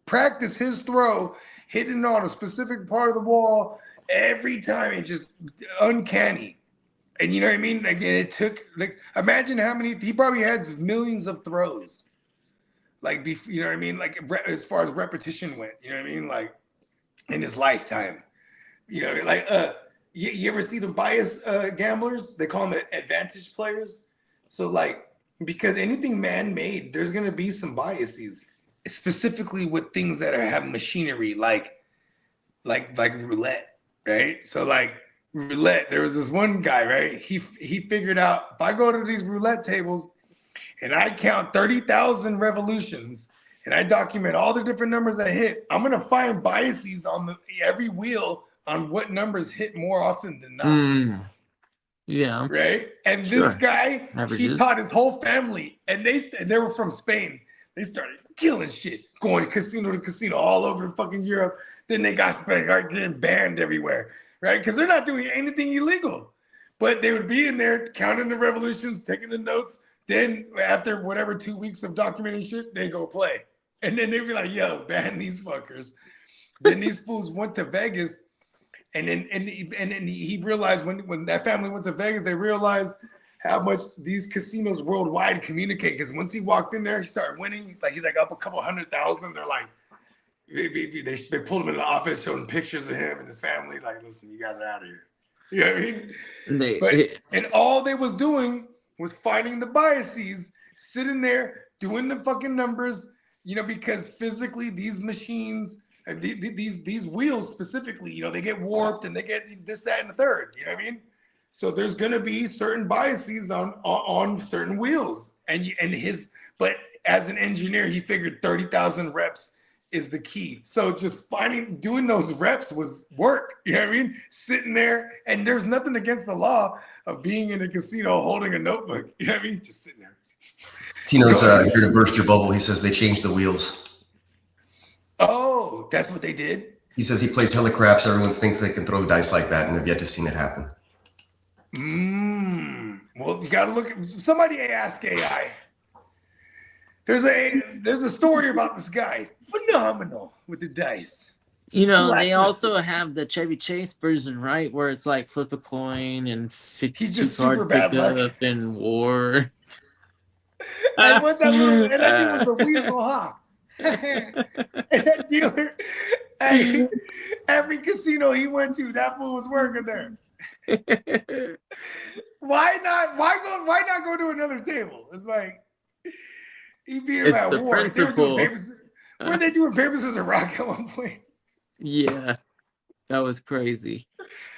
practiced his throw, hitting on a specific part of the wall every time. It's just uncanny. And you know what I mean? Like, it took, like, imagine how many, he probably had millions of throws. like you know what I mean, like as far as repetition went, you know what I mean, like in his lifetime, you know, like you ever see the bias gamblers? They call them advantage players. So like, because anything man-made, there's gonna be some biases, specifically with things that have machinery, like roulette, right? So like roulette, there was this one guy, right? He figured out, if I go to these roulette tables and I count 30,000 revolutions and I document all the different numbers I hit, I'm gonna find biases on every wheel on what numbers hit more often than not. Yeah. Right? And this guy, he taught his whole family, and they were from Spain. They started killing shit, going casino to casino all over the fucking Europe. Then they got getting banned everywhere, right? Because they're not doing anything illegal. But they would be in there counting the revolutions, taking the notes. Then after whatever 2 weeks of documenting shit, they go play. And then they'd be like, yo, ban these fuckers. Then these fools went to Vegas. And then he realized when that family went to Vegas, they realized how much these casinos worldwide communicate. Because once he walked in there, he started winning. Like he's like up a couple 100,000. They're like, they pulled him in the office, showing pictures of him and his family. Like, listen, you guys are out of here. You know what I mean? And all they was doing was finding the biases, sitting there doing the fucking numbers. You know, because physically these machines. These wheels specifically, you know, they get warped and they get this, that, and the third. You know what I mean? So there's gonna be certain biases on certain wheels, but as an engineer, he figured 30,000 reps is the key. So just doing those reps was work. You know what I mean? Sitting there, and there's nothing against the law of being in a casino holding a notebook. You know what I mean? Just sitting there. Tino's here to burst your bubble. He says they changed the wheels. Oh, that's what they did? He says he plays hella craps. Everyone thinks they can throw dice like that and have yet to seen it happen. Well, you got to look at somebody. Ask AI. There's a story about this guy. Phenomenal with the dice. You know, they also have the Chevy Chase version, right? Where it's like flip a coin and 52 card pickup and war. And what that little, and that dude was a weasel, huh? And that dealer, hey, every casino he went to, that fool was working there. Why not go to another table? It's like he beat him at war. Weren't they doing paper, scissors, rock at one point? Yeah, that was crazy.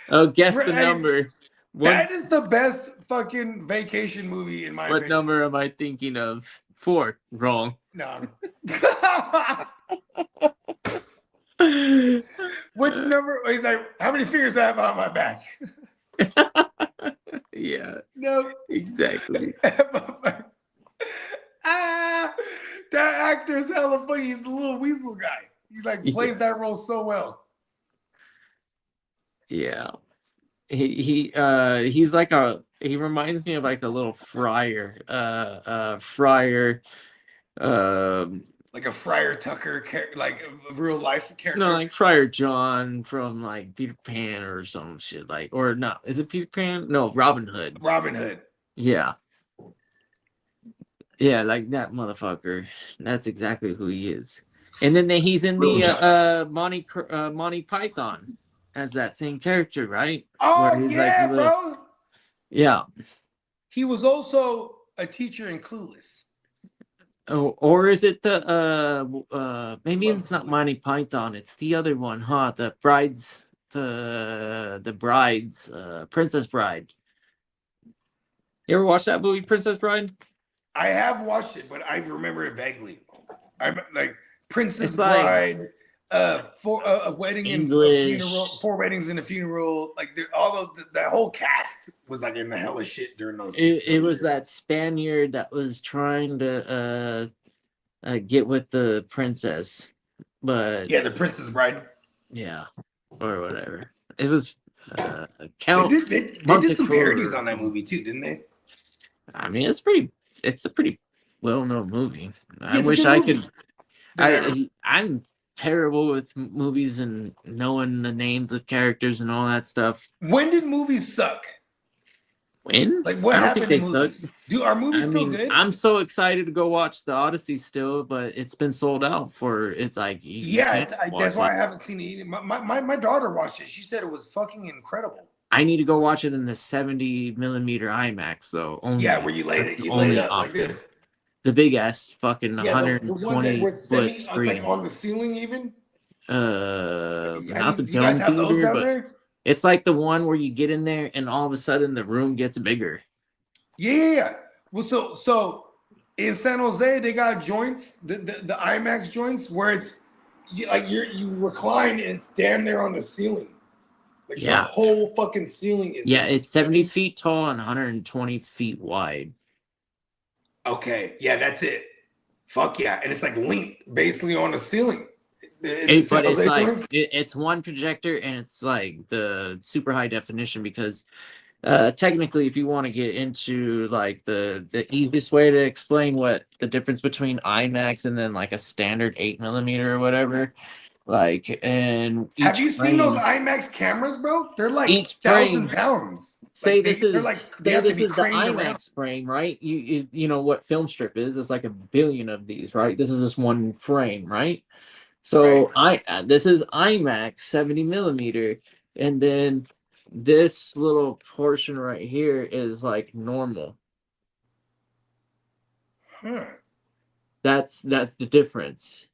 Oh, guess the number. That is the best fucking vacation movie in my opinion. What number am I thinking of? 4. Wrong. No. Which number? He's like, how many fingers do I have on my back? Yeah. No. Exactly. That actor is hella funny. He's the little weasel guy. He like plays that role so well. Yeah. He's like he reminds me of like a little friar. Like a Friar Tucker, like a real life character. No, like Friar John from like Peter Pan or some shit. Like, or no, is it Peter Pan? No, Robin Hood. Robin Hood. Yeah. Yeah, like that motherfucker. That's exactly who he is. And then he's in the Monty Python as that same character, right? Oh yeah, like bro. Yeah. He was also a teacher in Clueless. Oh, or is it the maybe it's not Monty Python, it's the other one, huh? The Bride's Princess Bride. You ever watch that movie, Princess Bride? I have watched it, but I remember it vaguely. I'm like Princess Bride, a wedding English. and a funeral, 4 weddings and a funeral. Like all those, that whole cast was like in the hell of shit during those. It was that Spaniard that was trying to get with the princess, but yeah, the Princess Bride. Yeah, or whatever. It was Count. They did some parodies on that movie too, didn't they? I mean, it's a pretty well-known movie. I wish I could. I'm terrible with movies and knowing the names of characters and all that stuff. When did movies suck? When? Like, what I don't think happened they in took. movies? Dude, are movies I still mean, good? I'm so excited to go watch the Odyssey still, but it's been sold out for. It's like you Yeah, can't that's watch why I it. haven't seen it either. My daughter watched it. She said it was fucking incredible. I need to go watch it in the 70 millimeter IMAX though. Only. Yeah, where you laid That's it, the you laid only up like option. this. The big ass fucking Yeah, the ones that 120 were foot it's like screen. on the ceiling even. Not the Do you guys dome have those theater, down but there? it's like the one where you get in there and all of a sudden the room gets bigger. Yeah. Well, so in San Jose they got joints, the IMAX joints where it's you recline and it's damn near on the ceiling. Like the Yeah. whole fucking ceiling is. Yeah, it's 70 feet tall and 120 feet wide. Okay, yeah, that's it. Fuck yeah, and it's like linked basically on the ceiling. But it's like it's one projector and it's like the super high definition because technically if you want to get into like the easiest way to explain what the difference between IMAX and then like a standard 8mm or whatever, like and have you seen those IMAX cameras, bro? They're like 1,000 pounds. Say Like this they're is like they say have to this be is the craned IMAX around. frame, right? You know what film strip is? It's like 1 billion of these, right? This is just one frame, right? So this is IMAX 70 millimeter, and then this little portion right here is like normal. That's the difference.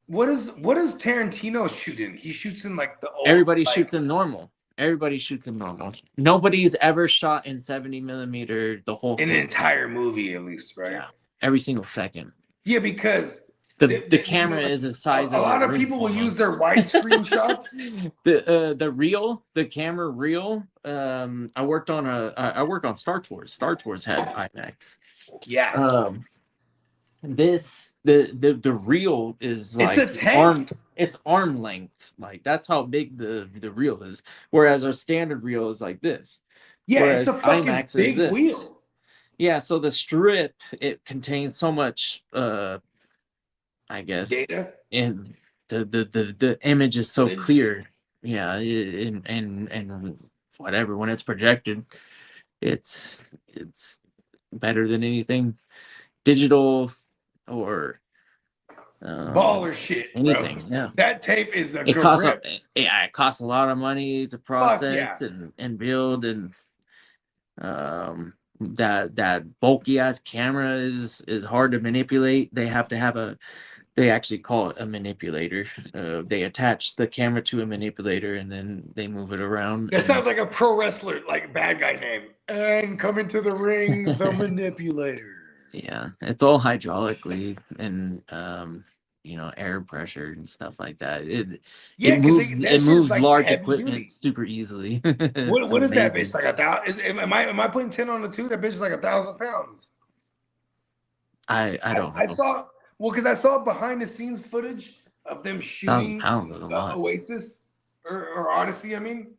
What is Tarantino shooting? He shoots in like the old. Everybody shoots in normal. Everybody shoots in normal. Nobody's ever shot in 70 millimeter the whole in thing. an entire movie, at least, right? Yeah, every single second. Yeah, because the camera is the size of a lot of room people will almost. use their widescreen shots. The camera reel. I work on Star Tours. Star Tours had IMAX. Yeah. The reel is like it's a tank. It's arm length. Like that's how big the reel is. Whereas our standard reel is like this. Yeah, Whereas it's a fucking IMAX big is this. wheel. Yeah, so the strip it contains so much I guess data, and the image is so clear. Yeah, and whatever when it's projected, it's better than anything digital or baller shit, anything. Bro. Yeah, that tape is a it grip. costs a lot of money to process and build and that bulky ass camera is hard to manipulate. They have to have they actually call it a manipulator. They attach the camera to a manipulator and then they move it around. That sounds like a pro wrestler, like bad guy name. And coming to the ring, the manipulator. Yeah, it's all hydraulically and air pressure and stuff like that. It moves like large heavy equipment duty. super easily. What is that bitch? Like 1,000? Am I putting 10 on the 2? That bitch is like 1,000 pounds. I don't know. I saw because I saw behind the scenes footage of them shooting Oasis or Odyssey. I mean,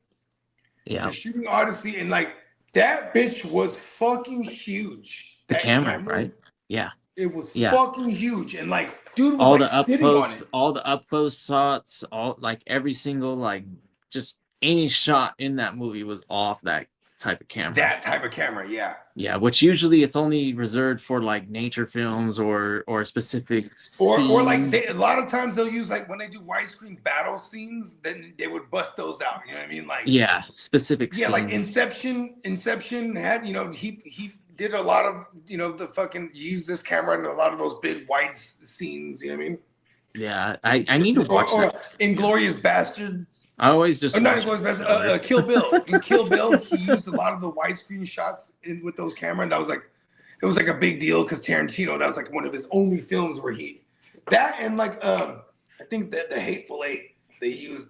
yeah, they're shooting Odyssey and like that bitch was fucking huge. The camera, right? Yeah, it was fucking huge and like dude was all like the up sitting on close, it. all the up close shots, all like every single like just any shot in that movie was off that type of camera. That type of camera, yeah. Yeah, which usually it's only reserved for like nature films or specific or like a lot of times they'll use like when they do widescreen battle scenes, then they would bust those out. You know what I mean? Like specific. Yeah, scenes. like Inception had he did a lot of the fucking use this camera in a lot of those big wide scenes. You know what I mean? Yeah, I need to watch that. Inglourious Bastards. I always just not Inglourious Bastards. Kill Bill. In Kill Bill, he used a lot of the widescreen shots with those cameras. And it was like a big deal because Tarantino, that was like one of his only films where and like I think that the Hateful Eight, they used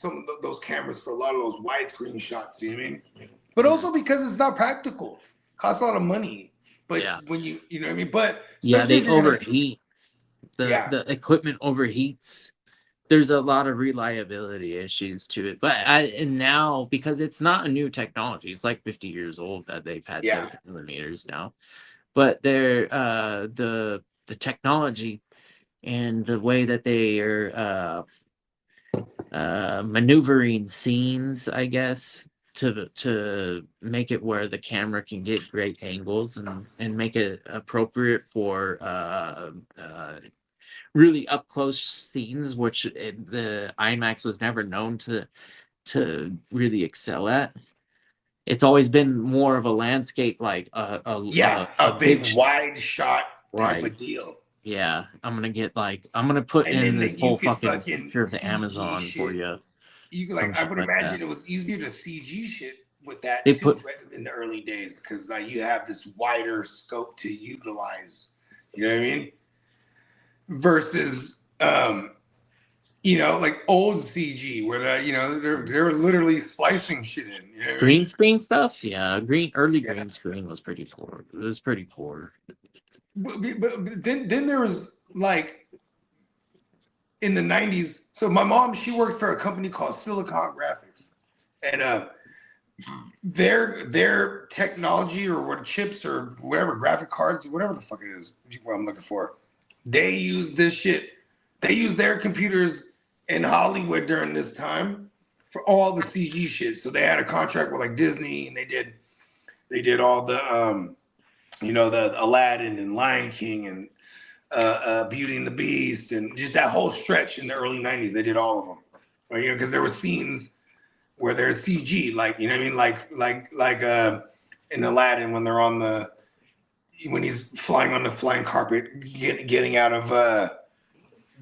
some of those cameras for a lot of those widescreen shots. You know what I mean? But also because it's not practical, costs a lot of money. But when you know what I mean. But they overheat. The equipment overheats. There's a lot of reliability issues to it. But now because it's not a new technology, it's like 50 years old that they've had 7 millimeters now. But they're the technology and the way that they are maneuvering scenes, I guess, to make it where the camera can get great angles and make it appropriate for really up close scenes, which the IMAX was never known to really excel at. It's always been more of a landscape, like a big wide shot type of deal. Yeah, I'm gonna put And in then this whole fucking picture of the CG Amazon shit. for you. You can, Some I would shit like imagine that. it was easier to CG shit with that They too put- in the early days because like you have this wider scope to utilize. You know what I mean? Versus, like old CG where they're literally splicing shit in. You know what I mean? Green screen stuff, yeah. Green screen was pretty poor. It was pretty poor. But then there was like in the 90s. So my mom, she worked for a company called Silicon Graphics, and their technology or what chips or whatever graphic cards, whatever the fuck it is, what I'm looking for, they use this shit. They use their computers in Hollywood during this time for all the CG shit. So they had a contract with like Disney, and they did all the the Aladdin and Lion King and Beauty and the Beast and just that whole stretch in the early 90s. They did all of them, right? Because there were scenes where there's CG, like, you know what I mean? Like in Aladdin when he's flying on the flying carpet, getting out of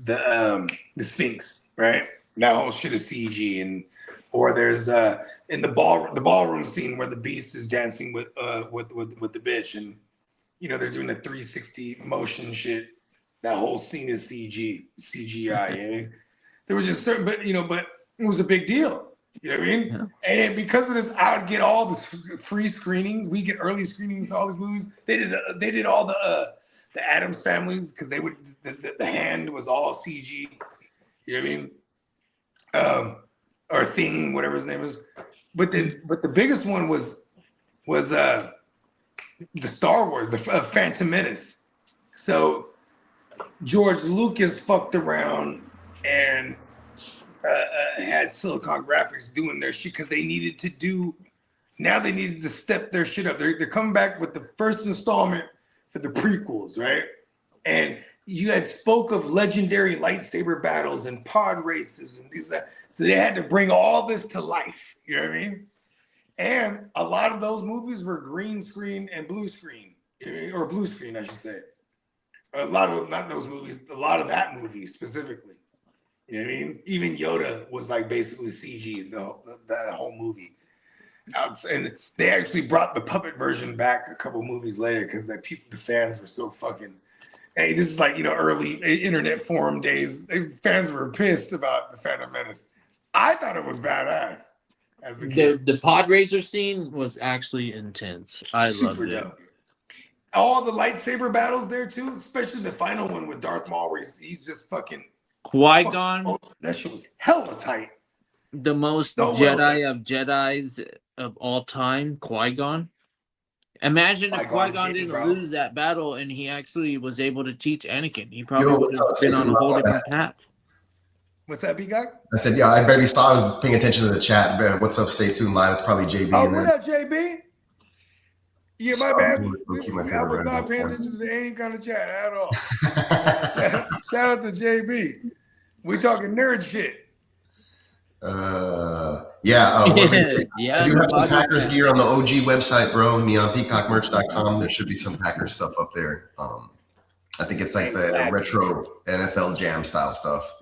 the Sphinx, right? That whole shit is CG. Or there's in the ballroom scene where the Beast is dancing with the bitch, and they're doing the 360 motion shit. That whole scene is CGI. And there was just certain, but it was a big deal. You know what I mean? Yeah. And then because of this, I would get all the free screenings. We get early screenings to all these movies. They did all the Addams Families because they would the hand was all CG. You know what I mean? Or Thing, whatever his name is. But the biggest one was the Star Wars, the Phantom Menace. So George Lucas fucked around and had Silicon Graphics doing their shit because they needed to step their shit up. They're coming back with the first installment for the prequels, right? And you had spoke of legendary lightsaber battles and pod races and these that. So they had to bring all this to life. You know what I mean? And a lot of those movies were green screen and blue screen, or blue screen, I should say. A lot of not those movies, a lot of that movie specifically. You know what I mean? Even Yoda was like basically CG that whole movie. And they actually brought the puppet version back a couple movies later because the fans were so fucking. Hey, this is like early internet forum days. Fans were pissed about the Phantom Menace. I thought it was badass as a kid. The pod racer scene was actually intense. I loved it. Dope. All the lightsaber battles there too, especially the final one with Darth Maul, where he's just fucking Qui-Gon. That shit was hella tight. The most Jedi of Jedis of all time, Qui-Gon. Imagine if Qui-Gon didn't lose that battle and he actually was able to teach Anakin. He probably would have been on a whole different path. What's that, Peacock? I said, yeah, I barely saw. I was paying attention to the chat. But what's up? Stay tuned live. It's probably JB. Oh, what up, JB? Yeah, my bad. I was not paying attention to any kind of chat at all. Shout out to JB. We talking nerd shit. Yeah. I do have some Packers gear on the OG website, bro. NeonPeacockMerch.com. There should be some Packers stuff up there. I think it's like the retro NFL Jam style stuff.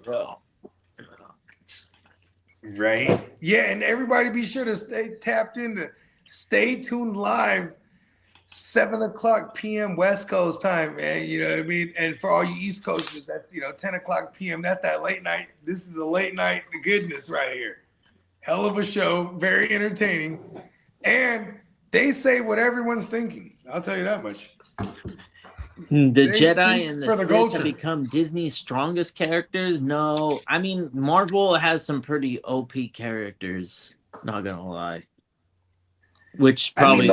Right. Yeah, and everybody be sure to stay tapped into Stay Tuned Live, 7:00 p.m. West Coast time, man. You know what I mean? And for all you East Coasters, that's 10:00 p.m. That's that late night. This is a late night goodness right here. Hell of a show, very entertaining. And they say what everyone's thinking. I'll tell you that much. The Jedi and the Sith have become Disney's strongest characters. No, I mean Marvel has some pretty OP characters. Not gonna lie, which probably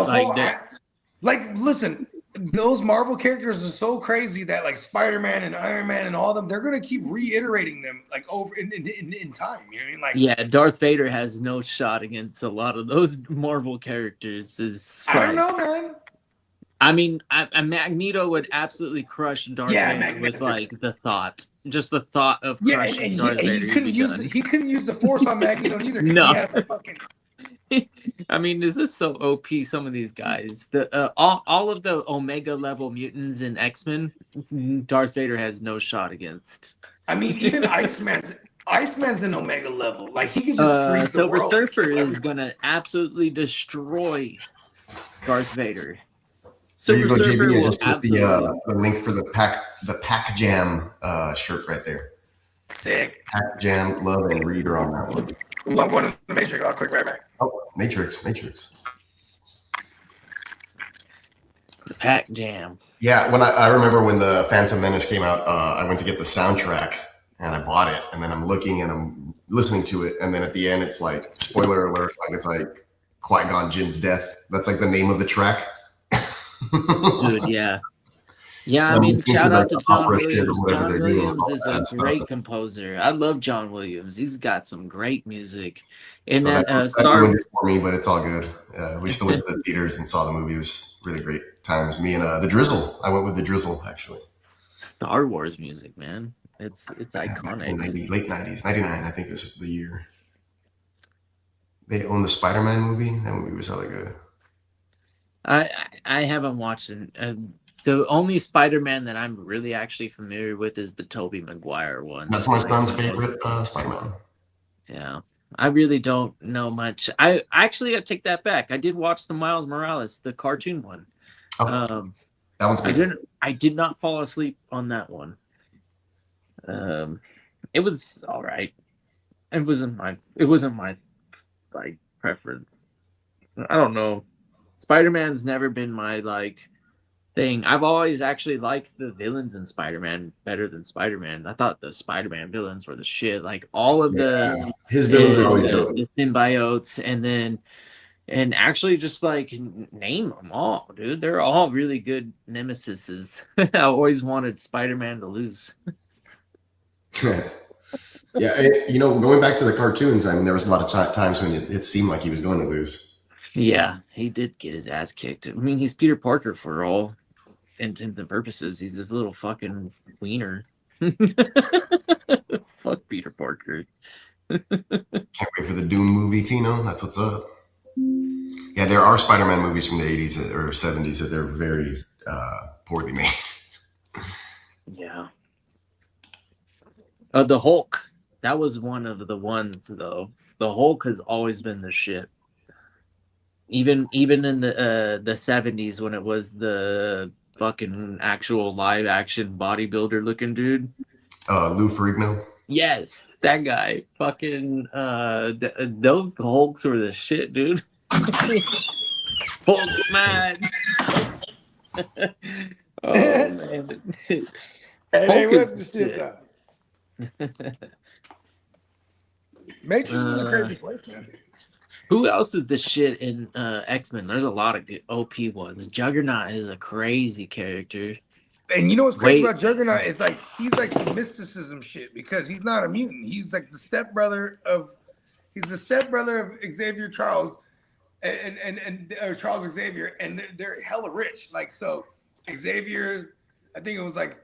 listen, those Marvel characters are so crazy that like Spider-Man and Iron Man and all of them, they're gonna keep reiterating them like over in time. You know what I mean? Like, yeah, Darth Vader has no shot against a lot of those Marvel characters. I don't know, man. I mean, Magneto would absolutely crush Darth Vader Magneto. with like the thought, just the thought of crushing Darth Vader. He couldn't use the Force on Magneto either. No. He had the fucking... I mean, is this so OP? Some of these guys, all of the Omega level mutants in X-Men, Darth Vader has no shot against. I mean, even Iceman's an Omega level. Like he could just freeze the Silver world. Surfer is gonna absolutely destroy Darth Vader. There you go, Silver JB. I will just put absolutely- the link for the Pack Jam shirt right there. Sick. Pack Jam, love and read are on that one. Ooh, I'm going to the Matrix. I'll click right back. Oh, Matrix. The Pack Jam. Yeah, when I remember when the Phantom Menace came out, I went to get the soundtrack and I bought it, and then I'm looking and I'm listening to it, and then at the end it's like spoiler alert, like it's like Qui-Gon Jinn's death. That's like the name of the track. Dude, yeah. Yeah, I mean, shout out to John Williams. John Williams is a great composer. I love John Williams. He's got some great music. And so that that Star ruined it for me, but it's all good. We still went to the theaters and saw the movie. It was really great times. Me and the Drizzle. I went with the Drizzle actually. Star Wars music, man. It's iconic. Late 90s, 99, I think was the year. They owned the Spider-Man movie. That movie was hella good. I haven't watched it. The only Spider-Man that I'm really actually familiar with is the Tobey Maguire one. That's my son's favorite Spider-Man. Yeah. I really don't know much. I actually take that back. I did watch the Miles Morales, the cartoon one. Oh, that one's good. I did not fall asleep on that one. It was all right. It wasn't my like preference. I don't know. Spider-Man's never been my like thing. I've always actually liked the villains in Spider-Man better than Spider-Man. I thought the Spider-Man villains were the shit. Like all of his villains are always dope. The symbiotes, and actually just like name them all, dude. They're all really good nemesises. I always wanted Spider-Man to lose. Yeah, going back to the cartoons, I mean, there was a lot of times when it seemed like he was going to lose. Yeah, he did get his ass kicked. I mean, he's Peter Parker for all intents and purposes. He's a little fucking wiener. Fuck Peter Parker. Can't wait for the Doom movie, Tino. That's what's up. Yeah, there are Spider-Man movies from the 80s or 70s that they're very poorly made. Yeah. The Hulk. That was one of the ones, though. The Hulk has always been the shit. Even in the 70s when it was the fucking actual live action bodybuilder looking dude. Lou Ferrigno. Yes, that guy. Fucking those Hulks were the shit, dude. Hulk man. Oh man. Hey, what's the shit though? Matrix is a crazy place, man. Who else is the shit in X-Men? There's a lot of good OP ones. Juggernaut is a crazy character. And you know what's crazy about Juggernaut is like he's like some mysticism shit because he's not a mutant. He's like the stepbrother of Xavier Charles and Charles Xavier, and they're hella rich. Like so, Xavier, I think it was like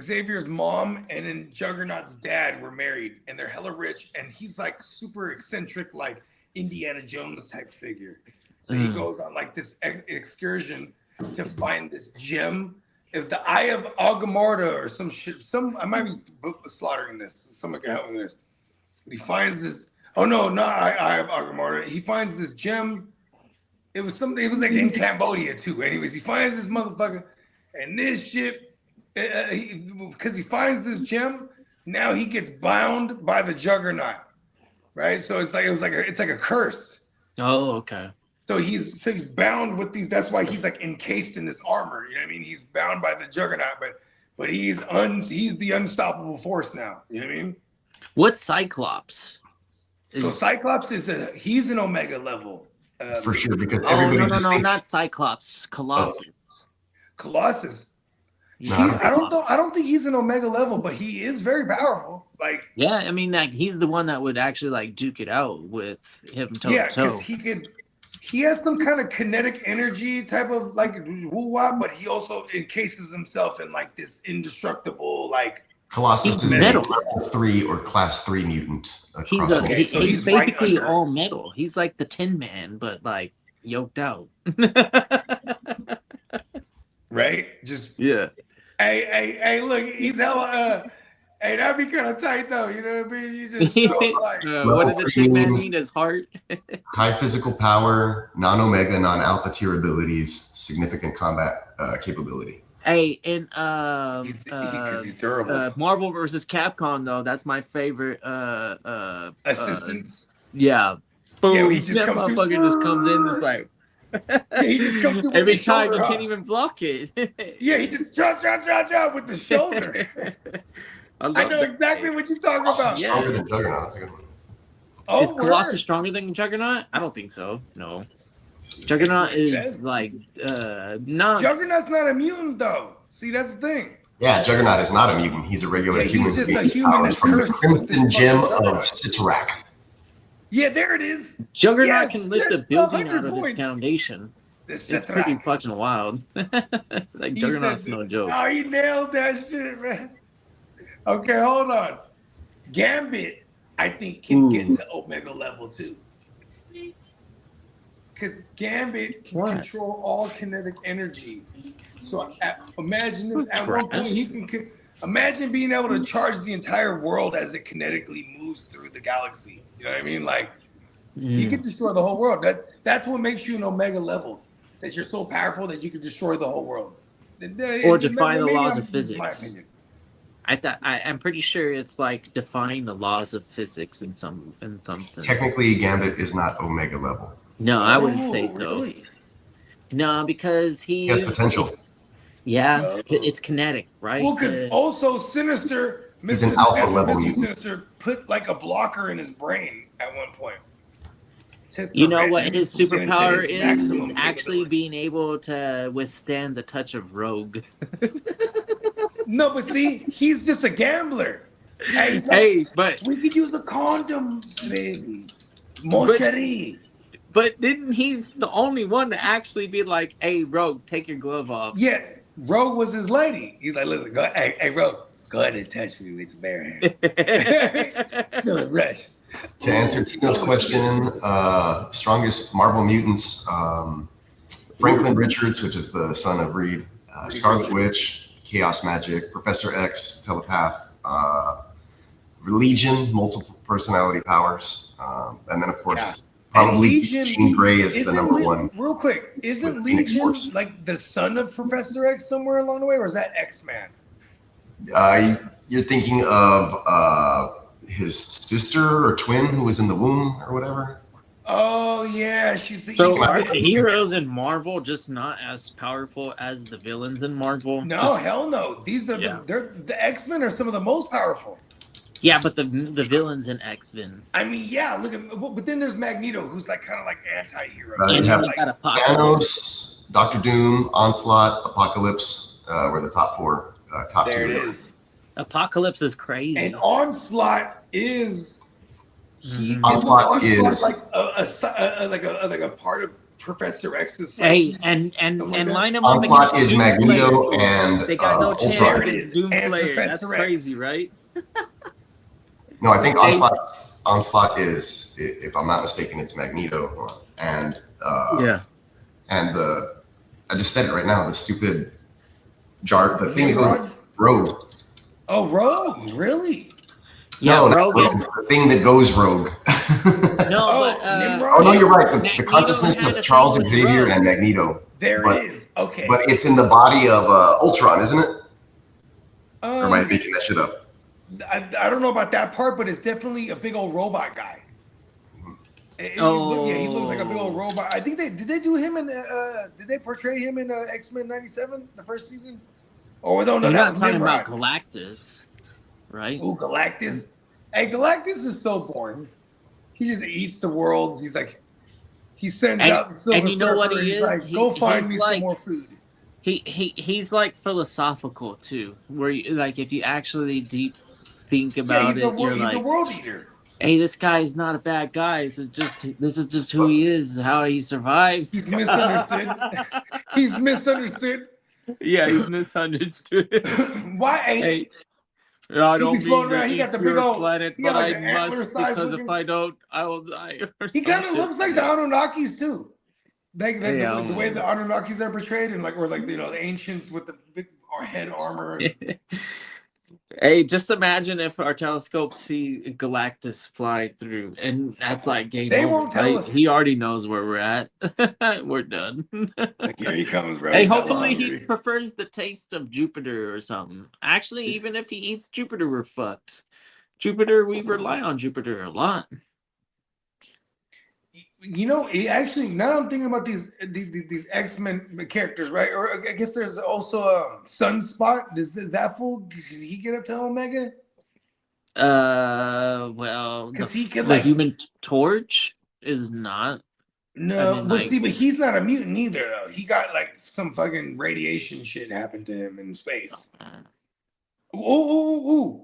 Xavier's mom and then Juggernaut's dad were married, and they're hella rich, and he's like super eccentric, like Indiana Jones type figure. So he goes on like this excursion to find this gem. If the Eye of Agamorta or some shit, I might be slaughtering this. Someone can help me with this. But he finds this. Oh no, not Eye of Agamorta. He finds this gem. It was like in Cambodia too. Anyways, he finds this motherfucker, and this shit, because he finds this gem, now he gets bound by the Juggernaut, right? So it's like a curse. Oh, okay. So he's bound with these. That's why he's like encased in this armor. You know what I mean? He's bound by the Juggernaut, but he's the unstoppable force now. You know what I mean? What's Cyclops? So Cyclops he's an Omega level. For sure, because everybody no, not Cyclops. Colossus. Colossus. No, I don't think he's an Omega level, but he is very powerful. Like, yeah, I mean, like he's the one that would actually like duke it out with him toe yeah, to toe. because he has some kind of kinetic energy type of like woo-wah, but he also encases himself in like this indestructible like. Colossus is a metal. level 3 or class 3 mutant. He's basically all metal. He's like the Tin Man, but like yoked out. Right? Just yeah. Hey, look, he's hella hey, that'd be kind of tight though, you know what I mean? You just show like what did the Tin Man need? His heart? High physical power, non-omega, non-alpha tier abilities, significant combat capability. Hey, and he's durable. Marvel versus Capcom though, that's my favorite. Assistance. Yeah. Boom. Yeah, he just that comes motherfucker just comes in, just like. Yeah, he just comes through with every the time shoulder you up. can't even block it. Yeah, he just jump with the shoulder. I know exactly what you're talking about. Stronger than Juggernaut. That's a good one. Oh, is Colossus stronger than Juggernaut? I don't think so. No. Juggernaut is like not. Juggernaut's not a mutant though. See, that's the thing. Yeah, Juggernaut is not a mutant. He's a regular human. He's just a being human powers that's from the cursed with Crimson this Gem fucking of Sitarak. Yeah, there it is. Juggernaut Yes, can lift a that's building 100 out of its points. foundation. This It's Sitarak. pretty fucking wild. Like He Juggernaut's said- no joke. Oh, he nailed that shit, man. Okay, hold on. Gambit, I think, can get to Omega level 2. Because Gambit can control all kinetic energy. So imagine this, at one point he can imagine being able to charge the entire world as it kinetically moves through the galaxy. You know what I mean? Like he can destroy the whole world. That's what makes you an Omega level. That you're so powerful that you can destroy the whole world. Or defy the Maybe laws of this is my physics. opinion. I'm pretty sure it's like defying the laws of physics in some sense. Technically, Gambit is not Omega level. No, I wouldn't say so. Really? No, because He has potential. Yeah, it's kinetic, right? Well, because also Sinister, He's an alpha level Mr. mutant. Sinister put like a blocker in his brain at one point. to You know prevent what him his from getting to superpower his is? maximum Is actually being able to withstand the touch of Rogue. No, but see, he's just a gambler. Hey, Hey, but we could use a condom, baby. Mocherie. But didn't he's the only one to actually be like, "Hey, Rogue, take your glove off." Yeah, Rogue was his lady. He's like, listen, go, hey, Rogue, go ahead and touch me with your bare hand. Feel it rush. To answer Tino's question, strongest Marvel mutants, Franklin Richards, which is the son of Reed, Scarlet Witch, Chaos Magic, Professor X, Telepath, Legion, multiple personality powers, and then of course probably Jean Grey is the number one. Real quick, isn't Legion like the son of Professor X somewhere along the way, or is that X-Man? You're thinking of his sister or twin who was in the womb or whatever. Oh yeah, she's the. So are the heroes in Marvel just not as powerful as the villains in Marvel? No, hell no. These are the X-Men are some of the most powerful. Yeah, but the villains in X-Men. I mean, yeah, look at, but then there's Magneto, who's like kind of like anti-hero. You have Thanos, Doctor Doom, Onslaught, Apocalypse were the top four. Top There two. it is. Apocalypse is crazy. And Onslaught is Onslaught is like a part of Professor X's. Hey, and line them up. Onslaught is Magneto and they got no chance Ultron. against Doomslayer. That's crazy, right? No, I think Onslaught is, if I'm not mistaken, it's Magneto and and I just said it right now. The stupid the thing that goes rogue. Oh, Rogue, really? No, not Rogue. The thing that goes rogue. No, oh no, you're right. The consciousness of Charles Xavier and Magneto. There it is. Okay. But it's in the body of Ultron, isn't it? Or am I making that shit up? I don't know about that part, but it's definitely a big old robot guy. He looks like a big old robot. I think did they portray him in X-Men 97, the first season? Or no, You're that not was talking Nimrod. about Galactus, right? Ooh, Galactus. Hey, Galactus is so boring. He just eats the world. He's like, he sends out the Silver and you know what Surfer, he he's is? like, go find me some like- more food. He's like philosophical too, where you, like if you actually deep think about he's it, you're he's like, a world eater. hey, this guy's not a bad guy. This is just who he is, how he survives. He's misunderstood. He's misunderstood. Yeah, he's misunderstood. Why? Hey, I don't he's floating mean around. to He got the eat big your old planet, he but got like I the antler must size because looking. if I don't, I will die. He kind of looks like the Anunnakis too. Like Yeah, the way the Anunnakis are portrayed, and like or like the ancients with the big head armor. And... Hey, just imagine if our telescopes see Galactus fly through, and that's like game They over. won't tell us. He already knows where we're at. We're done. Like, here he comes, bro. Hey, He's hopefully hella he hungry. prefers the taste of Jupiter or something. Actually, even if he eats Jupiter, we're fucked. Jupiter, we rely on Jupiter a lot. Actually, now I'm thinking about these X-Men characters, right? Or I guess there's also Sunspot. Is that fool? Did he get up to Omega? Well, because he could the Human Torch is not. No, but he's not a mutant either, though. He got like some fucking radiation shit happened to him in space. Ooh.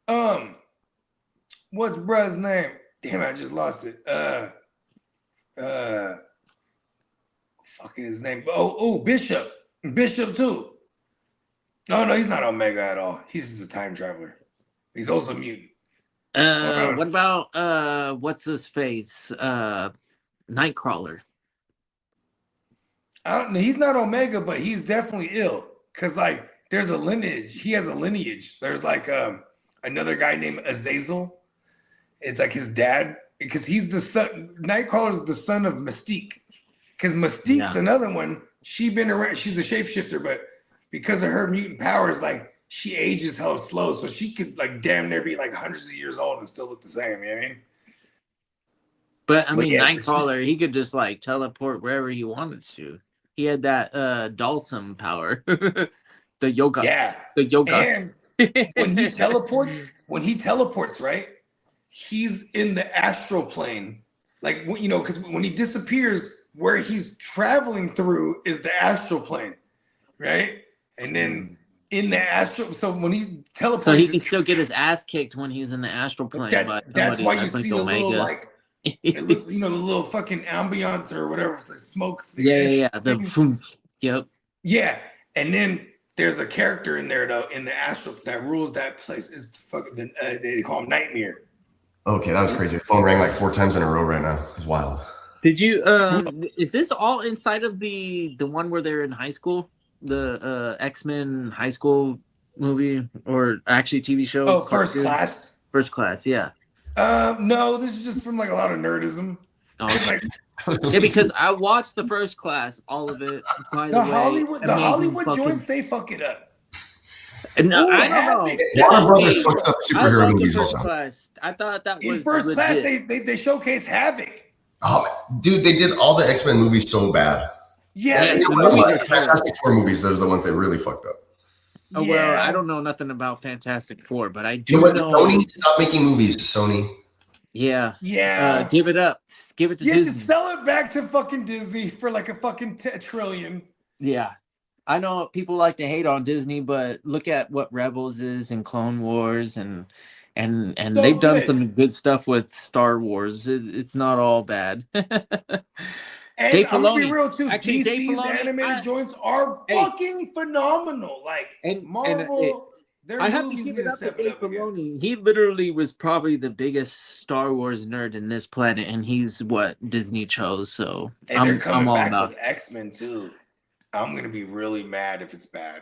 What's bruh's name? Damn, I just lost it. Fucking his name. Bishop too. No, he's not Omega at all. He's just a time traveler. He's also a mutant. What about what's his face? Nightcrawler. He's not Omega, but he's definitely ill. Cause like there's a lineage. He has a lineage. There's like another guy named Azazel. It's like his dad. Because he's the son. Nightcrawler's the son of Mystique. Because Mystique's another one. She's been around. She's a shapeshifter, but because of her mutant powers, like she ages hella slow, so she could like damn near be like hundreds of years old and still look the same. You know what I mean? But I mean, Nightcrawler, he could just like teleport wherever he wanted to. He had that Dalsum power, the yoga. Yeah, the yoga. And when he teleports, right? He's in the astral plane, like because when he disappears, where he's traveling through is the astral plane, right? And then in the astral, so when he teleports, so he can still get his ass kicked when he's in the astral plane. That's why you see the little like, it looks, the little fucking ambiance or whatever, it's like smoke. Yeah. Yep. Yeah, and then there's a character in there though in the astral that rules that place. It's fucking they call him Nightmare. Okay, that was crazy. The phone rang like 4 times in a row right now. It was wild. Did you is this all inside of the one where they're in high school? The X-Men high school movie or actually TV show? Oh, First Class. First Class, yeah. No, this is just from like a lot of nerdism. Oh. Yeah, because I watched the First Class, all of it. By the way, Hollywood joints, they fuck it up. No, I don't know. Warner Brothers fucks up superhero movies also. Class. I thought that in was First legit. Class. They showcase Havoc. Oh, dude, they did all the X-Men movies so bad. Yeah, Fantastic Four movies. Those are the ones that really fucked up. Oh well, I don't know nothing about Fantastic Four, but I do know. Sony, stop making movies. Sony. Yeah. Yeah. Give it up. Give it to Disney. Just sell it back to fucking Disney for like a fucking trillion. Yeah. I know people like to hate on Disney, but look at what Rebels is and Clone Wars and so they've done some good stuff with Star Wars. It's not all bad. And Dave I'm gonna Filoni. be real too. Actually, DC's animated joints are fucking phenomenal. Like Marvel, their I have to movies give need it to up to step it Dave up again. Filoni. He literally was probably the biggest Star Wars nerd in this planet, and he's what Disney chose. So And they're coming all back about with X-Men too. I'm gonna be really mad if it's bad.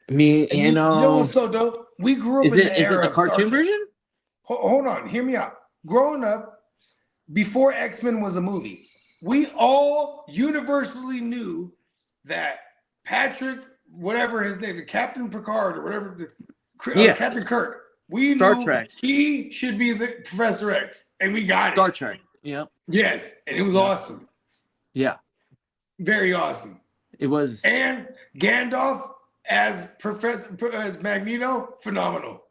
me. And you know what's so dope? We grew up Is in it the era the of Star cartoon Trek. version? Hold on, hear me out. Growing up, before X-Men was a movie, we all universally knew that Patrick, whatever his name, Captain Picard or whatever, Captain Kirk, we Star knew Trek. he should be the Professor X, and we got it. Star Trek. Yep. Yes, and it was awesome. Yeah. Very awesome. It was. And Gandalf as Magneto, phenomenal.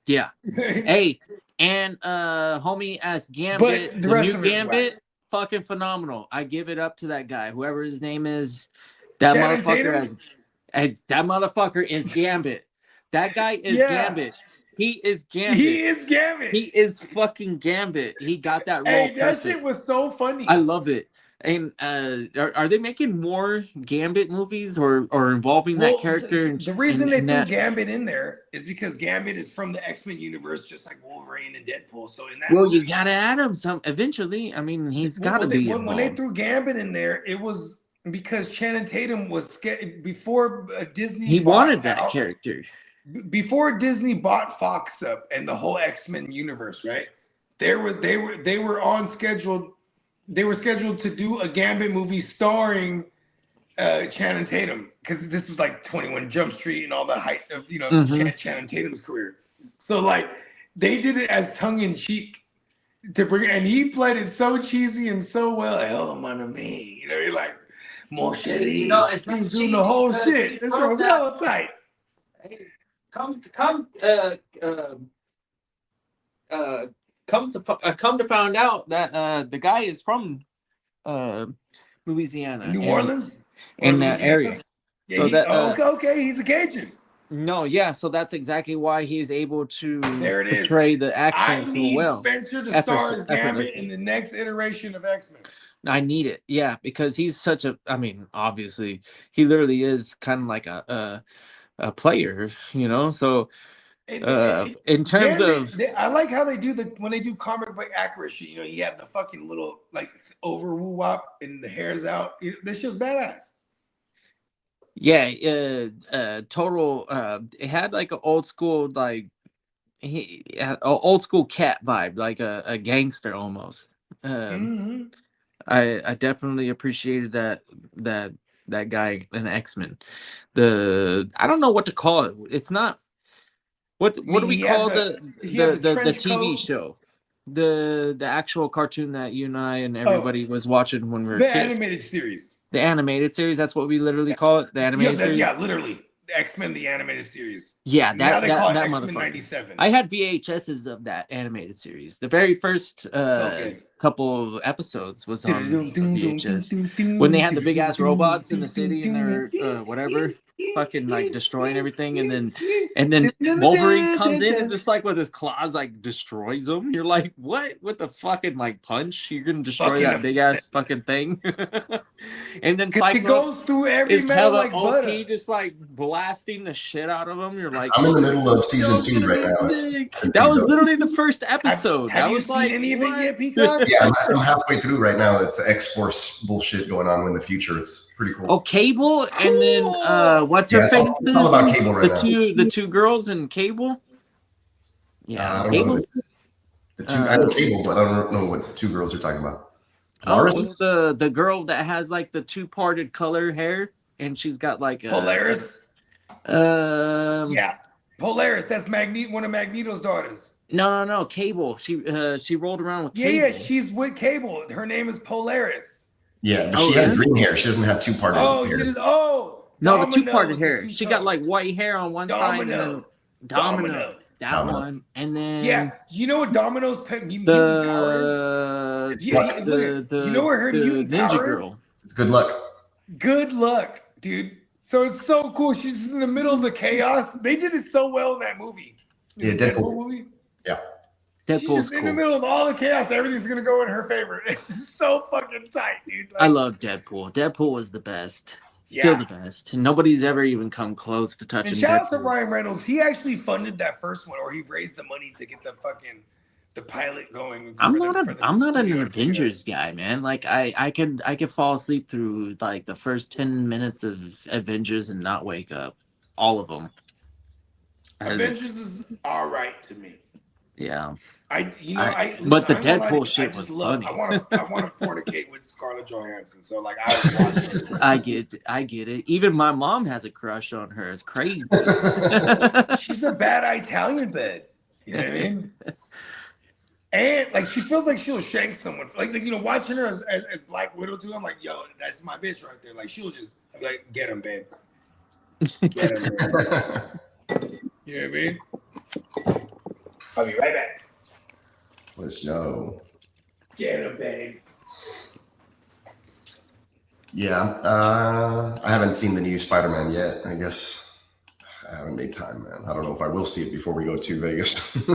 Yeah. Hey, and homie as Gambit, But the the rest new of it was Gambit, fucking phenomenal. I give it up to that guy, whoever his name is. That Channing motherfucker Tatum? that motherfucker is Gambit. That guy is Gambit. He is Gambit. He is Gambit. He is fucking Gambit. He got that role Hey, that perfect. shit was so funny. I love it. And are they making more Gambit movies or involving that character? The reason they threw Gambit in there is because Gambit is from the X-Men universe, just like Wolverine and Deadpool. So in that movie, you gotta add him some eventually. I mean, he's got to be when they threw Gambit in there, it was because Channing Tatum was before Disney. He wanted that character before Disney bought Fox up and the whole X-Men universe. Right? They were on schedule. They were scheduled to do a Gambit movie starring Channing Tatum because this was like 21 Jump Street and all the height of Channing Tatum's career. So like they did it as tongue in cheek to bring, and he played it so cheesy and so well. Oh mon ami, you're like mon chéri. It's not he's doing the whole shit. This was hella tight. Come to find out that the guy is from Louisiana, New Orleans, in that area. Yeah, so that okay, he's a Cajun. No, yeah, so that's exactly why he's able to portray the accent so well. Spencer to star as Gambit in the next iteration of X-Men. I need it, yeah, because he's such a. I mean, obviously, he literally is kind of like a player, So. In terms of, I like how they do when they do comic book accuracy. You have the fucking little like over woo wop and the hair's out. This shit's badass. Yeah, total. It had like an old school old school cat vibe, like a gangster almost. I definitely appreciated that guy in X-Men. I don't know what to call it. It's not. What do we call the TV show? The actual cartoon that you and I and everybody was watching when we were kids. Animated series. The animated series, that's what we literally call it. The animated series. Yeah, literally. X-Men the animated series. Yeah, now they call it X-Men X-Men 97. I had VHSs of that animated series. The very first couple of episodes was on VHS. When they had the big ass robots in the city and they're whatever, fucking like destroying everything, and then Wolverine comes in and just like with his claws like destroys them. You're like, what? With the fucking like punch, you're gonna destroy that big ass fucking thing. And then Cyclops goes through every is hella like OP, butter. just like blasting the shit out of them. You're like, I'm in the middle of season 2 right now. That was literally the first episode. Have that you was seen like, any of it yet, Peacock? Yeah, I'm halfway through right now. It's X-Force bullshit going on in the future. It's pretty cool. Oh, Cable, and then what's her face? It's all about Cable right now. The two girls in Cable. Yeah, I don't Cable. know I know Cable, but I don't know what two girls are talking about. It's the girl that has like the two parted color hair, and she's got like a Polaris. Yeah, Polaris. That's one of Magneto's daughters. No, Cable. She rolled around with Cable. Yeah, she's with Cable. Her name is Polaris. Yeah, but she has green hair. She doesn't have two parted hair. No, the two parted hair. She got like white hair on one side and then Domino. That one, and then you know what Domino's mutant power is? You know where her mutant ninja power girl. is? It's good luck. Good luck, dude. So it's so cool. She's in the middle of the chaos. They did it so well in that movie. Yeah, Deadpool movie. Yeah. She's just in the middle of all the chaos. Everything's gonna go in her favor. It's so fucking tight, dude. I love Deadpool. Deadpool was the best. Still the best. Nobody's ever even come close to touching. And shout out to Ryan Reynolds. He actually funded that first one, or he raised the money to get the pilot going. I'm not an Avengers guy, man. Like I could fall asleep through like the first 10 minutes of Avengers and not wake up. All of them. Avengers is all right to me. Yeah. But the Deadpool shit was funny. I want to fornicate with Scarlett Johansson. So like I get it. Even my mom has a crush on her. It's crazy. She's a bad Italian bed. You know what I mean? And like she feels like she'll shank someone. Like watching her as Black Widow too. I'm like, yo, that's my bitch right there. Like she'll just like get him, babe. Get him, babe. You know what I mean? I'll be right back. Let's go. Get him, babe. Yeah, I haven't seen the new Spider-Man yet. I guess I haven't made time, man. I don't know if I will see it before we go to Vegas.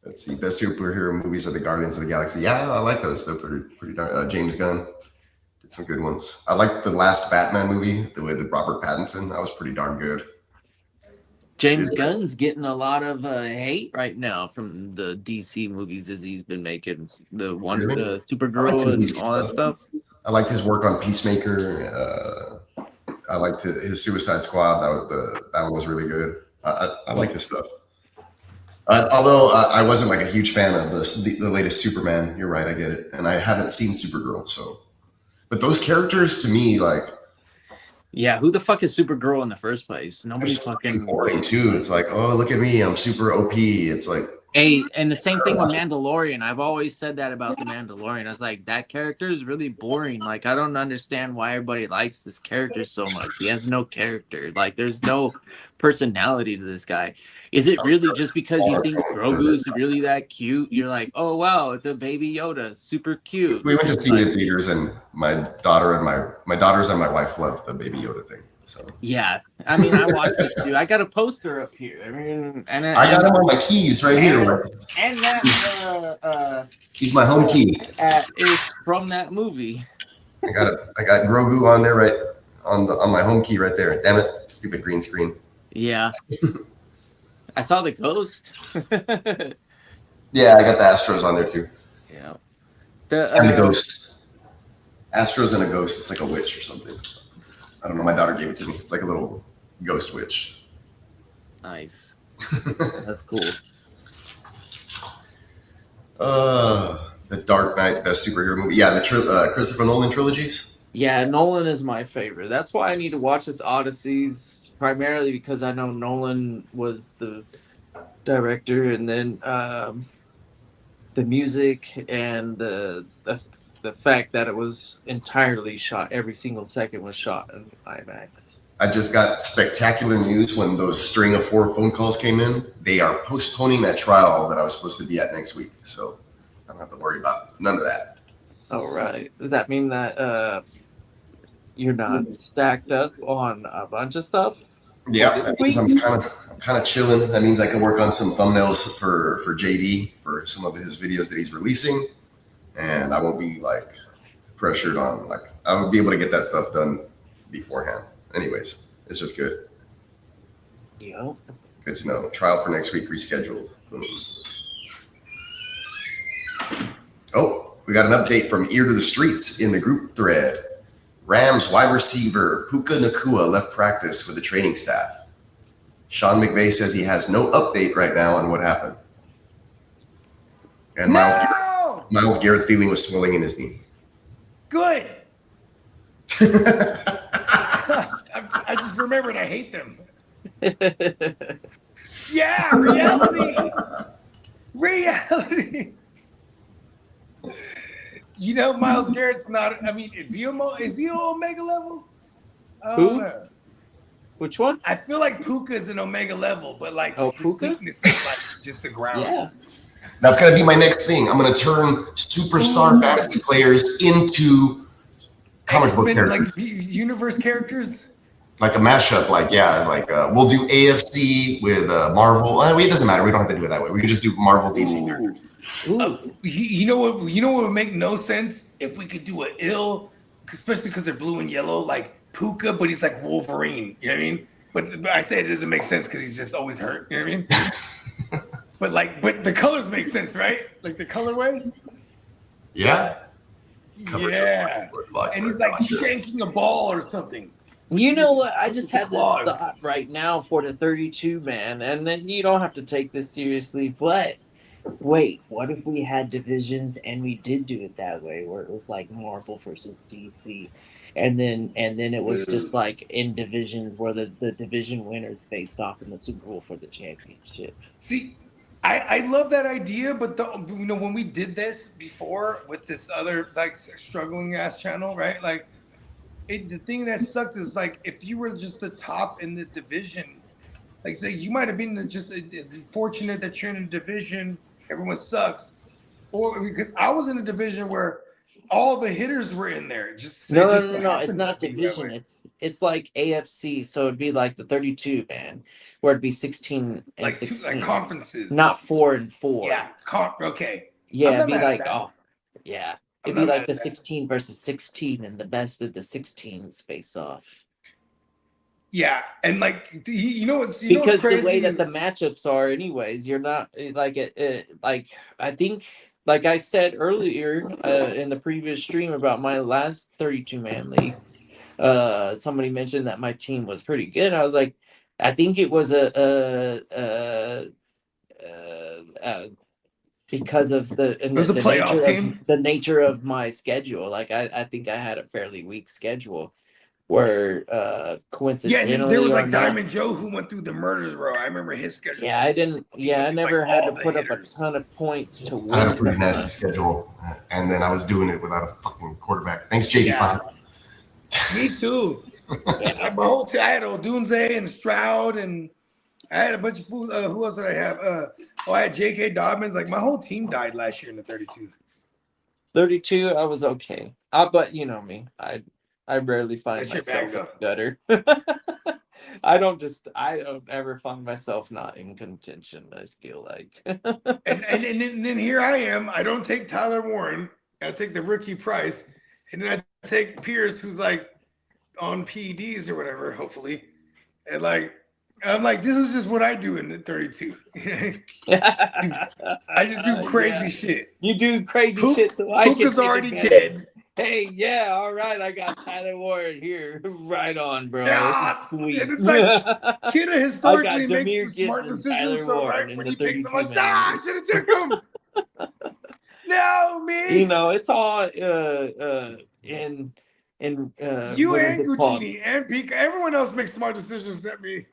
Let's see, best superhero movies are the Guardians of the Galaxy. Yeah, I like those. They're pretty darn. James Gunn did some good ones. I liked the last Batman movie, the way with Robert Pattinson. That was pretty darn good. James Gunn's getting a lot of hate right now from the DC movies as he's been making the Supergirl and all that stuff. I liked his work on Peacemaker. I liked his Suicide Squad. That one was really good. I like his stuff. Although I wasn't like a huge fan of the latest Superman. You're right, I get it, and I haven't seen Supergirl. So, but those characters to me, like, yeah, who the fuck is Supergirl in the first place? Nobody's fucking boring too. It's like, oh, look at me, I'm super OP. It's like, hey, and the same thing with Mandalorian. I've always said that about the Mandalorian. I was like, that character is really boring. Like, I don't understand why everybody likes this character so much. He has no character. Like, there's no personality to this guy. Is it really just because you think Grogu's really that cute? You're like, oh wow, it's a baby Yoda, super cute. We went to see the theaters, and my daughters and my wife loved the baby Yoda thing. So yeah, I mean, I watched it too. I got a poster up here. I mean, I got him on my keys right here. And that he's my home key. Is from that movie. I got Grogu on there, right on my home key right there. Damn it, stupid green screen. Yeah. I saw the ghost. Yeah, I got the Astros on there too. Yeah. And the ghost. Astros and a ghost. It's like a witch or something. I don't know. My daughter gave it to me. It's like a little ghost witch. Nice. That's cool. The Dark Knight, best superhero movie. Yeah, the Christopher Nolan trilogies. Yeah, Nolan is my favorite. That's why I need to watch this Odysseys. Primarily because I know Nolan was the director, and then the music and the fact that it was entirely shot, every single second was shot in IMAX. I just got spectacular news when those string of 4 phone calls came in. They are postponing that trial that I was supposed to be at next week, so I don't have to worry about none of that. All right. Does that mean that you're not stacked up on a bunch of stuff? Yeah, that means I'm kind of chilling. That means I can work on some thumbnails for JD for some of his videos that he's releasing, and I won't be like pressured on. Like, I will be able to get that stuff done beforehand. Anyways, it's just good. Yeah. Good to know. Trial for next week rescheduled. Boom. Oh, we got an update from Ear to the Streets in the group thread. Rams wide receiver Puka Nacua left practice with the training staff. Sean McVay says he has no update right now on what happened. And Myles Garrett's dealing with swelling in his knee. Good. I just remembered I hate them. Yeah, reality. You know, Myles Garrett's not. I mean, is he Omega level? Who? Which one? I feel like Puka's an Omega level, but like his weakness is like just the ground. Yeah. That's gonna be my next thing. I'm gonna turn superstar fantasy players into comic book characters, like universe characters. Like a mashup. Like we'll do AFC with Marvel. It doesn't matter. We don't have to do it that way. We can just do Marvel DC characters. You know what would make no sense if we could do an especially because they're blue and yellow, like Puka, but he's like Wolverine. You know what I mean? But I say it doesn't make sense because he's just always hurt. You know what I mean? but the colors make sense, right? Like the colorway. Yeah. Yeah. And he's like shanking a ball or something. You know what? I just had this thought right now for the 32 man, and then you don't have to take this seriously, but. Wait, what if we had divisions and we did do it that way, where it was like Marvel versus DC, and then it was just like in divisions where the division winners faced off in the Super Bowl for the championship. See, I love that idea, but when we did this before with this other like struggling ass channel, right? Like, the thing that sucked is like if you were just the top in the division, like say you might have been just fortunate that you're in a division. Everyone sucks. Or because I was in a division where all the hitters were in there. No. so It's happened not to be that division. way. It's like AFC, so it'd be like the 32 man, where it'd be 16 and Like 16, conferences. not 4 and 4. Yeah, okay. Yeah, I'm it'd not be mad like at that. yeah, I'm it'd be not like mad the at that. 16 versus 16, and the best of the 16s face off. Yeah, and like you know what's Because crazy the way that is, the matchups are, anyways, you're not like like I think, like I said earlier in the previous stream about my last 32 man league. Somebody mentioned that my team was pretty good. I was like, I think it was because of the playoff team. The nature of my schedule. Like I think I had a fairly weak schedule where yeah, coincidentally and there was like or not, Diamond Joe who went through the murders row. I remember his schedule. yeah, I didn't. Yeah, I never like, had all to the put hitters. up a ton of points to win. I had a pretty nasty schedule, and then I was doing it without a fucking quarterback. Thanks, JD. Yeah. Me too. Yeah, my whole team. I had Odunze and Stroud, and I had a bunch of who else did I have? I had J.K. Dobbins. Like my whole team died last year in the 32. 32, I was okay. But you know me, I rarely find myself in the gutter. I don't ever find myself not in contention. I feel like. and then here I am. I don't take Tyler Warren. I take the rookie Price, and then I take Pierce, who's like on PEDs or whatever. Hopefully, and like I'm like, this is just what I do in the 32. I just do crazy shit. You do crazy shit, so I can. Puka's already dead. Hey, yeah, all right. I got Tyler Warren here. Right on, bro. Yeah, sweet. And it's like Kitteh historically makes the smart Gibbs decisions. So Warren when in he the takes them, like, 32 I should have took him. No, me. You know, it's all in you what and is it called? Guchinni and Peacock. Everyone else makes smart decisions except me.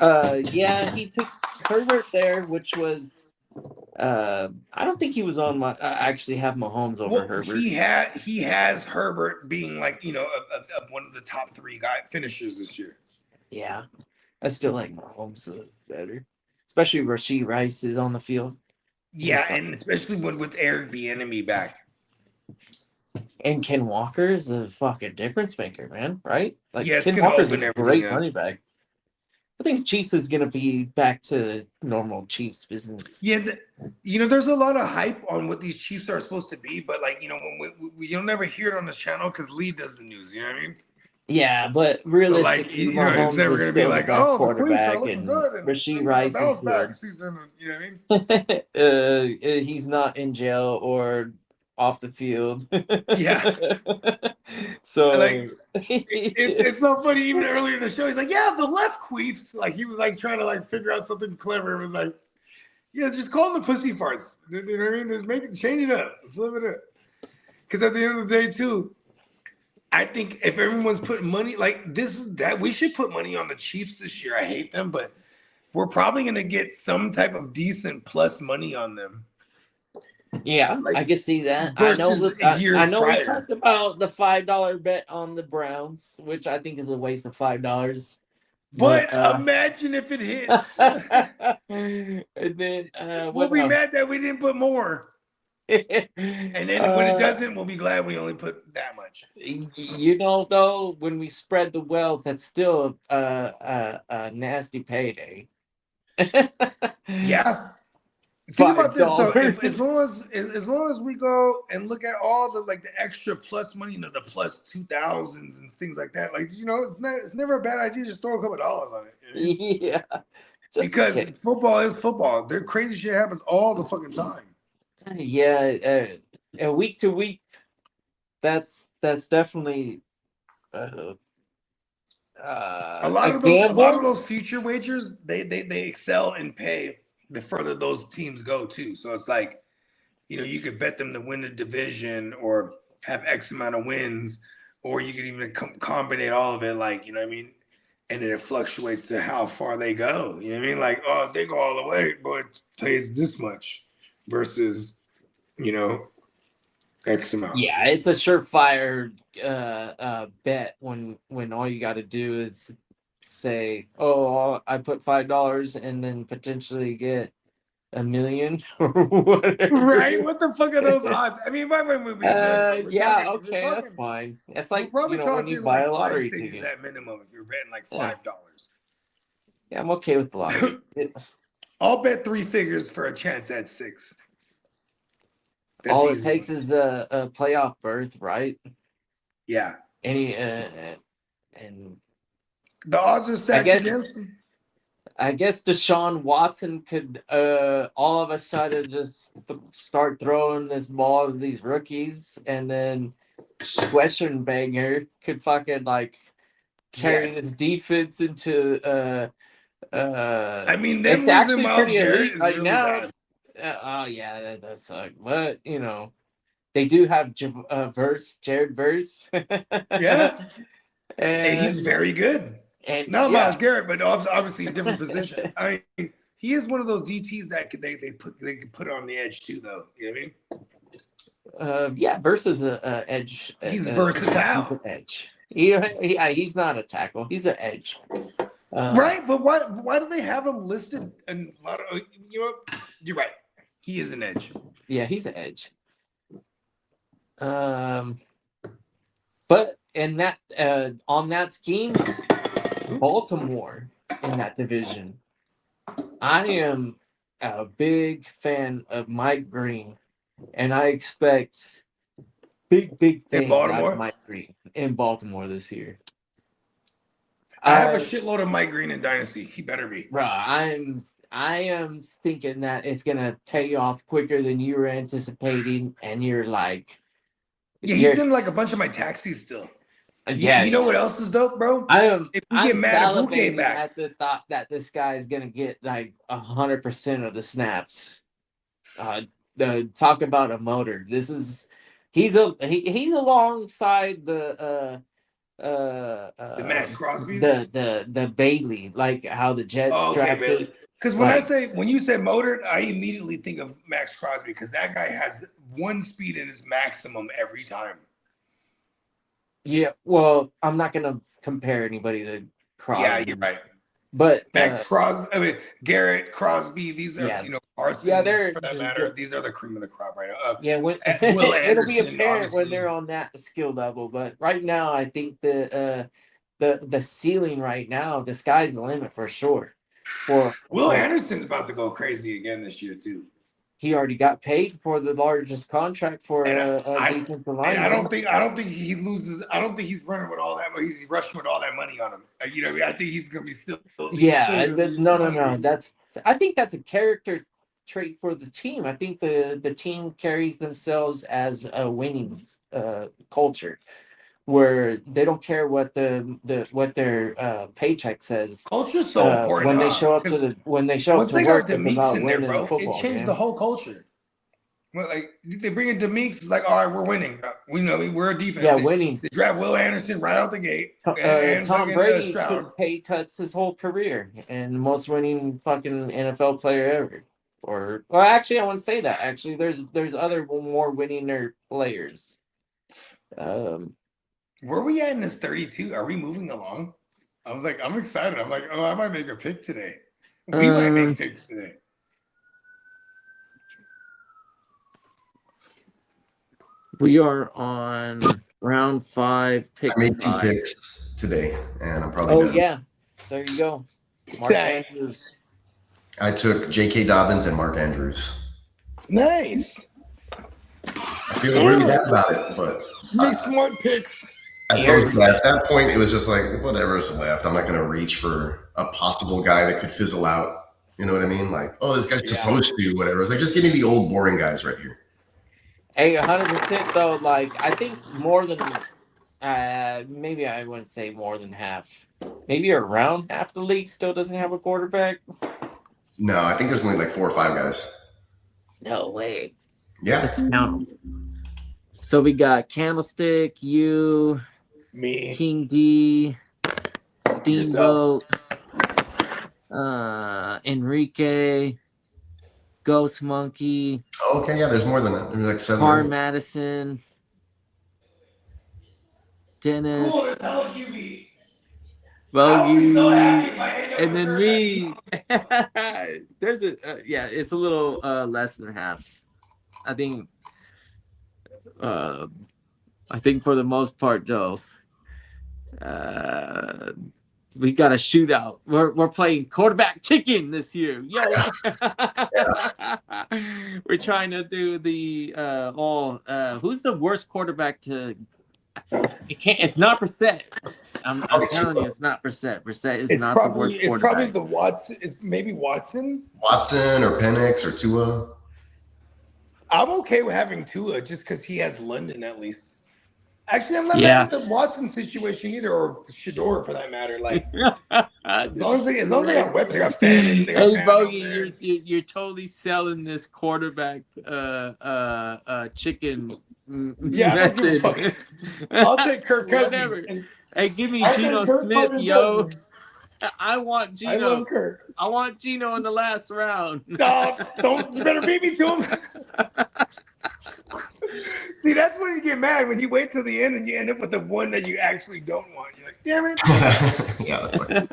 Yeah, he took Herbert there, which was I don't think he was on my. I actually have Mahomes over Herbert. He has Herbert being like one of the top 3 finishers this year. Yeah, I still like Mahomes better, especially Rashee Rice is on the field. Yeah, and especially with Eric Bieniemy back. And Ken Walker is a fucking difference maker, man. Right? Like yeah, Ken Walker's a great running back. I think Chiefs is going to be back to normal Chiefs business. Yeah, there's a lot of hype on what these Chiefs are supposed to be, but like, when you'll never hear it on this channel because Lee does the news. You know what I mean? Yeah, but realistically, so like, it's never going to be like, oh, the Queens are looking good, and Rashee Rice bounce is back good. season. You know what I mean? He's not in jail or off the field. Yeah. So like, it's so funny. Even earlier in the show, he's like, "Yeah, the left queefs." Like he was like trying to like figure out something clever. It was like, "Yeah, just call them the pussy farts." You know what I mean? Just change it up, flip it up. Because at the end of the day, too, I think if everyone's putting money like we should put money on the Chiefs this year. I hate them, but we're probably going to get some type of decent plus money on them. Yeah, like, I can see that. I know prior. We talked about the $5 bet on the Browns, which I think is a waste of $5. But imagine if it hits. And then we'll be mad that we didn't put more. And then when it doesn't, we'll be glad we only put that much. You know, though, when we spread the wealth, that's still a nasty payday. Yeah. Think about this though. As long as we go and look at all the the extra plus money, the plus 2000s and things like that, it's never a bad idea to just throw a couple dollars on it. Yeah. Because football is football. Their crazy shit happens all the fucking time. Yeah, week to week, that's definitely a lot of those future wagers they excel and pay the further those teams go too. So it's like, you could bet them to win the division or have X amount of wins, or you could even combine all of it, you know what I mean? And then it fluctuates to how far they go. You know what I mean? Like, oh, if they go all the way, but it pays this much versus, X amount. Yeah, it's a surefire bet when all you got to do is say, oh, I put $5 and then potentially get a million or whatever. Right? What the fuck are those odds? I mean, by movie Yeah, okay, that's fine. It's like, we're probably when talking you buy like a lottery five figures ticket. at minimum if you're betting like $5. Yeah, I'm okay with the lottery. I'll bet 3 figures for a chance at 6. That's All easy. it takes is a playoff berth, right? Yeah. And the odds are stacked against him. I guess Deshaun Watson could all of a sudden just start throwing this ball to these rookies, and then Schwechenbanger could fucking like carry this defense into I mean, it's actually Miles pretty Garrett elite is right really now. bad. Oh yeah, that does suck. But they do have Jared Verse. Yeah. And he's very good. And not Miles Garrett, but obviously a different position. I mean, he is one of those DTs that they can put on the edge too, though. You know what I mean? Yeah, versus a edge. He's versatile. He's an edge. He's not a tackle. He's an edge. Right, but why do they have him listed? And a lot of you're right. He is an edge. Yeah, he's an edge. But in that on that scheme, Baltimore in that division, I am a big fan of Mike Green, and I expect big things out of Mike Green in Baltimore this year. I have a shitload of Mike Green in Dynasty. He better be. Bro, I am thinking that it's gonna pay off quicker than you were anticipating, and you're like, he's in like a bunch of my taxis still. Yeah, you know what else is dope, bro? If we get salivating back at the thought that this guy is gonna get like 100% of the snaps. Talk about a motor. He's alongside the Max Crosby, the Bailey, like how the Jets drafted. Because when you say motor, I immediately think of Max Crosby because that guy has one speed in his maximum every time. Yeah, well, I'm not gonna compare anybody to Crosby. Yeah, you're right. But Max Crosby, Garrett, Crosby, these are Parsons, they're for that matter. These are the cream of the crop right now. It'll be apparent when they're on that skill level. But right now, I think the ceiling right now, the sky's the limit for sure. Will Anderson's about to go crazy again this year too. He already got paid for the largest contract for a defensive line. I don't think he loses. I don't think he's running with all that. He's rushing with all that money on him. I think he's gonna be still. No. I think that's a character trait for the team. I think the team carries themselves as a winning culture, where they don't care what their paycheck says. Culture's so important. When they show up to work, it's about winning the football. It changed the whole culture. Well, like they bring in Demeeks, it's like, all right, we're winning. We know we're a defense. Yeah, winning. They draft Will Anderson right out the gate. Tom Brady took pay cuts his whole career, and the most winning fucking NFL player ever. Actually, I wouldn't say that. Actually, there's other more winning players. Where are we at in this 32? Are we moving along? I'm excited. I'm like, I might make a pick today. We might make picks today. We are on round 5. Pick I made 2 picks today, and I'm probably done. Yeah. There you go. Mark Andrews. I took J.K. Dobbins and Mark Andrews. Nice. I feel really bad about it, but make smart picks. At that point, it was just like, whatever's left. I'm not going to reach for a possible guy that could fizzle out. You know what I mean? Like, this guy's supposed to, whatever. It's like, just give me the old boring guys right here. Hey, 100% though. Like, I think more than maybe I wouldn't say more than half. Maybe around half the league still doesn't have a quarterback. No, I think there's only like 4 or 5 guys. No way. Yeah. Let's count them. So we got Candlestick, you, me, King D, Steamboat, Enrique, Ghost Monkey. Oh, okay, yeah, there's more than that. There's like 7. Car Madison, Dennis. Cool, it's hella QBs. Bogey, and then me. There's it's a little less than half. I think for the most part, though, we got a shootout. We're playing quarterback chicken this year. Yo, we're trying to do the who's the worst quarterback to? It's not Brissett. I'm telling you, it's not Brissett. Brissett is not the worst quarterback. It's probably the Watson. It's maybe Watson. Watson or Penix or Tua. I'm okay with having Tua just because he has London at least. Actually, I'm not mad at the Watson situation either, or Shador for that matter. Like, as long as they got weapons, they got Fannin. Hey, Bogey, you're totally selling this quarterback chicken. Yeah, I don't give a fuck. I'll take Kirk Cousins. Whatever. Hey, give me Geno Smith, yo. I want Geno. I love Kirk. I want Geno in the last round. No, don't. You better beat me to him. See, that's when you get mad, when you wait till the end and you end up with the one that you actually don't want. You're like, damn it. Yeah, that's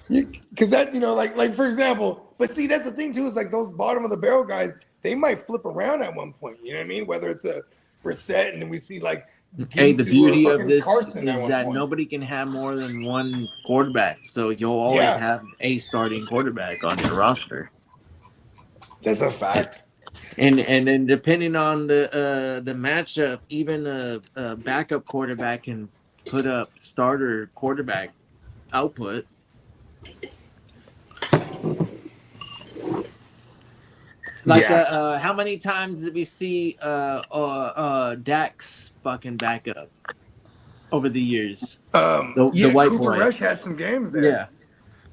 like because that, like for example, but see, that's the thing too, is like those bottom of the barrel guys, they might flip around at one point. You know what I mean? Whether it's a Brissett, and then we see like. Hey, the beauty of this is that nobody can have more than one quarterback, so you'll always have a starting quarterback on your roster. That's a fact. And then depending on the matchup, even a backup quarterback can put up starter quarterback output. Like, how many times did we see Dak's fucking backup over the years? The white Cooper boy. Rush had some games there.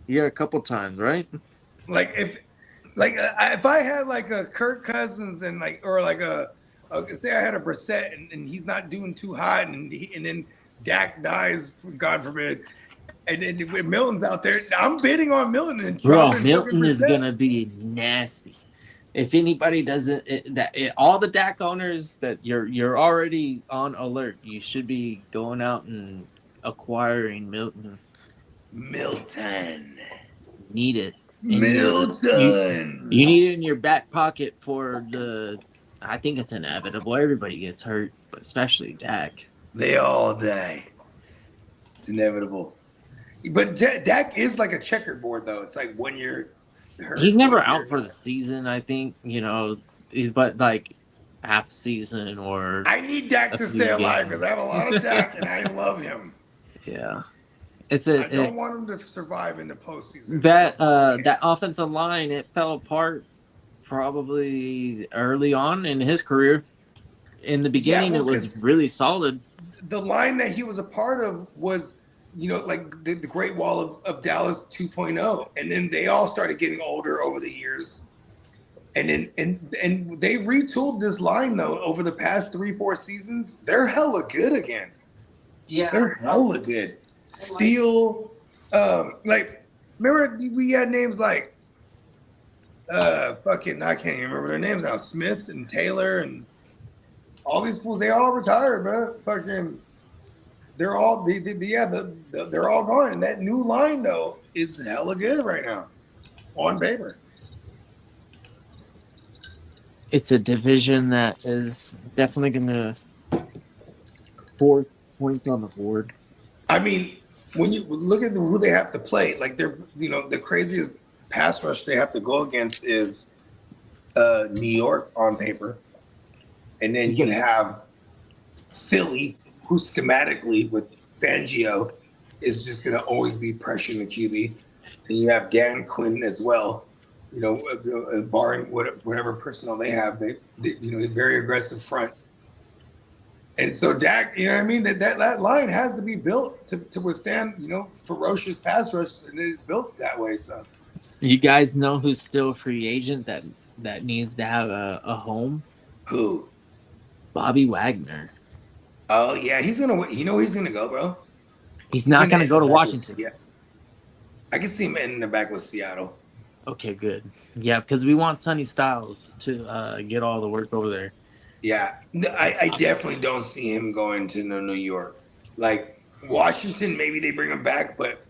Yeah, a couple times, right? Like if I had like a Kirk Cousins and like, or like say I had a Brissett and he's not doing too hot, and then Dak dies, God forbid. And then Milton's out there. I'm bidding on Milton. And Milton is gonna be nasty. If anybody doesn't, all the Dak owners that you're already on alert. You should be going out and acquiring Milton. Need it. Milton. You need it in your back pocket for I think it's inevitable. Everybody gets hurt, but especially Dak. They all die. It's inevitable. But Dak is like a checkerboard, though. It's like when you're hurt. He's never out for the season, I think, but like half season or. I need Dak to stay alive because I have a lot of Dak and I love him. Yeah. I don't want him to survive in the postseason. That offensive line, it fell apart probably early on in his career. In the beginning, it was really solid. The line that he was a part of was, like the Great Wall of Dallas 2.0. And then they all started getting older over the years. And they retooled this line, though, over the past 3-4 seasons. They're hella good again. Yeah. They're hella good. Steele, remember we had names like I can't even remember their names now. Smith and Taylor and all these fools, they all retired, bro. They're all they're all gone. And that new line though is hella good right now on paper. It's a division that is definitely going to force points on the board. I mean, when you look at who they have to play, like they're, the craziest pass rush they have to go against is New York on paper. And then you have Philly, who schematically with Fangio is just going to always be pressuring the QB. And you have Dan Quinn as well, barring whatever personnel they have, they very aggressive front. And so Dak, that line has to be built to withstand, ferocious pass rush, and it's built that way. So, you guys know who's still a free agent that needs to have a home? Who? Bobby Wagner. Oh yeah, he's gonna. He's gonna go, bro. He's not gonna go to Washington. Yeah, I can see him ending the back with Seattle. Okay, good. Yeah, because we want Sonny Styles to get all the work over there. Yeah, no, I definitely don't see him going to New York. Like, Washington, maybe they bring him back, but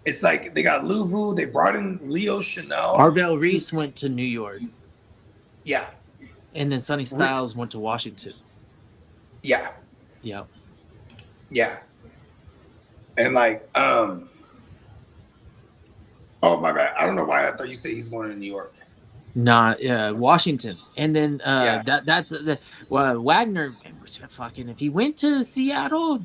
it's like they got Louvu. They brought in Leo Chanel. Arvell Reese went to New York. Yeah. And then Sonny Styles went to Washington. Yeah. Yeah. Yeah. And like, oh my bad. I don't know why I thought you said he's going to New York. Not Washington, and then that's Wagner. Fucking, if he went to Seattle,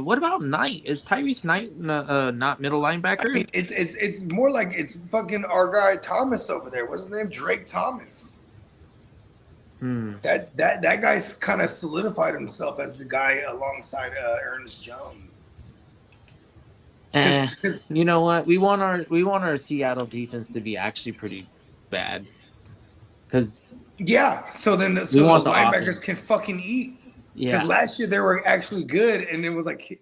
what about Knight? Is Tyrese Knight not middle linebacker? I mean, it's more like it's fucking our guy Thomas over there. What's his name? Drake Thomas. That guy's kind of solidified himself as the guy alongside Ernest Jones. You know what? We want our Seattle defense to be actually pretty bad, because so then those linebackers can fucking eat. Because last year they were actually good, and it was like,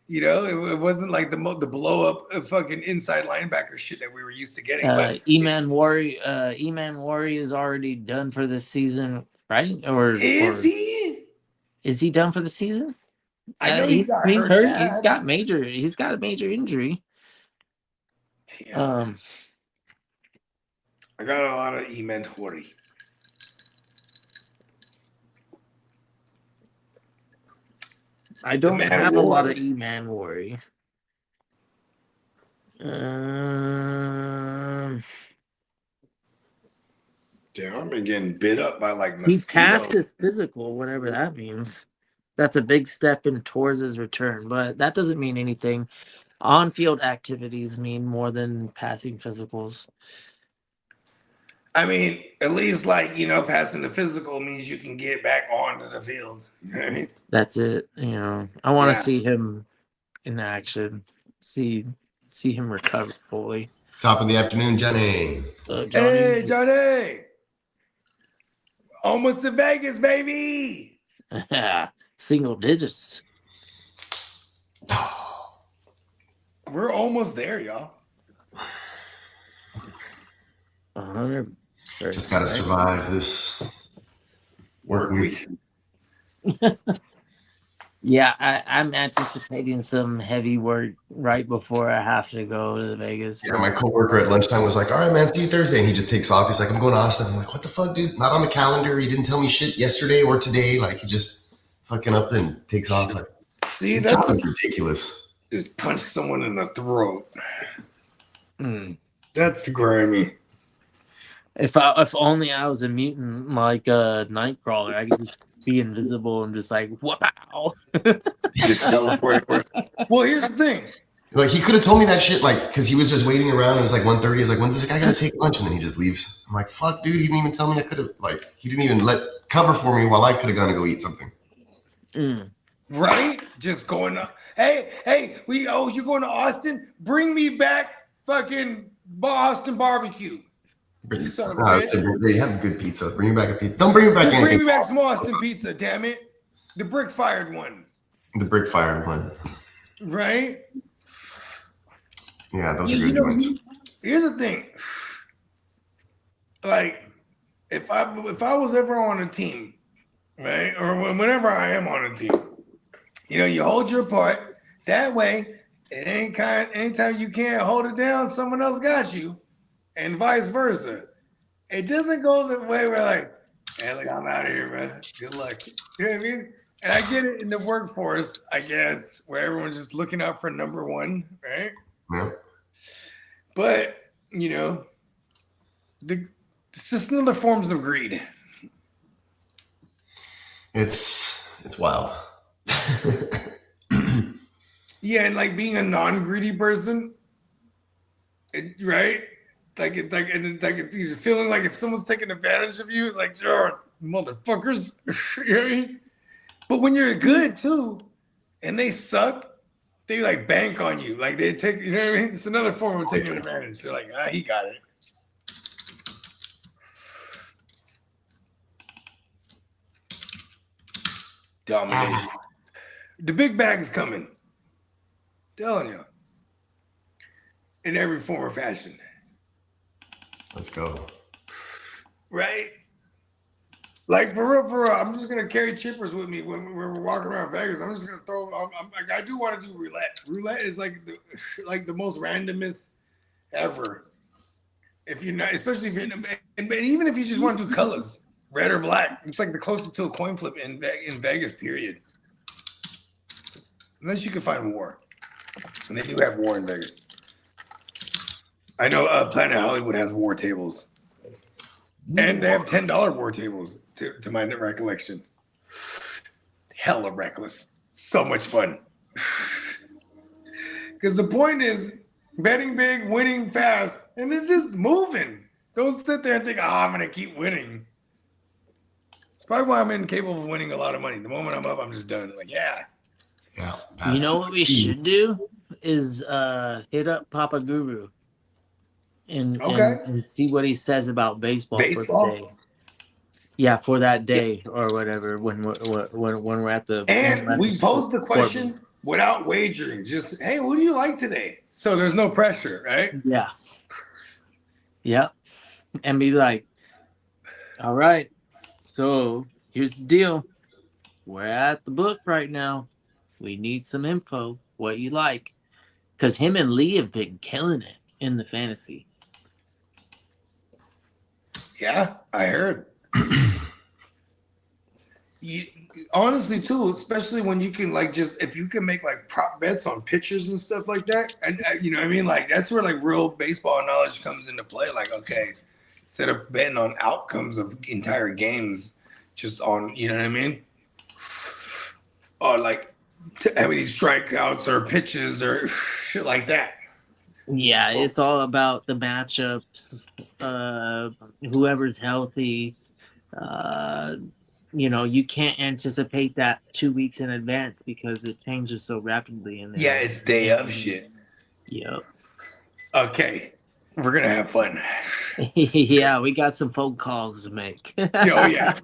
you know, it wasn't like the blow up of fucking inside linebacker shit that we were used to getting. Eman Worry is already done for this season, right? Or is he done for the season? I know he's hurt. He's got a major injury. Yeah. I got a lot of Eman I don't have a lot of Eman Worry. Damn, I've been getting bit up by like he's mosquitoes. past his physical, whatever that means. That's a big step in towards his return, but that doesn't mean anything. On-field activities mean more than passing physicals. I mean, at least like, you know, passing the physical means you can get back onto the field. You know what I mean? That's it. You know, I want to see him in action. See him recover fully. Top of the afternoon, Johnny. Johnny. Hey, Johnny. Almost to Vegas, baby. Single digits. We're almost there, y'all. 100. Just got to survive this work week. Yeah, I'm anticipating some heavy work right before I have to go to Vegas. Yeah, my coworker at lunchtime was like, all right, man, see you Thursday. And he just takes off. He's like, I'm going to Austin. I'm like, what the fuck, dude? Not on the calendar. You didn't tell me shit yesterday or today. Like, he just fucking up and takes off. Like, see, that's ridiculous. Just punch someone in the throat. That's grimy. If only I was a mutant like a Nightcrawler, I could just be invisible and just like wow. Just teleport. Well, here's the thing. Like, he could have told me that shit, like, because he was just waiting around. And it was like 1:30. He's like, when's this guy gonna take lunch? And then he just leaves. I'm like, fuck, dude. He didn't even tell me I could have. Like, he didn't even let cover for me while I could have gone to go eat something. Right? Just going up. Hey, you're going to Austin? Bring me back fucking Austin barbecue. They have good pizza. Bring me back a pizza. Don't bring me back anything. Bring me back some Austin pizza, damn it. The brick-fired one. The brick-fired one. Right? Yeah, those are good joints. Here's the thing. Like, if I was ever on a team, right? Or whenever I am on a team, you know, you hold your part. That way, anytime you can't hold it down, someone else got you. And vice versa. It doesn't go the way we're like, hey, look, I'm out of here, man. Good luck. You know what I mean? And I get it in the workforce, I guess, where everyone's just looking out for number one, right? Yeah. But, you know, it's just another forms of greed. It's wild. Yeah, and like being a non-greedy person, right? You're feeling like if someone's taking advantage of you, it's like, sure, motherfuckers. You know what I mean? But when you're good too, and they suck, they like bank on you. Like they take, you know what I mean? It's another form of taking advantage. They're like, he got it. Domination. The big bag is coming. Telling you. In every form or fashion. Let's go. Right? Like for real, I'm just gonna carry chippers with me when we're walking around Vegas. I'm just gonna throw. I do want to do roulette. Roulette is like the most randomest ever. If you're not, especially if you're, and even if you just want to do colors, red or black, it's like the closest to a coin flip in Vegas. Period. Unless you can find war, and they do have war in Vegas. I know Planet Hollywood has war tables, and they have $10 war tables. To my recollection, hella reckless, so much fun. Because the point is betting big, winning fast, and then just moving. Don't sit there and think, I'm going to keep winning. It's probably why I'm incapable of winning a lot of money. The moment I'm up, I'm just done. Like, yeah. You know what we should do is hit up Papa Guru and see what he says about baseball. For the day. Yeah, for that day or whatever when we're at the and we pose the question without wagering. Just, hey, what do you like today? So there's no pressure, right? Yeah. Yep. And be like, all right, so here's the deal. We're at the book right now. We need some info. What you like? Because him and Lee have been killing it in the fantasy. Yeah, I heard. Honestly, too, especially when you can if you can make like prop bets on pitchers and stuff like that, and you know what I mean, like that's where like real baseball knowledge comes into play. Like, okay, instead of betting on outcomes of entire games, just on, you know what I mean, or like how many strikeouts or pitches or shit like that. Yeah, it's all about the matchups. Whoever's healthy. You can't anticipate that 2 weeks in advance because it changes so rapidly. Yeah, it's day of shit. Yep. Okay, we're gonna have fun. Yeah, we got some phone calls to make. Oh yeah.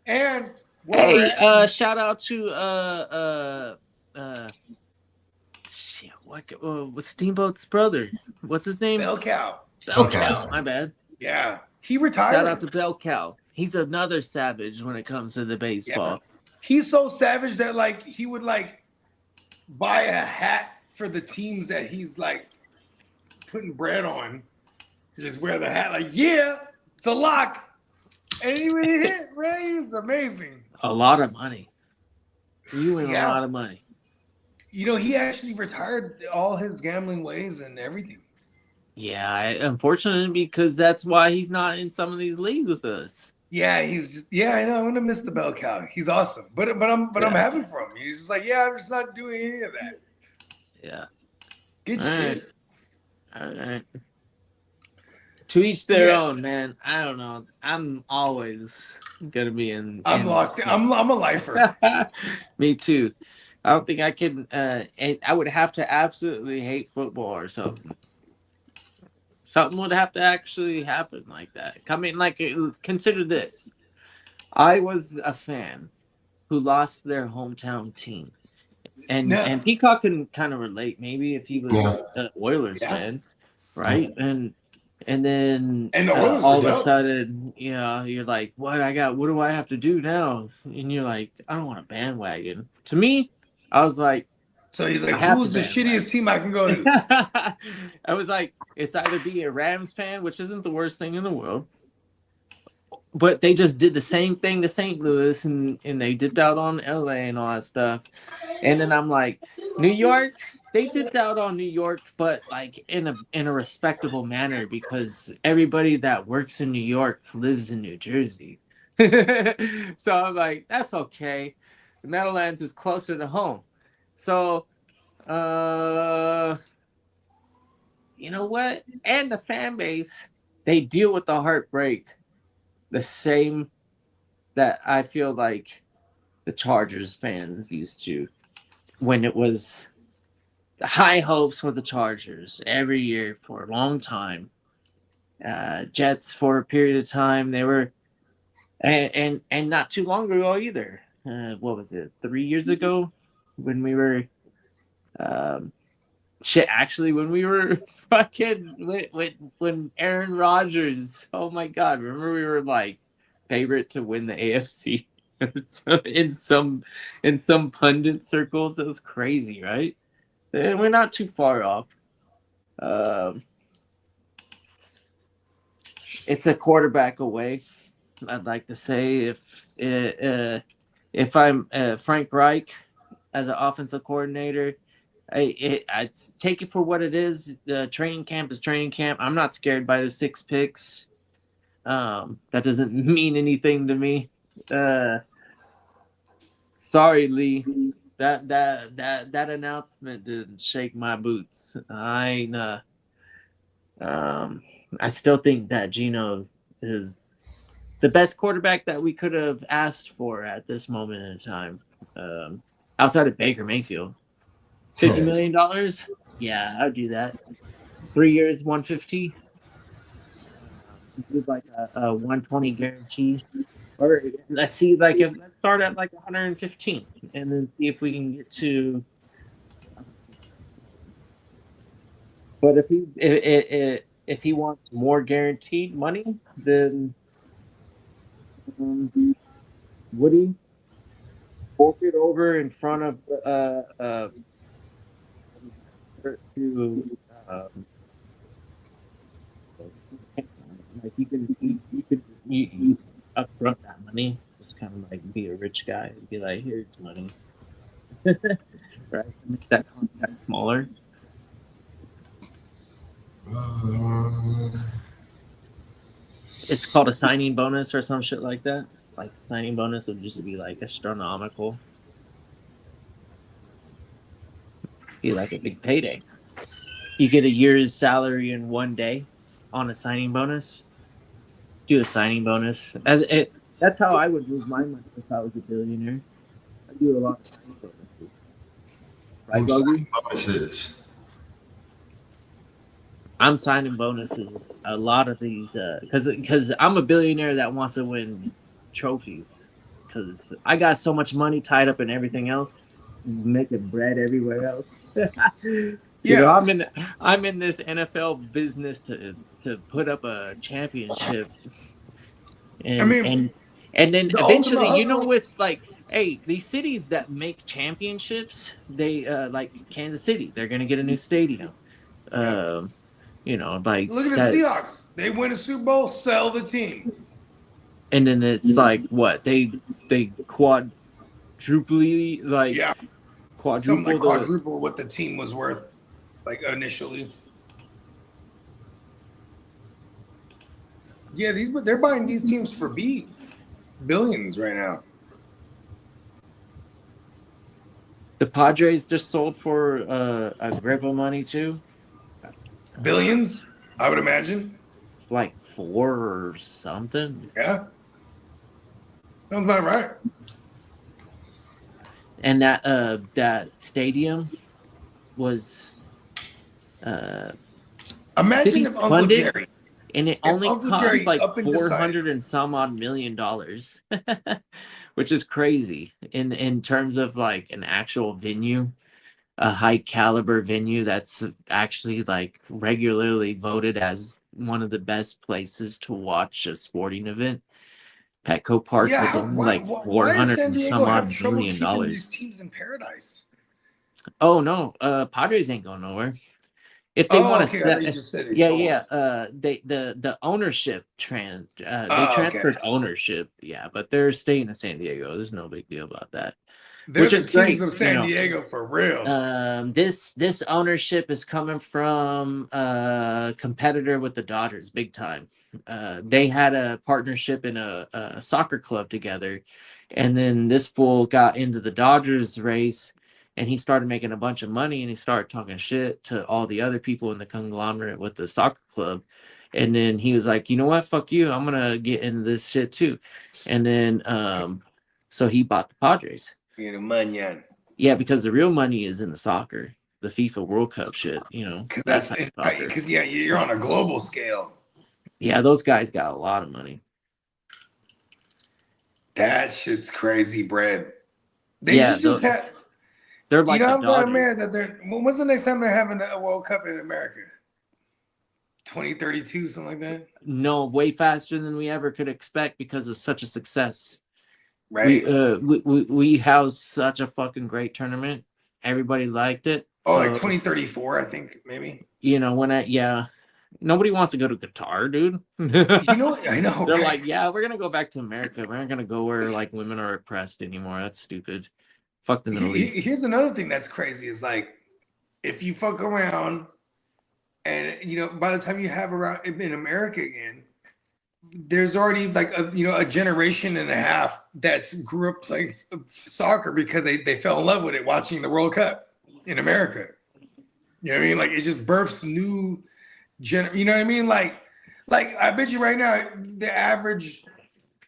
And hey, shout out to what's Steamboat's brother? What's his name? Bell Cow. Bell Cow. My bad. Yeah, he retired. Shout out to Bell Cow. He's another savage when it comes to the baseball. Yeah. He's so savage that like he would like buy a hat for the teams that he's like putting bread on. Just wear the hat like, yeah, it's a lock. And he would hit, right? He was amazing. A lot of money. You win a lot of money. You know, he actually retired all his gambling ways and everything. Yeah, unfortunately, because that's why he's not in some of these leagues with us. Yeah, he was just, I know. I'm gonna miss the Bell Cow. He's awesome, but I'm happy for him. He's just like, I'm just not doing any of that. Yeah, get your shit. All right. To each their own, man. I don't know. I'm always gonna be in. I'm locked in. I'm a lifer. Me too. I don't think I can. I would have to absolutely hate football or something. Something would have to actually happen like that. I mean, like, consider this. I was a fan who lost their hometown team. And Peacock can kind of relate, maybe, if he was an Oilers fan, right? And then all of a sudden, you're like, what do I have to do now? And you're like, I don't want a bandwagon. To me, I was like, so he's like, who's the shittiest team I can go to? I was like, it's either be a Rams fan, which isn't the worst thing in the world, but they just did the same thing to St. Louis, and they dipped out on LA and all that stuff. And then I'm like, New York, they dipped out on New York, but like in a respectable manner, because everybody that works in New York lives in New Jersey. So I'm like, that's okay. The Meadowlands is closer to home. So, you know what? And the fan base, they deal with the heartbreak the same that I feel like the Chargers fans used to, when it was high hopes for the Chargers every year for a long time. Jets for a period of time, they were, and not too long ago either. What was it? 3 years ago? When we were, when we were fucking, when Aaron Rodgers, oh my God, remember we were like favorite to win the AFC. in some pundit circles, it was crazy, right? And we're not too far off. It's a quarterback away. I'd like to say if I'm Frank Reich as an offensive coordinator, I take it for what it is. The training camp is training camp. I'm not scared by the 6 picks. That doesn't mean anything to me. Sorry, Lee. That announcement didn't shake my boots. I still think that Geno is the best quarterback that we could have asked for at this moment in time. Outside of Baker Mayfield. $50 million? Yeah, I'd do that. 3 years, 150. Do like a 120 guarantee. Or let's see, let's start at like 115 and then see if we can get to. But if he wants more guaranteed money, then would he fork it over in front of like you upfront that money, just kind of like be a rich guy and be like, here's money, right? Make that contract smaller. It's called a signing bonus or some shit like that. Like the signing bonus would just be like astronomical. Be like a big payday. You get a year's salary in 1 day on a signing bonus. Do a signing bonus. That's how I would move my money if I was a billionaire. I do a lot of signing bonuses. Right, signing bonuses. I'm signing bonuses. A lot of these, because I'm a billionaire that wants to win trophies. Because I got so much money tied up in everything else, making bread everywhere else. You know, I'm in this NFL business to put up a championship, and then eventually, you know, with like, hey, these cities that make championships, they like Kansas City, they're gonna get a new stadium. You know, like look at the Seahawks. They win a Super Bowl, sell the team, and then it's like what they quadruply quadruple what the team was worth. Like initially, yeah, they're buying these teams for billions right now. The Padres just sold for a grip of money too. Billions, I would imagine. Like 4 or something. Yeah, sounds about right. And that stadium was. Imagine if Uncle Jerry, and it only cost like $400 and some odd million, which is crazy in terms of like an actual venue, a high caliber venue that's actually like regularly voted as one of the best places to watch a sporting event. Petco Park was only like $400 and some odd million. These teams in paradise. Oh no, Padres ain't going nowhere. If they want to, the ownership they transferred ownership, but they're staying in San Diego. There's no big deal about that. Which is great. Of San Diego for real. This ownership is coming from a competitor with the Dodgers, big time. They had a partnership in a soccer club together, and then this fool got into the Dodgers race. And he started making a bunch of money, and he started talking shit to all the other people in the conglomerate with the soccer club. And then he was like, you know what? Fuck you. I'm going to get into this shit too. And then, so he bought the Padres. Yeah, because the real money is in the soccer, the FIFA World Cup shit, you know. Because you're on a global scale. Yeah, those guys got a lot of money. That shit's crazy bread. They should just have... They're like, I'm not mad that they're. When's the next time they're having a World Cup in America? 2032, something like that. No, way faster than we ever could expect because of such a success. Right. We housed such a fucking great tournament. Everybody liked it. Oh, so, like 2034, I think, maybe. You know, nobody wants to go to Qatar, dude. I know. They're right? like, yeah, we're gonna go back to America. We're not gonna go where like women are oppressed anymore. That's stupid. Fuck the Middle East. Here's another thing that's crazy is like, if you fuck around, and by the time you have around in America again, there's already like a generation and a half that's grew up playing soccer because they fell in love with it watching the World Cup in America. You know what I mean? Like it just births new you know what I mean? Like I bet you right now the average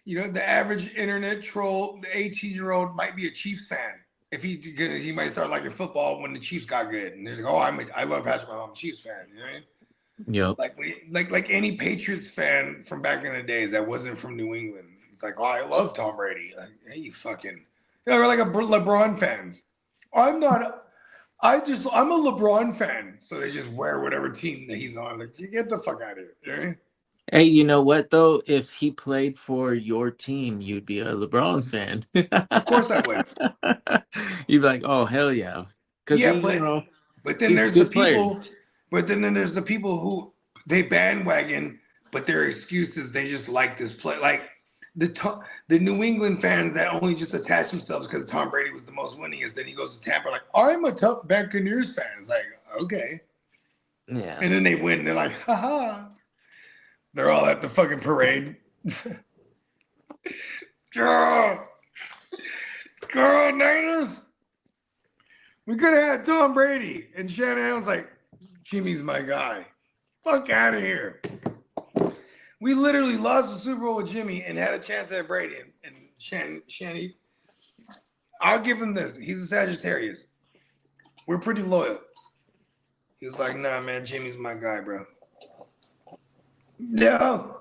internet troll, the 18-year-old might be a Chiefs fan. If he might start liking football when the Chiefs got good, and there's like, I love Patrick Mahomes, I'm a Chiefs fan. You know what I mean? Yep. Like any Patriots fan from back in the days that wasn't from New England. It's like, oh, I love Tom Brady. Like, hey, you fucking, we're like a LeBron fans. I'm a LeBron fan, so they just wear whatever team that he's on. Like, you get the fuck out of here. You know what I mean? Hey, you know what though? If he played for your team, you'd be a LeBron fan. Of course I would. You'd be like, oh hell yeah. Yeah, but then there's the people. But then there's the people who they bandwagon, but their excuse is they just like this play. Like the New England fans that only just attach themselves because Tom Brady was the most winningest. Then he goes to Tampa like, I'm a tough Buccaneers fan. It's like, okay. Yeah. And then they win. They're like, haha. They're all at the fucking parade. Girl, Niners. We could have had Tom Brady. And Shanahan's like, Jimmy's my guy. Fuck out of here. We literally lost the Super Bowl with Jimmy and had a chance at Brady. And Shanny, I'll give him this. He's a Sagittarius. We're pretty loyal. He was like, nah, man, Jimmy's my guy, bro. No.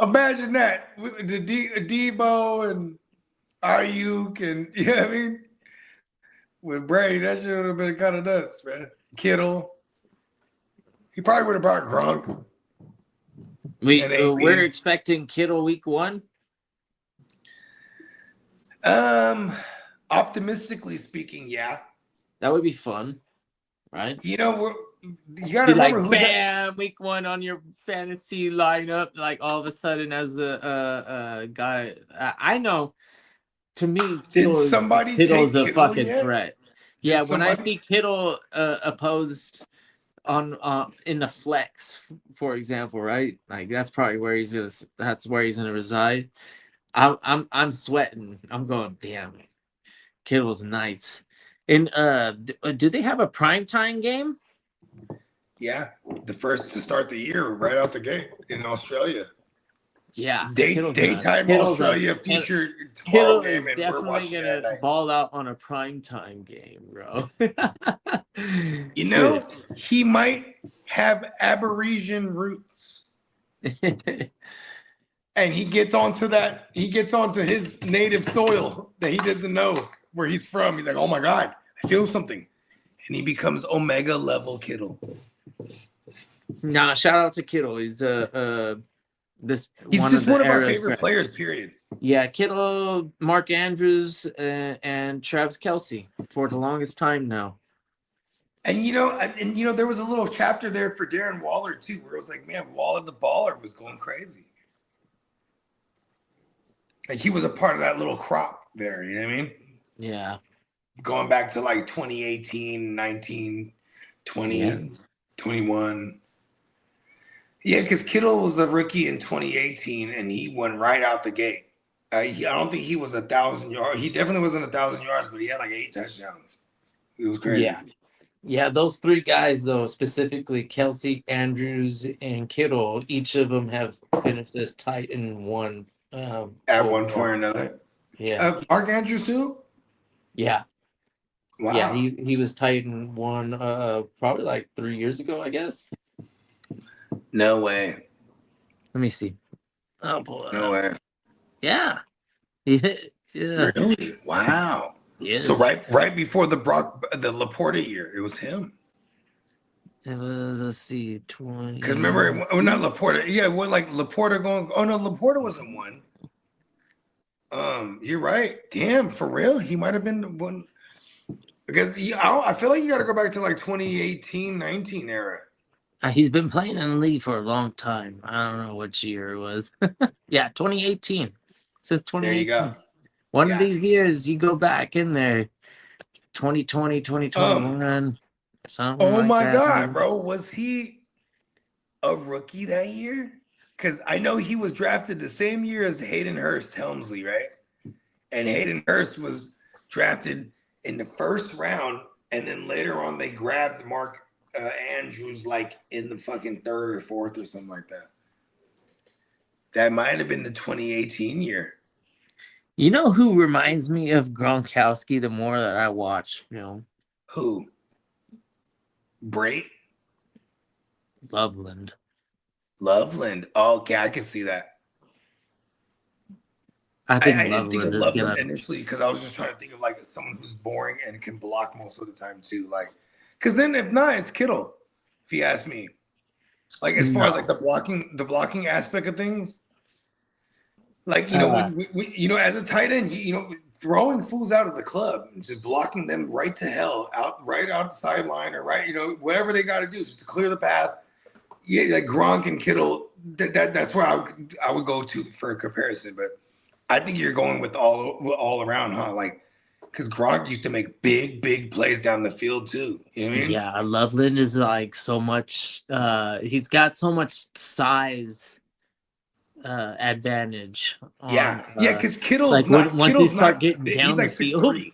Imagine that. The Debo and Ayuk and, you know what I mean? With Brady, that shit would have been kind of nuts, man. Kittle. He probably would have brought Gronk. We're expecting Kittle week 1. Optimistically speaking, yeah. That would be fun, right? You gotta remember like, bam, week 1 on your fantasy lineup. Like all of a sudden, as a guy, I know. To me, Kittle's a fucking threat. Yeah, when I see Kittle opposed on in the flex, for example, right? Like that's probably where he's gonna reside. I'm sweating. I'm going, damn. Kittle's nice. And do they have a primetime game? Yeah, the first to start the year right out the gate in Australia. Yeah, daytime Australia featured Kittle tomorrow game, and we're definitely gonna ball out on a primetime game, bro. He might have Aborigine roots, and he gets onto his native soil that he doesn't know where he's from. He's like, oh my god, I feel something, and he becomes Omega level Kittle. Nah, shout out to Kittle. He's He's just one of our favorite players, period. Yeah, Kittle, Mark Andrews, and Travis Kelce for the longest time now. And there was a little chapter there for Darren Waller too, where it was like, man, Waller the baller was going crazy. Like he was a part of that little crop there, you know what I mean? Yeah. Going back to like 2018, 19, 20, 21. Yeah, because Kittle was the rookie in 2018, and he went right out the gate. I don't think he was 1,000 yards. He definitely wasn't 1,000 yards, but he had like 8 touchdowns. It was crazy. Yeah, those 3 guys, though, specifically Kelce, Andrews, and Kittle, each of them have finished as tight in one. At one point or another. Yeah. Mark Andrews, too? Yeah. Wow. Yeah, he was tight in one probably like 3 years ago, I guess. No way. Let me see. I'll pull it No way. Yeah. Yeah. Really? Wow. Yeah. So right before the Laporta year, it was him. It was, let's see, 20. Because remember, not Laporta. Yeah, what like Laporta going? Oh no, Laporta wasn't one. You're right. Damn, for real, he might have been one. Because I feel like you got to go back to like 2018, 19 era. He's been playing in the league for a long time. I don't know which year it was. Yeah, 2018. Since 2018. There you go. One of these years, you go back in there. 2020, 2021. Something Oh like my that, God, man. bro. Was he a rookie that year? Because I know he was drafted the same year as Hayden Hurst Helmsley, right? And Hayden Hurst was drafted in the first round, and then later on they grabbed Mark Andrews like in the fucking third or fourth or something like that. That might have been the 2018 year. You know who reminds me of Gronkowski the more that I watch film? Who? Brait? Loveland. Loveland. Oh, okay, I can see that. I think I didn't think of Loveland is Loveland gonna. initially because I was just trying to think of like someone who's boring and can block most of the time too. Like, because then if not, it's Kittle. If you ask me, like as far as like the blocking aspect of things, like you know, when as a tight end, throwing fools out of the club, just blocking them right to hell, right out the sideline or right, whatever they got to do just to clear the path. Yeah, like Gronk and Kittle, that's where I would go to for a comparison. But I think you're going with all around, huh? Like, because Gronk used to make big plays down the field too. You know what I mean? Yeah, Loveland is like so much. He's got so much size advantage. Yeah, because Kittle's like not. once you start getting big. down He's like the field. 6'3".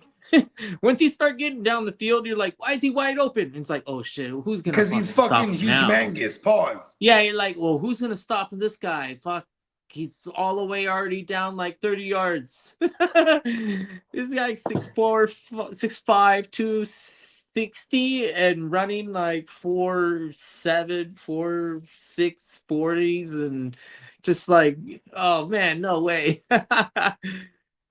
Once you start getting down the field, you're like, why is he wide open? And it's like, oh shit, who's gonna? Because he's fucking huge mangus. Pause. Yeah, you're like, well, who's gonna stop this guy? Fuck, he's all the way already down like 30 yards. This guy's 6'4", 6'5", 260, and running like 4.7, 4.6 40s, and just like, oh man, no way.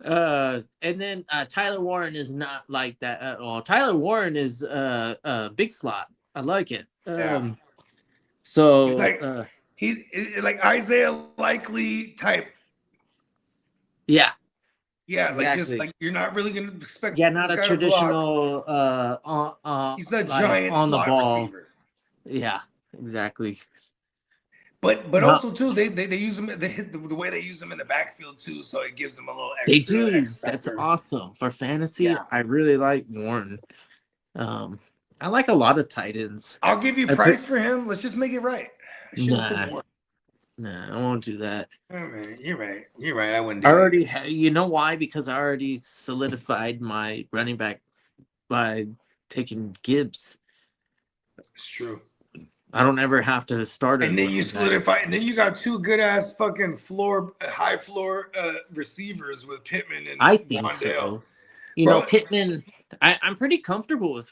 And then Tyler Warren is not like that at all. Tyler Warren is a big slot. I like it. So he's like Isaiah Likely type. Yeah, exactly. Like just like you're not really gonna expect. Yeah, not a traditional he's a like, giant on the ball receiver. Yeah, exactly. But also too, they use him. The way they use him in the backfield too, so it gives them a little extra. They do. X That's factor. awesome for fantasy. I really like Warren. I like a lot of tight ends. I'll give you price for him. Let's just make it right. Nah, I won't do that. Oh, man, you're right. You're right. I wouldn't. I already, you know why? Because I already solidified my running back by taking Gibbs. It's true. I don't ever have to start it. And then you solidify, and then you got two good ass fucking high floor receivers with Pittman and I think Wandale. so. You know, Pittman. I'm pretty comfortable with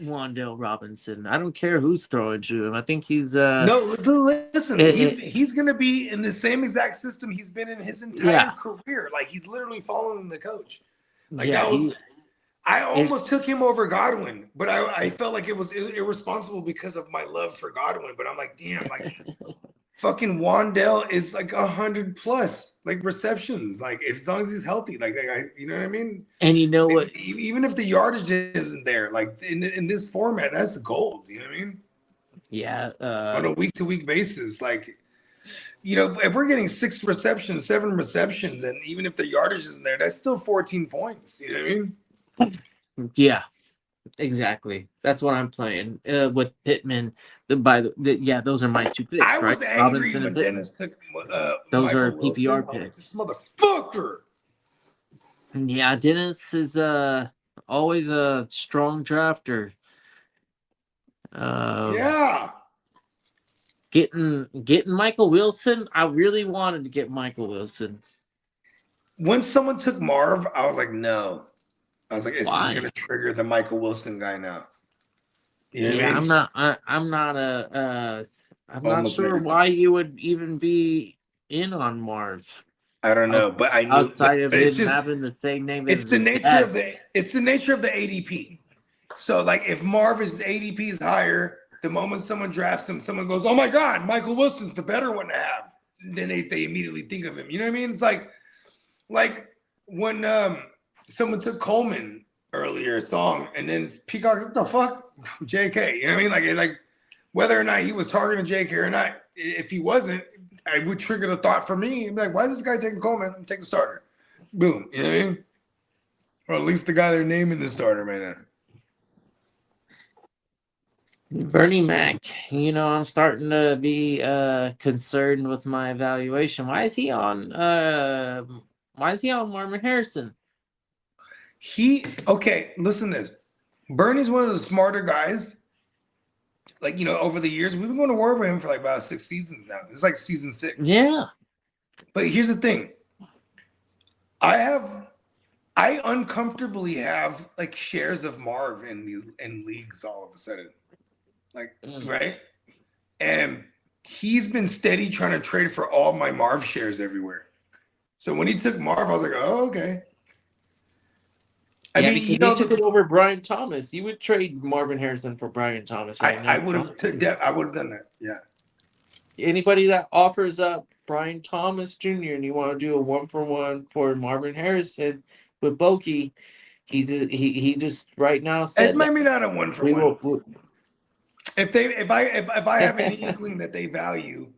Wandale Robinson. I don't care who's throwing to him. I think he's no. Listen, he's gonna be in the same exact system he's been in his entire career. Like he's literally following the coach. Like I almost took him over Godwin, but I felt like it was irresponsible because of my love for Godwin. But I'm like, damn, like fucking Wandale is like 100+ like receptions, like as long as he's healthy, like you know what I mean. And you know what? Even if the yardage isn't there, like in this format, that's gold. You know what I mean? Yeah. On a week-to-week basis, like. If we're getting 6 receptions, 7 receptions, and even if the yardage isn't there, that's still 14 points. You know what I mean? Yeah, exactly. That's what I'm playing with Pittman. Those are my 2 picks. I was right? angry Robinson when Dennis took. Those Michael are PPR Wilson. picks. This motherfucker. Yeah, Dennis is always a strong drafter. Yeah. Getting Michael Wilson. I really wanted to get Michael Wilson. When someone took Marv, I was like, no. I was like, it's Why? going to trigger the Michael Wilson guy now. You know what I mean? I'm not sure why you would even be in on Marv. I don't know, but I knew outside of him having the same name. It's the nature of the ADP. So like if Marv is ADP is higher, the moment someone drafts him, someone goes, "Oh my God, Michael Wilson's the better one to have." Then they immediately think of him. You know what I mean? It's like when someone took Coleman earlier song, and then Peacock, what the fuck, JK. You know what I mean? Like whether or not he was targeting JK or not, if he wasn't, I would trigger the thought for me. I'd be like, why is this guy taking Coleman? I'm taking starter. Boom. You know what I mean? Or at least the guy they're naming the starter right now. Bernie Mac, I'm starting to be concerned with my evaluation. Why is he on Marvin Harrison? Listen to this. Bernie's one of the smarter guys. Like, over the years, we've been going to war with him for like about 6 seasons now. It's like season 6. Yeah. But here's the thing. I uncomfortably have like shares of Marv in leagues all of a sudden. Like, right? And he's been steady trying to trade for all my Marv shares everywhere. So when he took Marv, I was like, oh, okay. Because he took it over Brian Thomas. You would trade Marvin Harrison for Brian Thomas right now. I would have done that. Yeah. Anybody that offers up Brian Thomas Jr. and you want to do a 1-for-1 for Marvin Harrison with Bogey, he just right now said it might be not a 1-for-1. If I have any inkling that they value,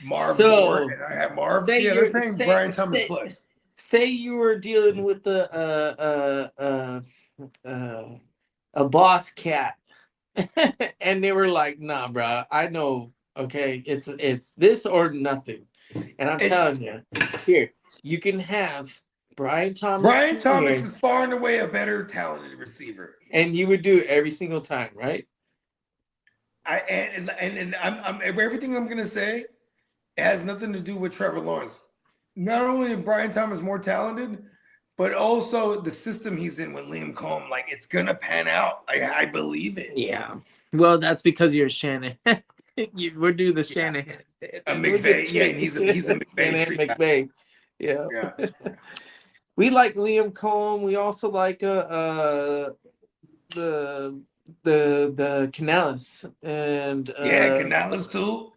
Marv more, and I have Marv, they're saying Brian Thomas plus. Say you were dealing with a boss cat, and they were like, "Nah, bro, I know. Okay, it's this or nothing." And I'm telling you, here you can have Brian Thomas. Brian Thomas is far and away a better talented receiver, and you would do it every single time, right? I'm everything I'm gonna say has nothing to do with Trevor Lawrence. Not only is Brian Thomas more talented, but also the system he's in with Liam Cohn, like it's gonna pan out. I believe it. Yeah. Well, that's because you're Shanahan. We'll do the Shanahan. McVay. Yeah, he's a McVay. Yeah. We like Liam Cohn. We also like the Canales and Canales too.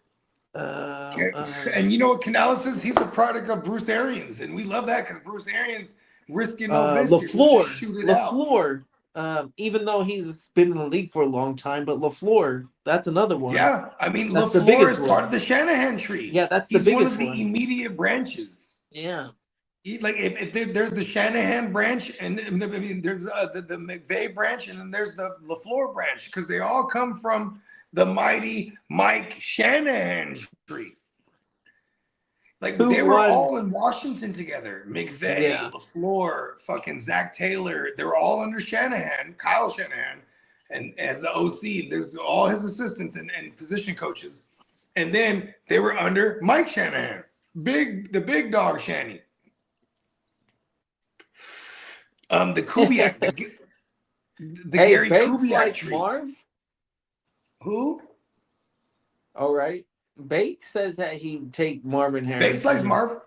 And you know what Canales is? He's a product of Bruce Arians, and we love that because Bruce Arians risking no biscuits. LaFleur, even though he's been in the league for a long time, but LaFleur, that's another one. Yeah, I mean LaFleur is part of the Shanahan tree. Yeah, that's the biggest one of the immediate branches. Yeah. If there's the Shanahan branch, and there's the McVay branch, and then there's the LaFleur branch, because they all come from the mighty Mike Shanahan tree. Like they were all in Washington together. McVay, LaFleur, fucking Zach Taylor. They were all under Shanahan, Kyle Shanahan, and as the OC, there's all his assistants and position coaches. And then they were under Mike Shanahan, the big dog Shanny. The Kubiak, the Gary Kubiak tree. Marv? Who? All right. Bake says that he'd take Marvin Harrison. Bake likes Marv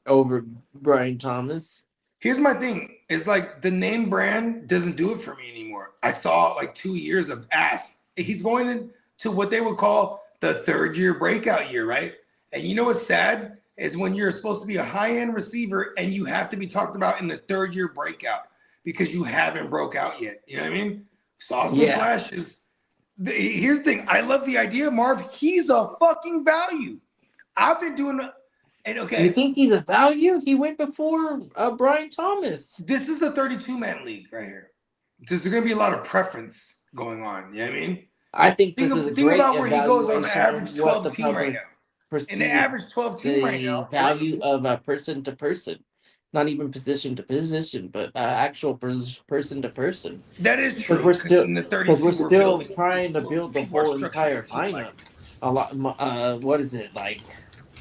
over Brian Thomas. Here's my thing. It's like the name brand doesn't do it for me anymore. I saw like 2 years of ass. He's going into what they would call the third year breakout year, right? And you know what's sad is when you're supposed to be a high-end receiver and you have to be talked about in the third year breakout because you haven't broke out yet. You know what I mean? Saw some flashes. Here's the thing. I love the idea of Marv. He's a fucking value. I've been doing and okay. You think he's a value? He went before Brian Thomas. This is the 32-man league right here. There's going to be a lot of preference going on. You know what I mean? I think this is a think great about where he goes on the average 12 team right now. In the average 12 team right now. Value of a person to person. Not even position to position, but actual person to person. That is true. Because we're still trying to build the whole entire lineup. A lot. What is it like?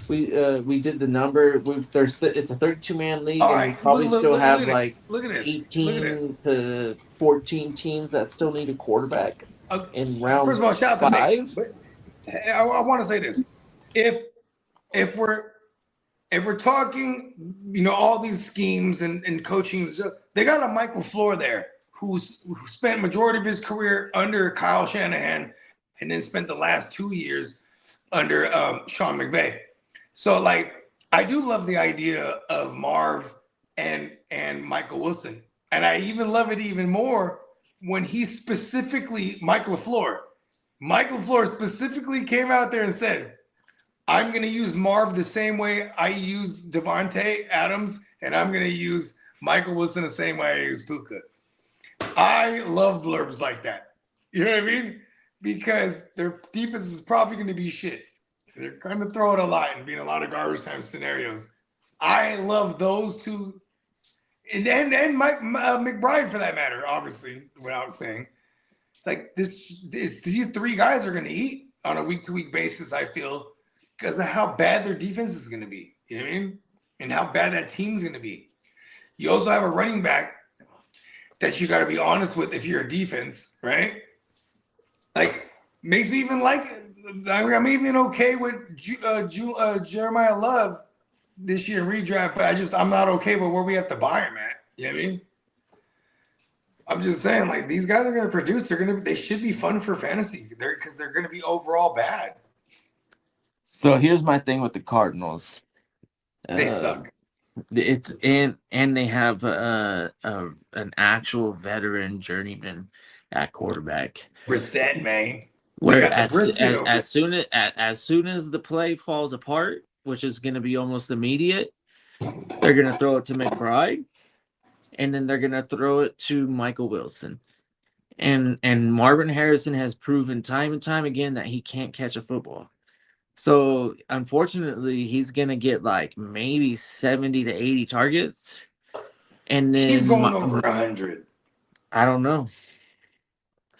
We did the number. It's a 32-man league, and we probably still have like 18 to 14 teams that still need a quarterback in round. First of all, shout out to 5. Nick. I want to say this: if we're talking, all these schemes and coaching, they got a Mike LaFleur there who spent majority of his career under Kyle Shanahan and then spent the last 2 years under Sean McVay. So, like, I do love the idea of Marv and Michael Wilson. And I even love it even more when he specifically, Mike LaFleur specifically came out there and said, I'm going to use Marv the same way I use Devontae Adams, and I'm going to use Michael Wilson the same way I use Puka. I love blurbs like that. You know what I mean? Because their defense is probably going to be shit. They're going to throw it a lot and be in a lot of garbage time scenarios. I love those two. And Mike McBride, for that matter, obviously, without saying. Like, these three guys are going to eat on a week-to-week basis, I feel, because of how bad their defense is going to be. You know what I mean? And how bad that team's going to be. You also have a running back that you got to be honest with if you're a defense, right? Like, makes me even like it. I'm even okay with Jeremiah Love this year in redraft, but I'm not okay with where we have to buy him at. You know what I mean? I'm just saying, like, these guys are going to produce. They should be fun for fantasy because they're going to be overall bad. So here's my thing with the Cardinals. They suck. It's and they have an actual veteran journeyman at quarterback. Brissett, man. Where as soon as the play falls apart, which is going to be almost immediate, they're going to throw it to McBride, and then they're going to throw it to Michael Wilson. And Marvin Harrison has proven time and time again that he can't catch a football. So, unfortunately, he's going to get like maybe 70 to 80 targets. And then he's going over 100. I don't know.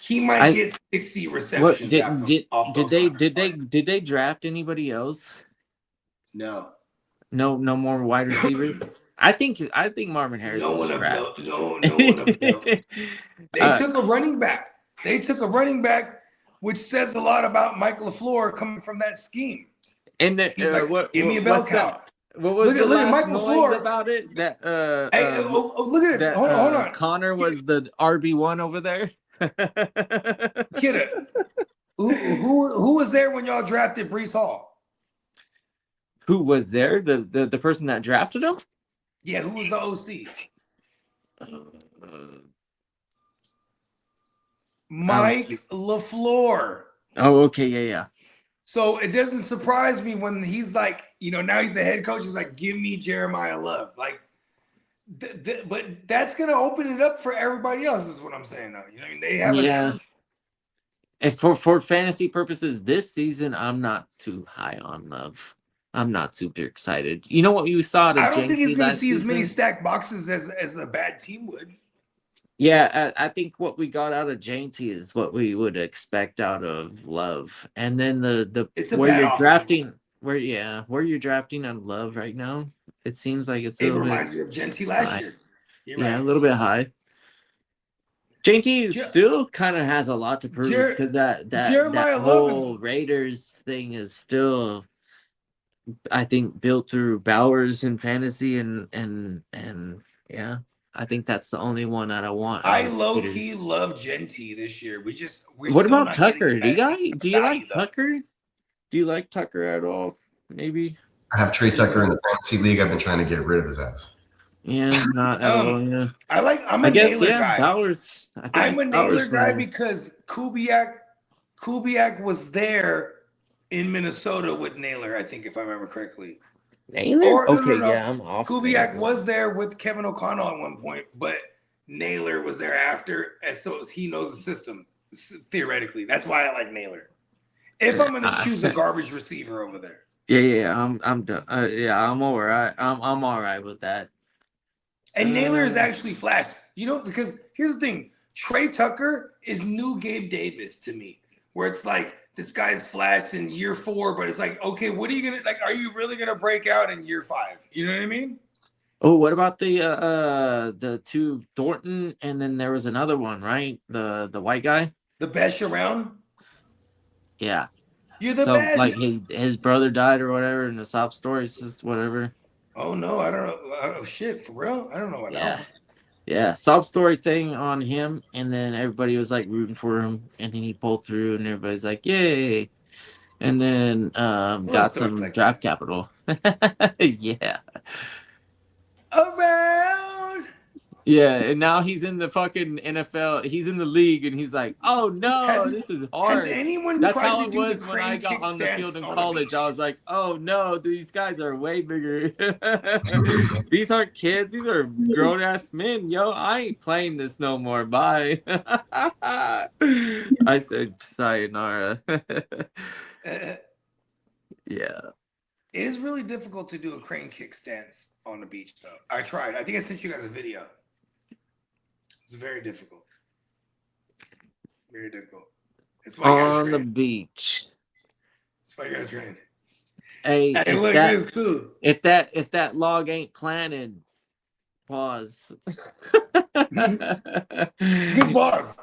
He might get 60 receptions. Did they draft anybody else? No. No more wide receivers. I think Marvin Harrison. No one of note. They took a running back. Which says a lot about Mike LaFleur coming from that scheme. And then give me a bell cow. Look at Mike LaFleur about it. That look at it. Hold on. Connor was the RB1 over there. Kitteh. Who was there when y'all drafted Breece Hall? Who was there? The person that drafted him? Yeah, who was the OC? Mike LaFleur. Oh, okay, yeah. So it doesn't surprise me when he's like, now he's the head coach. He's like, give me Jeremiah Love. Like, but that's gonna open it up for everybody else. Is what I'm saying, though. You know what I mean? They have And for fantasy purposes this season, I'm not too high on Love. I'm not super excited. You know what you saw? I don't think he's gonna see as many stacked boxes as a bad team would. Yeah, I think what we got out of Jainty is what we would expect out of Love. And then where you're drafting on Love right now, it seems like it reminds me of Jainty last year. A little bit high. Jainty still kind of has a lot to prove because that whole Raiders thing is still, I think, built through Bowers in fantasy and yeah. I think that's the only one that I want. I low-key love Jainty this year. What about Tucker? Do you like Tucker? Do you like Tucker at all? Maybe. I have Trey Tucker in the fantasy league. I've been trying to get rid of his ass. Yeah, not at all. Yeah. I'm a Naylor guy. Bowers. I'm a Naylor guy because Kubiak was there in Minnesota with Naylor, I think, if I remember correctly. Naylor? Yeah, I'm off. Kubiak was there with Kevin O'Connell at one point, but Naylor was there after, and so he knows the system, theoretically. That's why I like Naylor. If I'm going to choose a garbage receiver over there. Yeah, I'm done. I'm all right. I'm all right with that. And Naylor is actually flashed. Because here's the thing. Trey Tucker is new Gabe Davis to me, where it's like, this guy's flashed in year 4, but it's like, okay, what are you gonna like? Are you really gonna break out in year 5? You know what I mean? Oh, what about the two Thornton, and then there was another one, right? The white guy, the best around. Yeah, you're the best. Like his brother died or whatever, and the sob story, it's just whatever. Oh no, I don't know. Oh shit, for real? I don't know what. Yeah. Yeah, sob story thing on him, and then everybody was like rooting for him, and then he pulled through, and everybody's like, "Yay!" And then Little got stories some like draft capital. Yeah, around. yeah, and now he's in the fucking NFL. He's in the league, and he's like, "Oh no, this is Has hard." anyone That's tried how to it do the was when I crane got kick on the stance field in on the beach? college. I was like, "Oh no, these guys are way bigger. These aren't kids. These are grown ass men. Yo, I ain't playing this no more. Bye." I said, "Sayonara." Yeah. It is really difficult to do a crane kick stance on the beach, though. I tried. I think I sent you guys a video. It's very difficult. Very difficult. It's why you gotta On the train. beach. That's why you gotta train. Hey, Hey, look at this too. If that log ain't planted, pause. Good pause.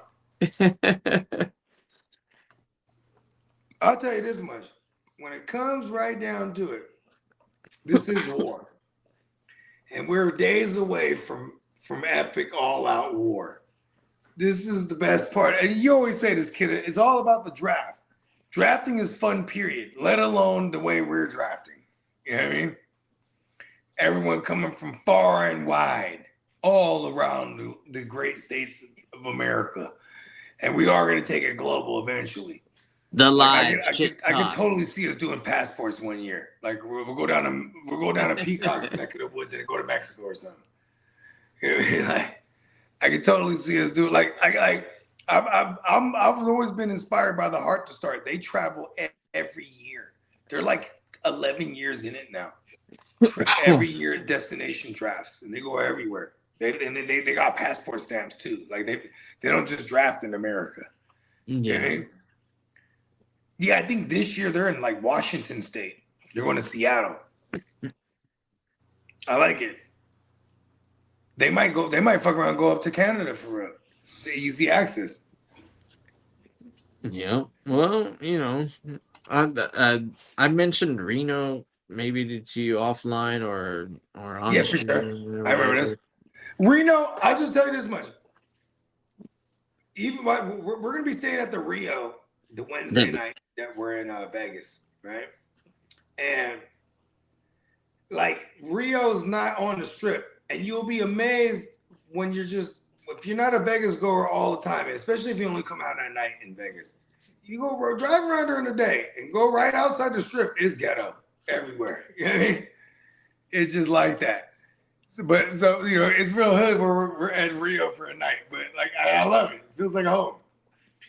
I'll tell you this much. When it comes right down to it, this is war. And we're days away from epic all-out war. This is the best part. And you always say this, kid, it's all about the draft. Drafting is fun, period, let alone the way we're drafting. You know what I mean? Everyone coming from far and wide, all around the great states of America. And we are going to take it global eventually. The Like, live. I could totally see us doing passports one year. Like we'll go down to Peacock's neck of the woods and go to Mexico or something. You know what I mean? Like, I could totally see us do it. I've always been inspired by the Heart to Start. They travel every year. They're like 11 years in it now. Every year destination drafts, and they go everywhere. They got passport stamps too. Like they don't just draft in America. Yeah. You know what I mean? Yeah, I think this year they're in like Washington State. They're going to Seattle. I like it. They might fuck around and go up to Canada for real. It's easy access. Yeah. Well, I mentioned Reno maybe to you offline or on Yeah, the for sure. stream or I remember this. Reno, I'll just tell you this much. Even we're going to be staying at the Rio the Wednesday night that we're in Vegas, right? And like Rio's not on the strip, and you'll be amazed when if you're not a Vegas goer all the time, especially if you only come out at night in Vegas. You go drive around during the day and go right outside the strip. It's ghetto everywhere. You know what I mean? It's just like that. So it's real hood where we're at Rio for a night, but like I love it. It feels like a home.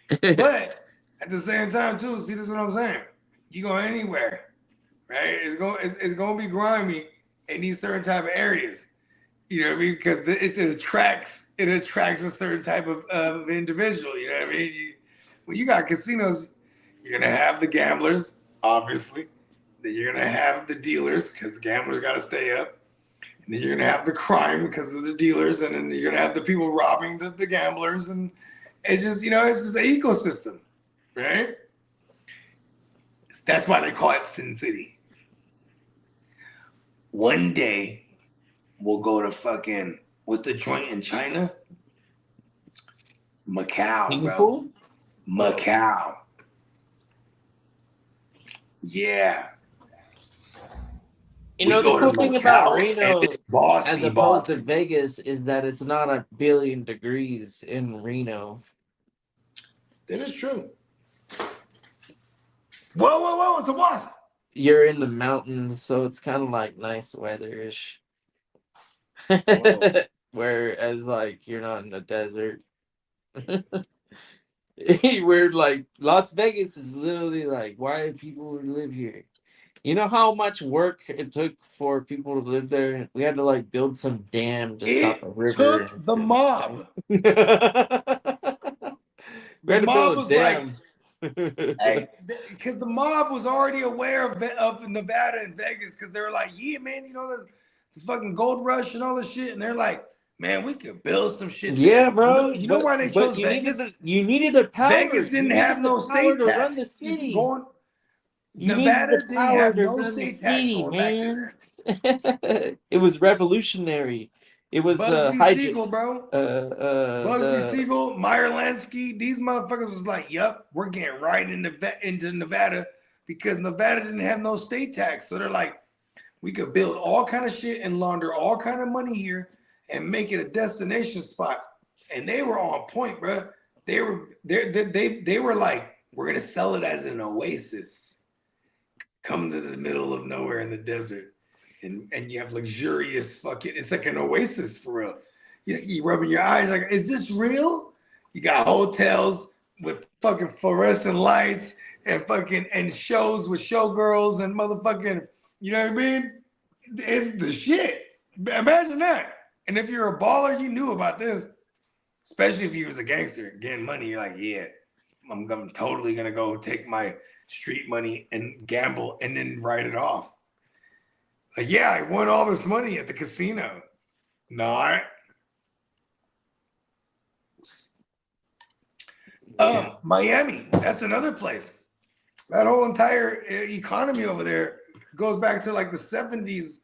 But at the same time, too, see, this is what I'm saying. You go anywhere, right? It's going to be grimy in these certain type of areas. You know what I mean? Because it attracts a certain type of individual. You know what I mean? When you got casinos, you're going to have the gamblers, obviously. Then you're going to have the dealers because the gamblers got to stay up. And then you're going to have the crime because of the dealers. And then you're going to have the people robbing the gamblers. And it's just, it's just an ecosystem. Right? That's why they call it Sin City. One day, we'll go to fucking, what's the joint in China? Macau, bro. Macau. Yeah. The cool thing about Reno, as opposed to Vegas, is that it's not 1 billion degrees in Reno. That is true. Whoa, it's a wasp. You're in the mountains, so it's kind of like nice weather-ish. Whereas, like, you're not in the desert. Where, like, Las Vegas is literally like, why do people live here? You know how much work it took for people to live there? We had to, like, build some dam to stop a river. It took the mob. The mob was like, hey, because the mob was already aware of Nevada and Vegas because they were like, yeah, man, the fucking gold rush and all this shit. And they're like, man, we could build some shit. Yeah, there. bro. You know why they chose Vegas? You needed the power. Vegas didn't have no state to tax. run the city. Nevada didn't have no state tax city, going back to there. It was revolutionary. It was Bugsy Siegel, bro. Bugsy the Siegel, Meyer Lansky. These motherfuckers was like, "Yep, we're getting right into Nevada because Nevada didn't have no state tax." So they're like, "We could build all kind of shit and launder all kind of money here and make it a destination spot." And they were on point, bro. They were like, "We're gonna sell it as an oasis. Come to the middle of nowhere in the desert." And you have luxurious fucking, it's like an oasis for real. You rubbing your eyes like, is this real? You got hotels with fucking fluorescent lights and fucking and shows with showgirls and motherfucking, you know what I mean? It's the shit. Imagine that. And if you're a baller, you knew about this. Especially if you was a gangster getting money, you're like, yeah, I'm totally gonna go take my street money and gamble and then write it off. Like, yeah, I won all this money at the casino. Not. Miami, that's another place. That whole entire economy over there goes back to like the 70s,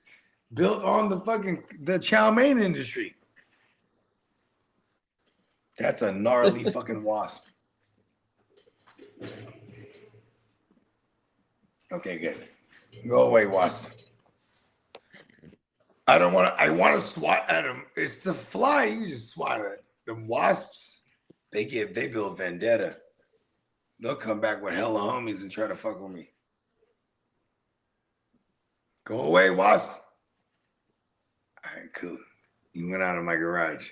built on the chow mein industry. That's a gnarly fucking wasp. Okay, good. Go away, wasp. I want to swat at them. It's the fly, you just swat at it. The wasps, they build vendetta. They'll come back with hella homies and try to fuck with me. Go away, wasp. All right, cool. You went out of my garage.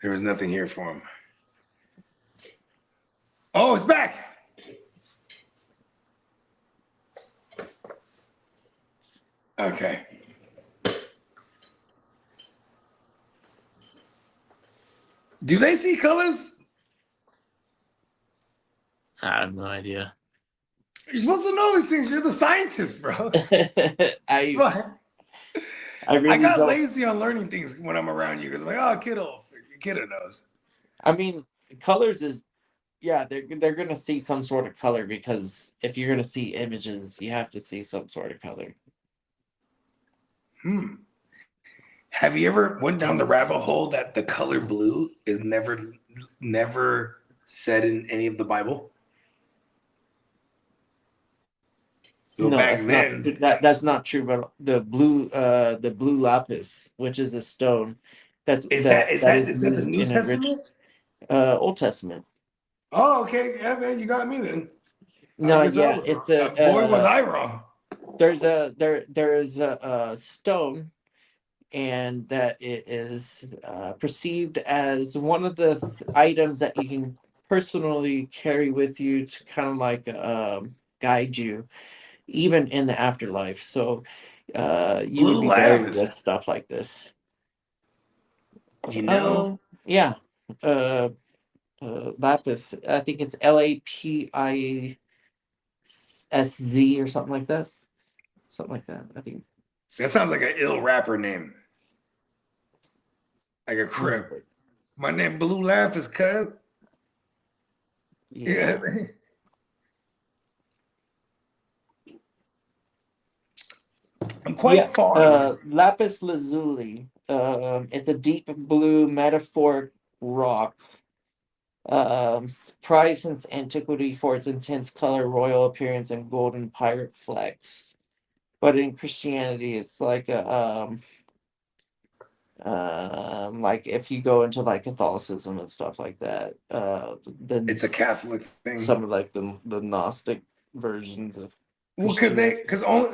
There was nothing here for him. Oh, it's back. Okay. Do they see colors? I have no idea. You're supposed to know these things. You're the scientist, bro. I I got lazy on learning things when I'm around you because I'm like, oh, Kitteh knows. I mean, colors is, yeah, they're gonna see some sort of color because if you're gonna see images, you have to see some sort of color. Have you ever went down the rabbit hole that the color blue is never said in any of the Bible? So No, back then, that's not true. But the blue lapis, which is a stone, is that the New Testament? Old Testament. Oh, okay, yeah, man, you got me then. No, yeah, it's a boy, was I wrong. There is a stone, and that it is perceived as one of the items that you can personally carry with you to kind of like guide you, even in the afterlife. So you would be buried with stuff like this. You know? Yeah. Lapis. I think it's LAPISZ or something like that. Something like that, I think. That sounds like an ill rapper name. Like a crip. My name Blue Lapis, cuz. Yeah. I'm quite fond. Lapis lazuli. It's a deep blue metaphoric rock. Prized since antiquity for its intense color, royal appearance, and golden pirate flags. But in Christianity, it's like a like if you go into like Catholicism and stuff like that, then it's a Catholic thing. Some of like the Gnostic versions of. Well,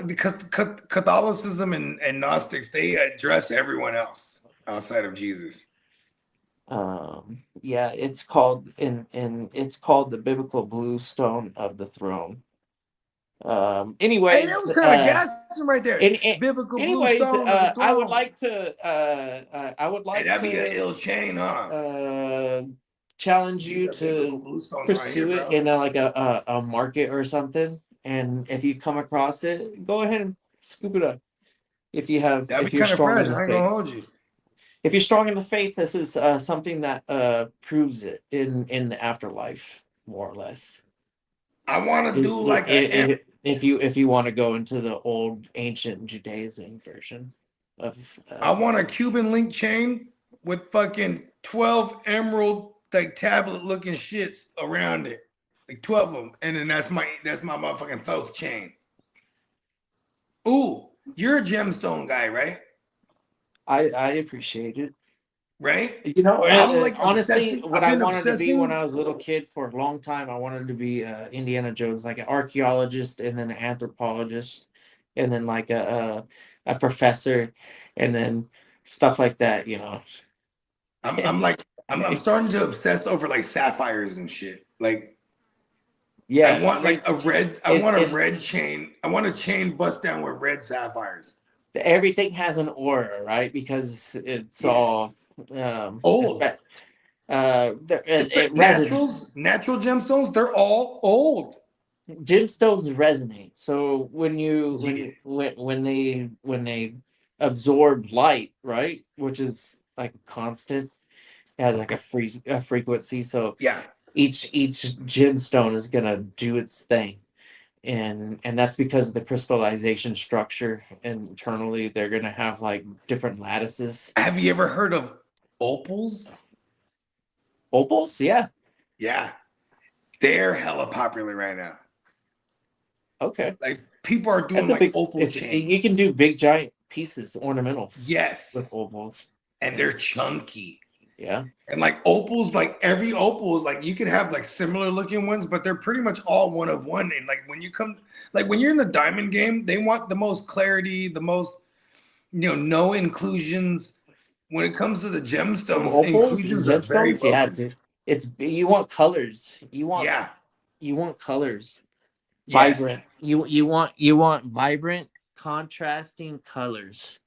because Catholicism and Gnostics, they address everyone else outside of Jesus. Yeah, it's called it's called the biblical blue stone of the throne. Anyway, hey, that was kind of gassing right there. Biblical blue stone of the throne. I would like to that'd be an ill chain, huh? Challenge you to pursue it in a market or something. And if you come across it, go ahead and scoop it up. If you're strong in the faith. I ain't gonna hold you. If you're strong in the faith, this is something that proves it in the afterlife, more or less. I want to do if you want to go into the old ancient Judaism version. I want a Cuban link chain with fucking 12 emerald like tablet looking shits around it, like 12 of them, and then that's my motherfucking Thoth chain. Ooh, you're a gemstone guy, right? I appreciate it. Right? You know, I'm like honestly, obsessing. what I've I been wanted to be when obsessing. I was a little kid for a long time, I wanted to be Indiana Jones, like an archaeologist, and then an anthropologist, and then like a professor, and then stuff like that. You know, I'm starting to obsess over like sapphires and shit. Like, yeah, I want like a red. I it- want a it- red chain. I want a chain bust down with red sapphires. everything has an aura, right? Because it's all Old. it Naturals, natural gemstones, they're all old. Gemstones resonate. So when they absorb light, right, which is like a constant, it has like a frequency. So yeah, each gemstone is gonna do its thing, and that's because of the crystallization structure. Internally, they're gonna have like different lattices. Have you ever heard of opals? Opals, yeah. Yeah, they're hella popular right now. Okay. Like people are doing That's like opal chains. You can do big giant pieces, ornamentals. Yes. With opals. And they're chunky. Yeah. And like opals, like every opal is like you could have like similar looking ones, but they're pretty much all one of one. And like when you come, like when you're in the diamond game, they want the most clarity, the most, no inclusions. When it comes to the gemstones, Opals inclusions and are very gemstones, yeah, focused. dude. You want colors. You want colors. Vibrant. Yes. You want vibrant, contrasting colors.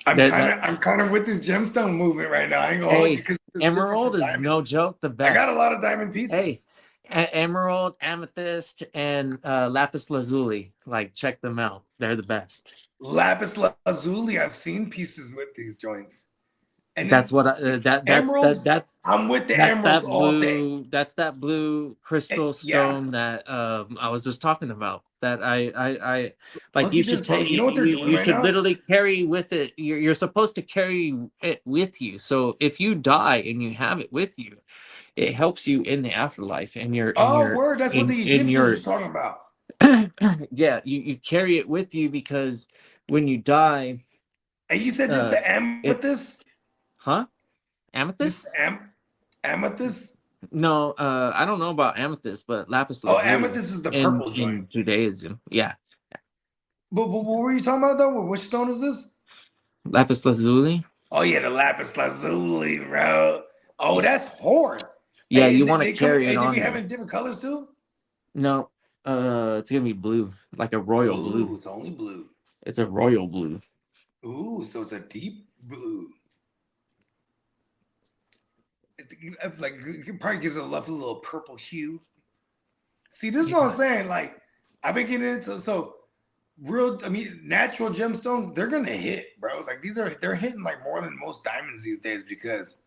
I'm kind of with this gemstone movement right now. I ain't gonna hold you because emerald is no joke the best. I got a lot of diamond pieces. Hey, emerald, amethyst, and lapis lazuli. Like, check them out. They're the best. Lapis lazuli. I've seen pieces with these joints. And that's what that's I'm with the emeralds all day. That's that blue crystal stone that I was just talking about. That I like. You should take. You know what they're doing You right should now? literally carry with it. You're supposed to carry it with you. So if you die and you have it with you, it helps you in the afterlife. And you're word. That's what the Egyptians were talking about. Yeah, you carry it with you because when you die. And you said this the amethyst. Huh? Amethyst? Amethyst? No, I don't know about amethyst, but lapis lazuli. Oh, amethyst is the purple joint. In Judaism. Yeah. But what were you talking about though? Which stone is this? Lapis lazuli. Oh yeah, the lapis lazuli, bro. Oh, that's hard. Yeah, you want to carry it on. They be having different colors too? No, it's gonna be blue, like a royal blue. It's only blue. It's a royal blue. Ooh, so it's a deep blue. It's like it probably gives it a lovely little purple hue. See, this is what I'm saying. Like, I've been getting into natural gemstones. They're gonna hit, bro. Like they're hitting like more than most diamonds these days because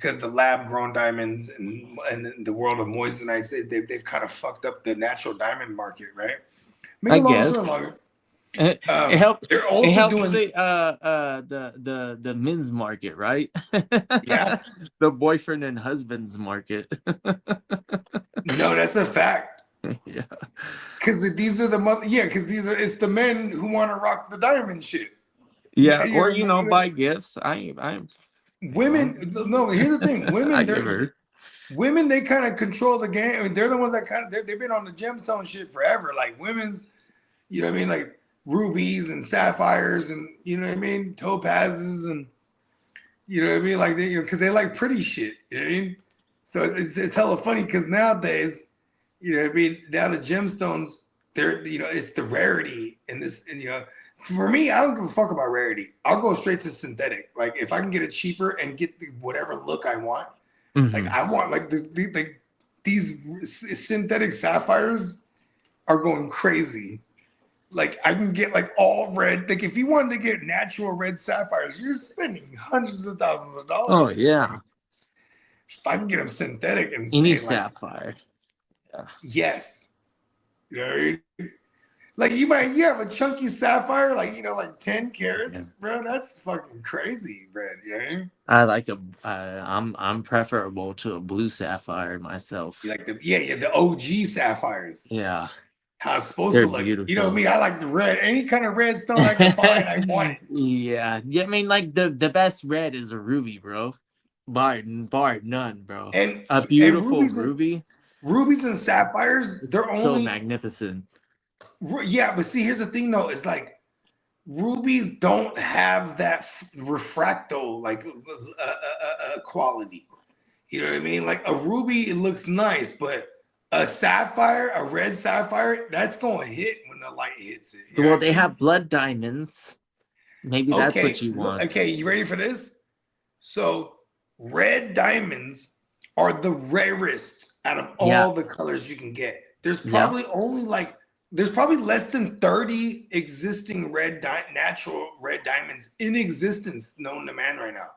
the lab grown diamonds and the world of moissanite, they've kind of fucked up the natural diamond market, right? Make a long story longer. It helps. They're also it helps doing the men's market, right? Yeah. The boyfriend and husband's market. No, that's a fact. Yeah. Because these are it's the men who want to rock the diamond shit. Yeah, or buy gifts. I'm women. No, here's the thing. Women, they kind of control the game. I mean, they're the ones that they've been on the gemstone shit forever. Like women's, you know what I mean, like rubies and sapphires and topazes and like because they like pretty shit. You know what I mean? So it's hella funny because nowadays, now the gemstones, they're it's the rarity in this. And for me, I don't give a fuck about rarity. I'll go straight to synthetic. Like if I can get it cheaper and get whatever look I want, like I want like these synthetic sapphires are going crazy. Like I can get like all red. Like if you wanted to get natural red sapphires, you're spending hundreds of thousands of dollars. Oh yeah. If I can get them synthetic and any sapphire. Yeah. Yes. Like you have a chunky sapphire, like like 10 carats, bro. That's fucking crazy, bro. Yeah. I like I'm preferable to a blue sapphire myself. You like the OG sapphires. Yeah. How it's supposed They're to look. beautiful. You know me, I like the red. Any kind of red stone I can find, I want it. Yeah. I mean, like the best red is a ruby, bro. Bar none, bro. And a beautiful and ruby. Rubies and sapphires, they're so only magnificent. Yeah, but see, here's the thing though, it's like rubies don't have that refracto like quality. You know what I mean? Like a ruby, it looks nice, but a sapphire, a red sapphire, that's gonna hit when the light hits it. Well, they have blood diamonds. Maybe that's what you want. Okay, you ready for this? So red diamonds are the rarest out of all the colors you can get. There's probably there's probably less than 30 existing natural red diamonds in existence known to man right now.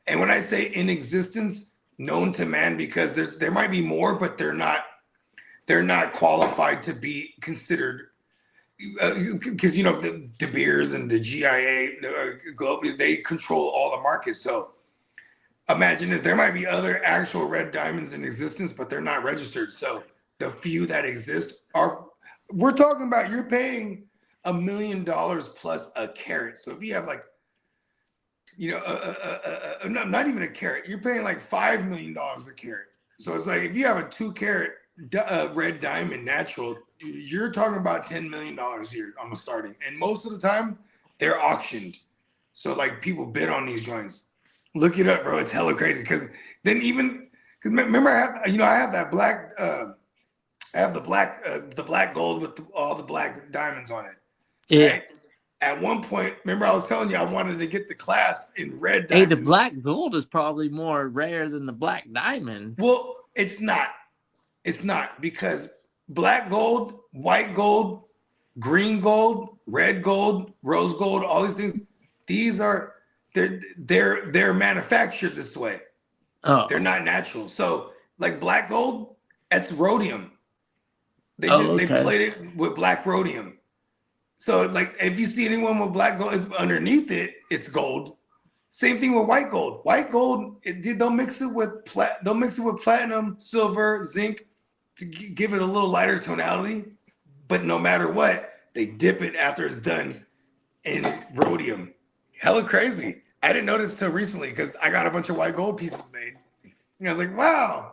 And when I say in existence, known to man, because there might be more, but they're not qualified to be considered, because the De Beers and the GIA globally, they control all the markets. So imagine if there might be other actual red diamonds in existence, but they're not registered. So the few that exist we're talking about, you're paying $1 million plus a carat. So if you have like, not even a carat, you're paying like $5 million a carat. So it's like if you have a 2 carat red diamond natural, you're talking about $10 million here on the starting. And most of the time they're auctioned. So like people bid on these joints. Look it up, bro. It's hella crazy. Because remember I have that black. I have the black gold with all the black diamonds on it. Yeah. Right? At one point, remember I was telling you I wanted to get the class in red diamonds. Hey, the black gold is probably more rare than the black diamond. Well, it's not. It's not, because black gold, white gold, green gold, red gold, rose gold, all these things, they're manufactured this way. Oh. They're not natural. So like black gold, that's rhodium. They played it with black rhodium. So like if you see anyone with black gold underneath it, it's gold. Same thing with white gold. White gold, they'll mix it with platinum, silver, zinc to give it a little lighter tonality. But no matter what, they dip it after it's done in rhodium. Hella crazy. I didn't notice till recently because I got a bunch of white gold pieces made. And I was like, wow.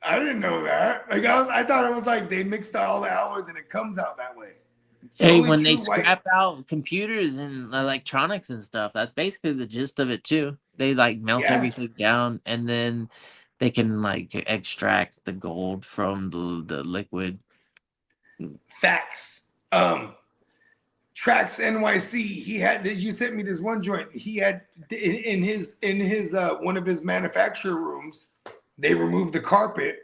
I didn't know that. Like I thought it was like they mixed all the alloys and it comes out that way. Hey, when they scrap out computers and electronics and stuff, that's basically the gist of it too. They like melt everything down and then they can like extract the gold from the liquid. Facts. Tracks NYC. You sent me this one joint. He had in his one of his manufacturer rooms. They removed the carpet,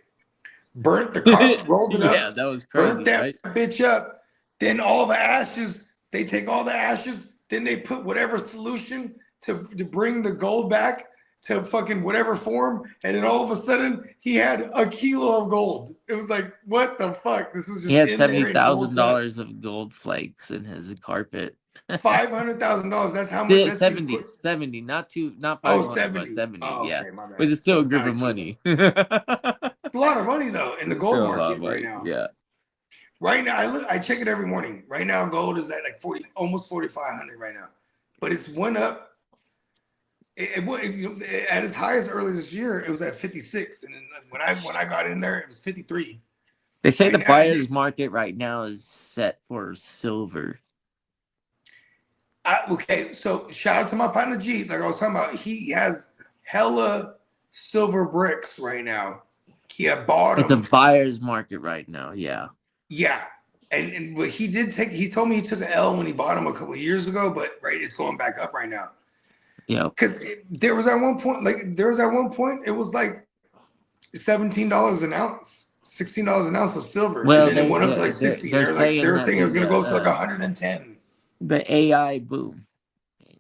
burnt the carpet, rolled it up. Yeah, that was crazy. Burnt that bitch up. Then all the ashes, they take all the ashes, then they put whatever solution to bring the gold back to fucking whatever form. And then all of a sudden, he had a kilo of gold. It was like, what the fuck? This was just. He had $70,000 of gold flakes in his carpet. $500,000. That's how much. 70, not 500, 70. but 70. Oh, yeah, okay, my bad. which is still a grip of money. It's a lot of money though in the gold market right now. Yeah. Right now, I check it every morning. Right now, gold is at like 40, almost 4,500 right now, but it's went up. At its highest earlier this year, it was at 56, and then when I got in there, it was 53. They say the buyer's market right now is set for silver. Okay, so shout out to my partner G. Like I was talking about, he has hella silver bricks right now. He had bought them. It's a buyer's market right now. Yeah. Yeah, and what he did he told me he took an L when he bought them a couple of years ago, but it's going back up right now. Yeah. Because there was at one point it was like $17 an ounce, $16 an ounce of silver. Well, and then it went up to like 60. They were thinking it was going to go up to like 110. The AI boom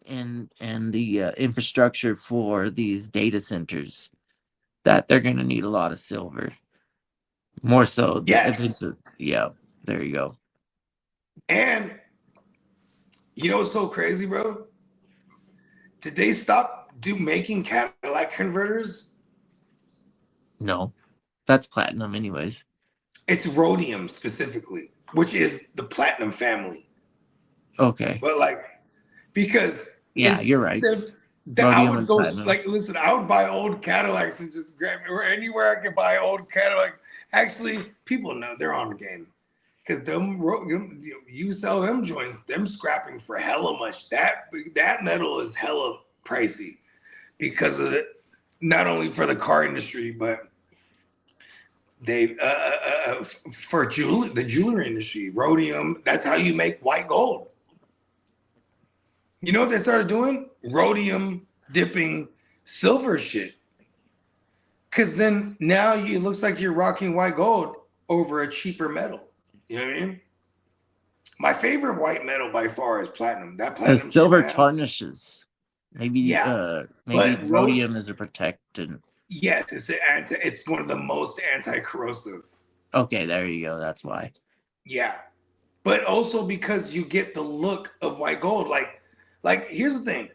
and the infrastructure for these data centers, that they're going to need a lot of silver. More so. Yes. Yeah, there you go. And you know what's so crazy, bro? Did they stop making Cadillac converters? No, that's platinum, anyways. It's rhodium specifically, which is the platinum family. Okay. But like, because you're right. I would go like, listen, I would buy old Cadillacs and just grab or anywhere I could buy old Cadillac. Actually, people know they're on the game because you sell them joints, them scrapping for hella much. That metal is hella pricey because of it, not only for the car industry, but they for the jewelry industry, rhodium. That's how you make white gold. You know what they started doing? Rhodium dipping silver shit. Because then now it looks like you're rocking white gold over a cheaper metal. You know what I mean? My favorite white metal by far is platinum. That platinum silver tarnishes. Maybe but rhodium is a protectant. Yes, it's one of the most anti-corrosive. Okay, there you go. That's why. Yeah. But also because you get the look of white gold. Like, here's the thing.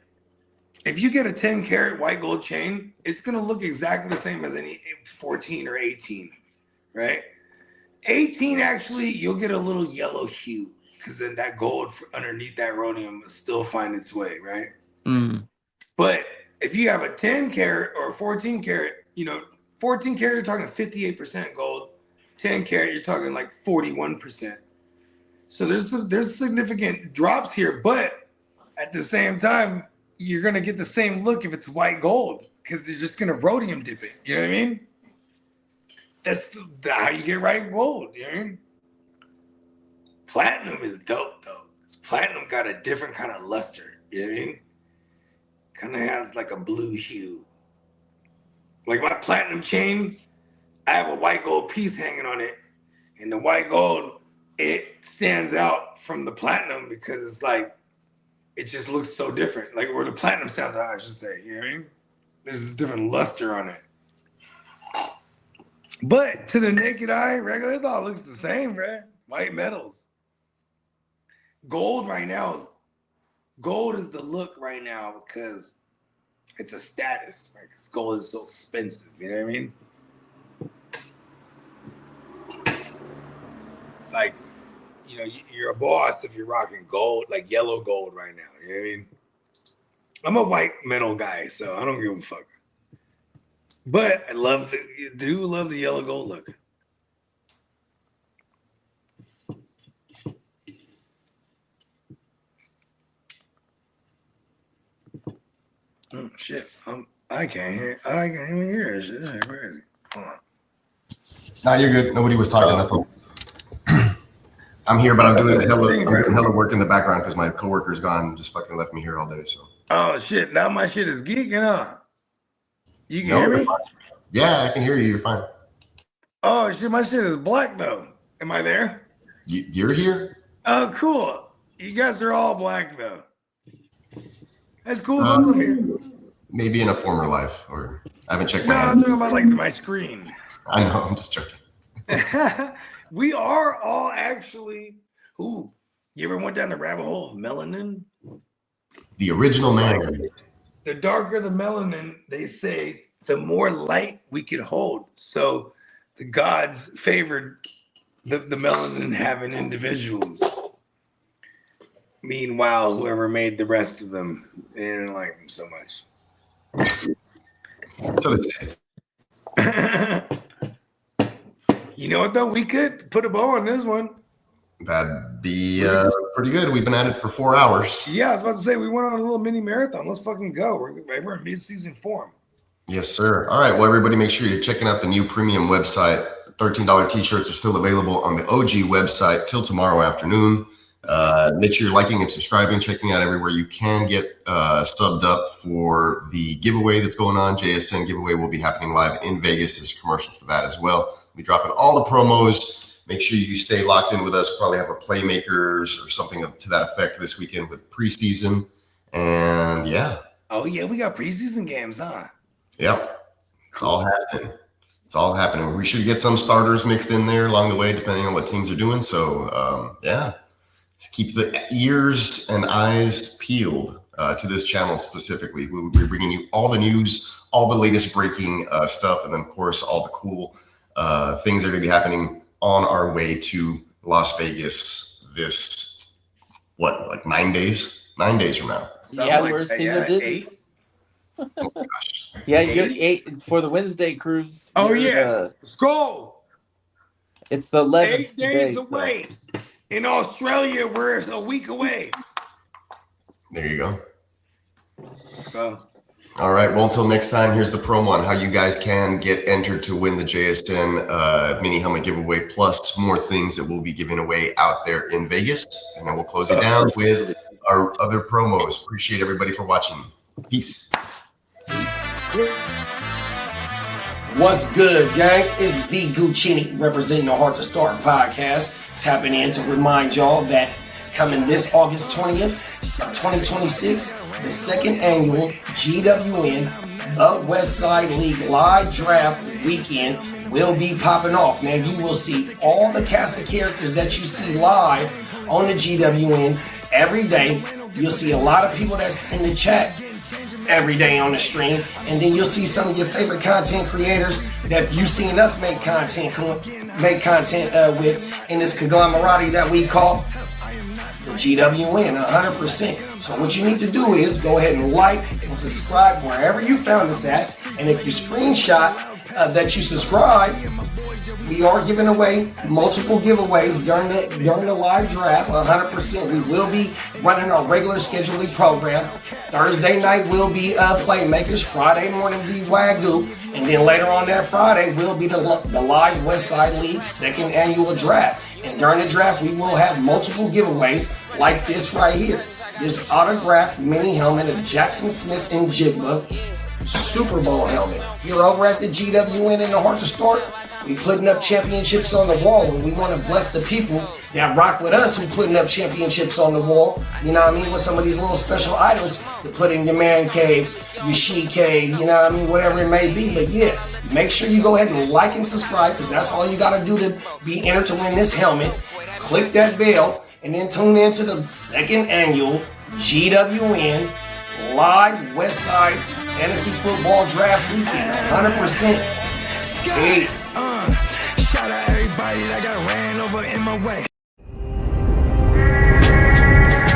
If you get a 10-karat white gold chain, it's going to look exactly the same as any 14 or 18, right? 18, actually, you'll get a little yellow hue because then that gold underneath that rhodium will still find its way, right? Mm. But if you have a 10-karat or a 14-karat, 14-karat, you're talking 58% gold. 10-karat, you're talking like 41%. So there's significant drops here, but at the same time, you're going to get the same look if it's white gold because you're just going to rhodium dip it. You know what I mean? That's how you get white gold. You know what I mean? Platinum is dope, though. Platinum got a different kind of luster. You know what I mean? Kind of has like a blue hue. Like my platinum chain, I have a white gold piece hanging on it. And the white gold, it stands out from the platinum because it's like, it just looks so different. Like where the platinum stands out, I should say. You know what I mean? There's a different luster on it. But to the naked eye, regular, it all looks the same, bro. White metals. Gold right now gold is the look right now because it's a status, right? Because gold is so expensive. You know what I mean? Like, you're a boss if you're rocking gold, like yellow gold right now. You know what I mean? I'm a white metal guy, so I don't give a fuck. But I do love the yellow gold look. Oh shit! I can't even hear it. Shit, that's crazy. Hold on. Nah, you're good. Nobody was talking. That's all. I'm here, but I'm doing hella work in the background because my coworker's gone. Just fucking left me here all day. So. Oh shit! Now my shit is geeking up. You can hear me? Yeah, I can hear you. You're fine. Oh shit! My shit is black though. Am I there? You're here? Oh, cool. You guys are all black though. That's cool. Maybe in a former life, or I haven't checked my. No, I'm talking about like my screen. I know. I'm just joking. We are all actually. Ooh, you ever went down the rabbit hole of melanin? The original melanin. The darker the melanin, they say, the more light we could hold. So the gods favored the melanin having individuals. Meanwhile, whoever made the rest of them, they didn't like them so much. So you know what though? We could put a bow on this one. That'd be pretty good. We've been at it for 4 hours. Yeah, I was about to say we went on a little mini marathon. Let's fucking go. We're in mid-season form. Yes, sir. All right. Well, everybody, make sure you're checking out the new premium website. $13 t-shirts are still available on the OG website till tomorrow afternoon. Make sure you're liking and subscribing, checking out everywhere you can. Get subbed up for the giveaway that's going on. JSN giveaway will be happening live in Vegas. There's commercials for that as well. We'll be dropping all the promos. Make sure you stay locked in with us. Probably have a Playmakers or something to that effect this weekend with preseason. And yeah. Oh, yeah. We got preseason games, huh? Yep. It's all happening. It's all happening. We should get some starters mixed in there along the way, depending on what teams are doing. So, yeah. keep the ears and eyes peeled to this channel specifically. We'll be bringing you all the news, all the latest breaking stuff, and then of course all the cool things that are going to be happening on our way to Las Vegas this, like 9 days? 9 days from now. Yeah, we're seeing the 8. Oh my gosh. Yeah, you're 8 for the Wednesday cruise. Oh yeah, let's go. It's the 11th 8 days today, away. In Australia, we're a week away. There you go. So. All right. Well, until next time, here's the promo on how you guys can get entered to win the JSN mini helmet giveaway, plus more things that we'll be giving away out there in Vegas. And then we'll close it down with our other promos. Appreciate everybody for watching. Peace. What's good, gang? It's the Guchinni representing the Hard to Start podcast, tapping in to remind y'all that coming this August 20th of 2026, the second annual GWN, the Westside League live draft weekend will be popping off. Man, you will see all the cast of characters that you see live on the GWN every day. You'll see a lot of people that's in the chat every day on the stream, and then you'll see some of your favorite content creators that you've seen us make content with in this conglomerate that we call the GWN 100%. So what you need to do is go ahead and like and subscribe wherever you found us at, and if you screenshot that you subscribe, we are giving away multiple giveaways during the live draft. 100%. We will be running our regular scheduling program. Thursday night will be Playmakers. Friday morning will be WYGU. And then later on that Friday will be the live Westside League second annual draft. And during the draft, we will have multiple giveaways like this right here. This autographed mini helmet of Jackson Smith and Jigba Super Bowl helmet. You're over at the GWN in the Hard to Start. We putting up championships on the wall, and we want to bless the people that rock with us who putting up championships on the wall. You know what I mean? With some of these little special items to put in your man cave, your she cave, you know what I mean? Whatever it may be. But yeah, make sure you go ahead and like and subscribe, because that's all you got to do to be entered to win this helmet. Click that bell, and then tune in to the second annual GWN live Westside Fantasy Football Draft Weekend. 100%. Peace. Shout out everybody that got ran over in my way.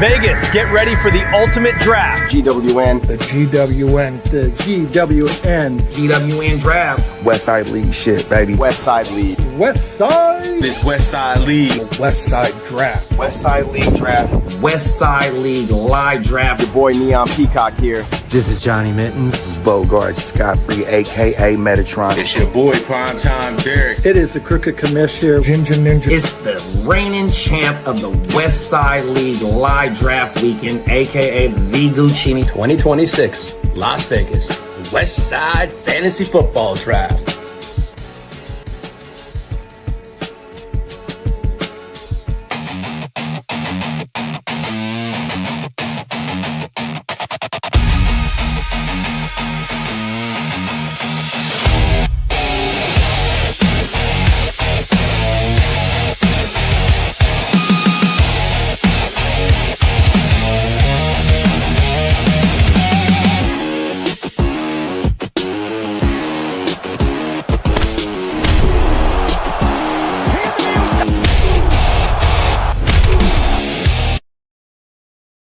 Vegas, get ready for the ultimate draft. GWN. The GWN. The GWN. GWN draft. Westside League shit, baby. Westside League. Westside. It's Westside League. Westside Draft. Westside League draft. Westside League live draft. Your boy Neon Peacock here. This is Johnny Mittens. This is Bogard Scott-Free, a.k.a. Metatron. It's your boy Primetime Derek. It is the Crooked Commish here. Ginger Ninja. It's the reigning champ of the Westside League live draft weekend, aka the Guchinni 2026 Las Vegas, the Westside Fantasy Football Draft.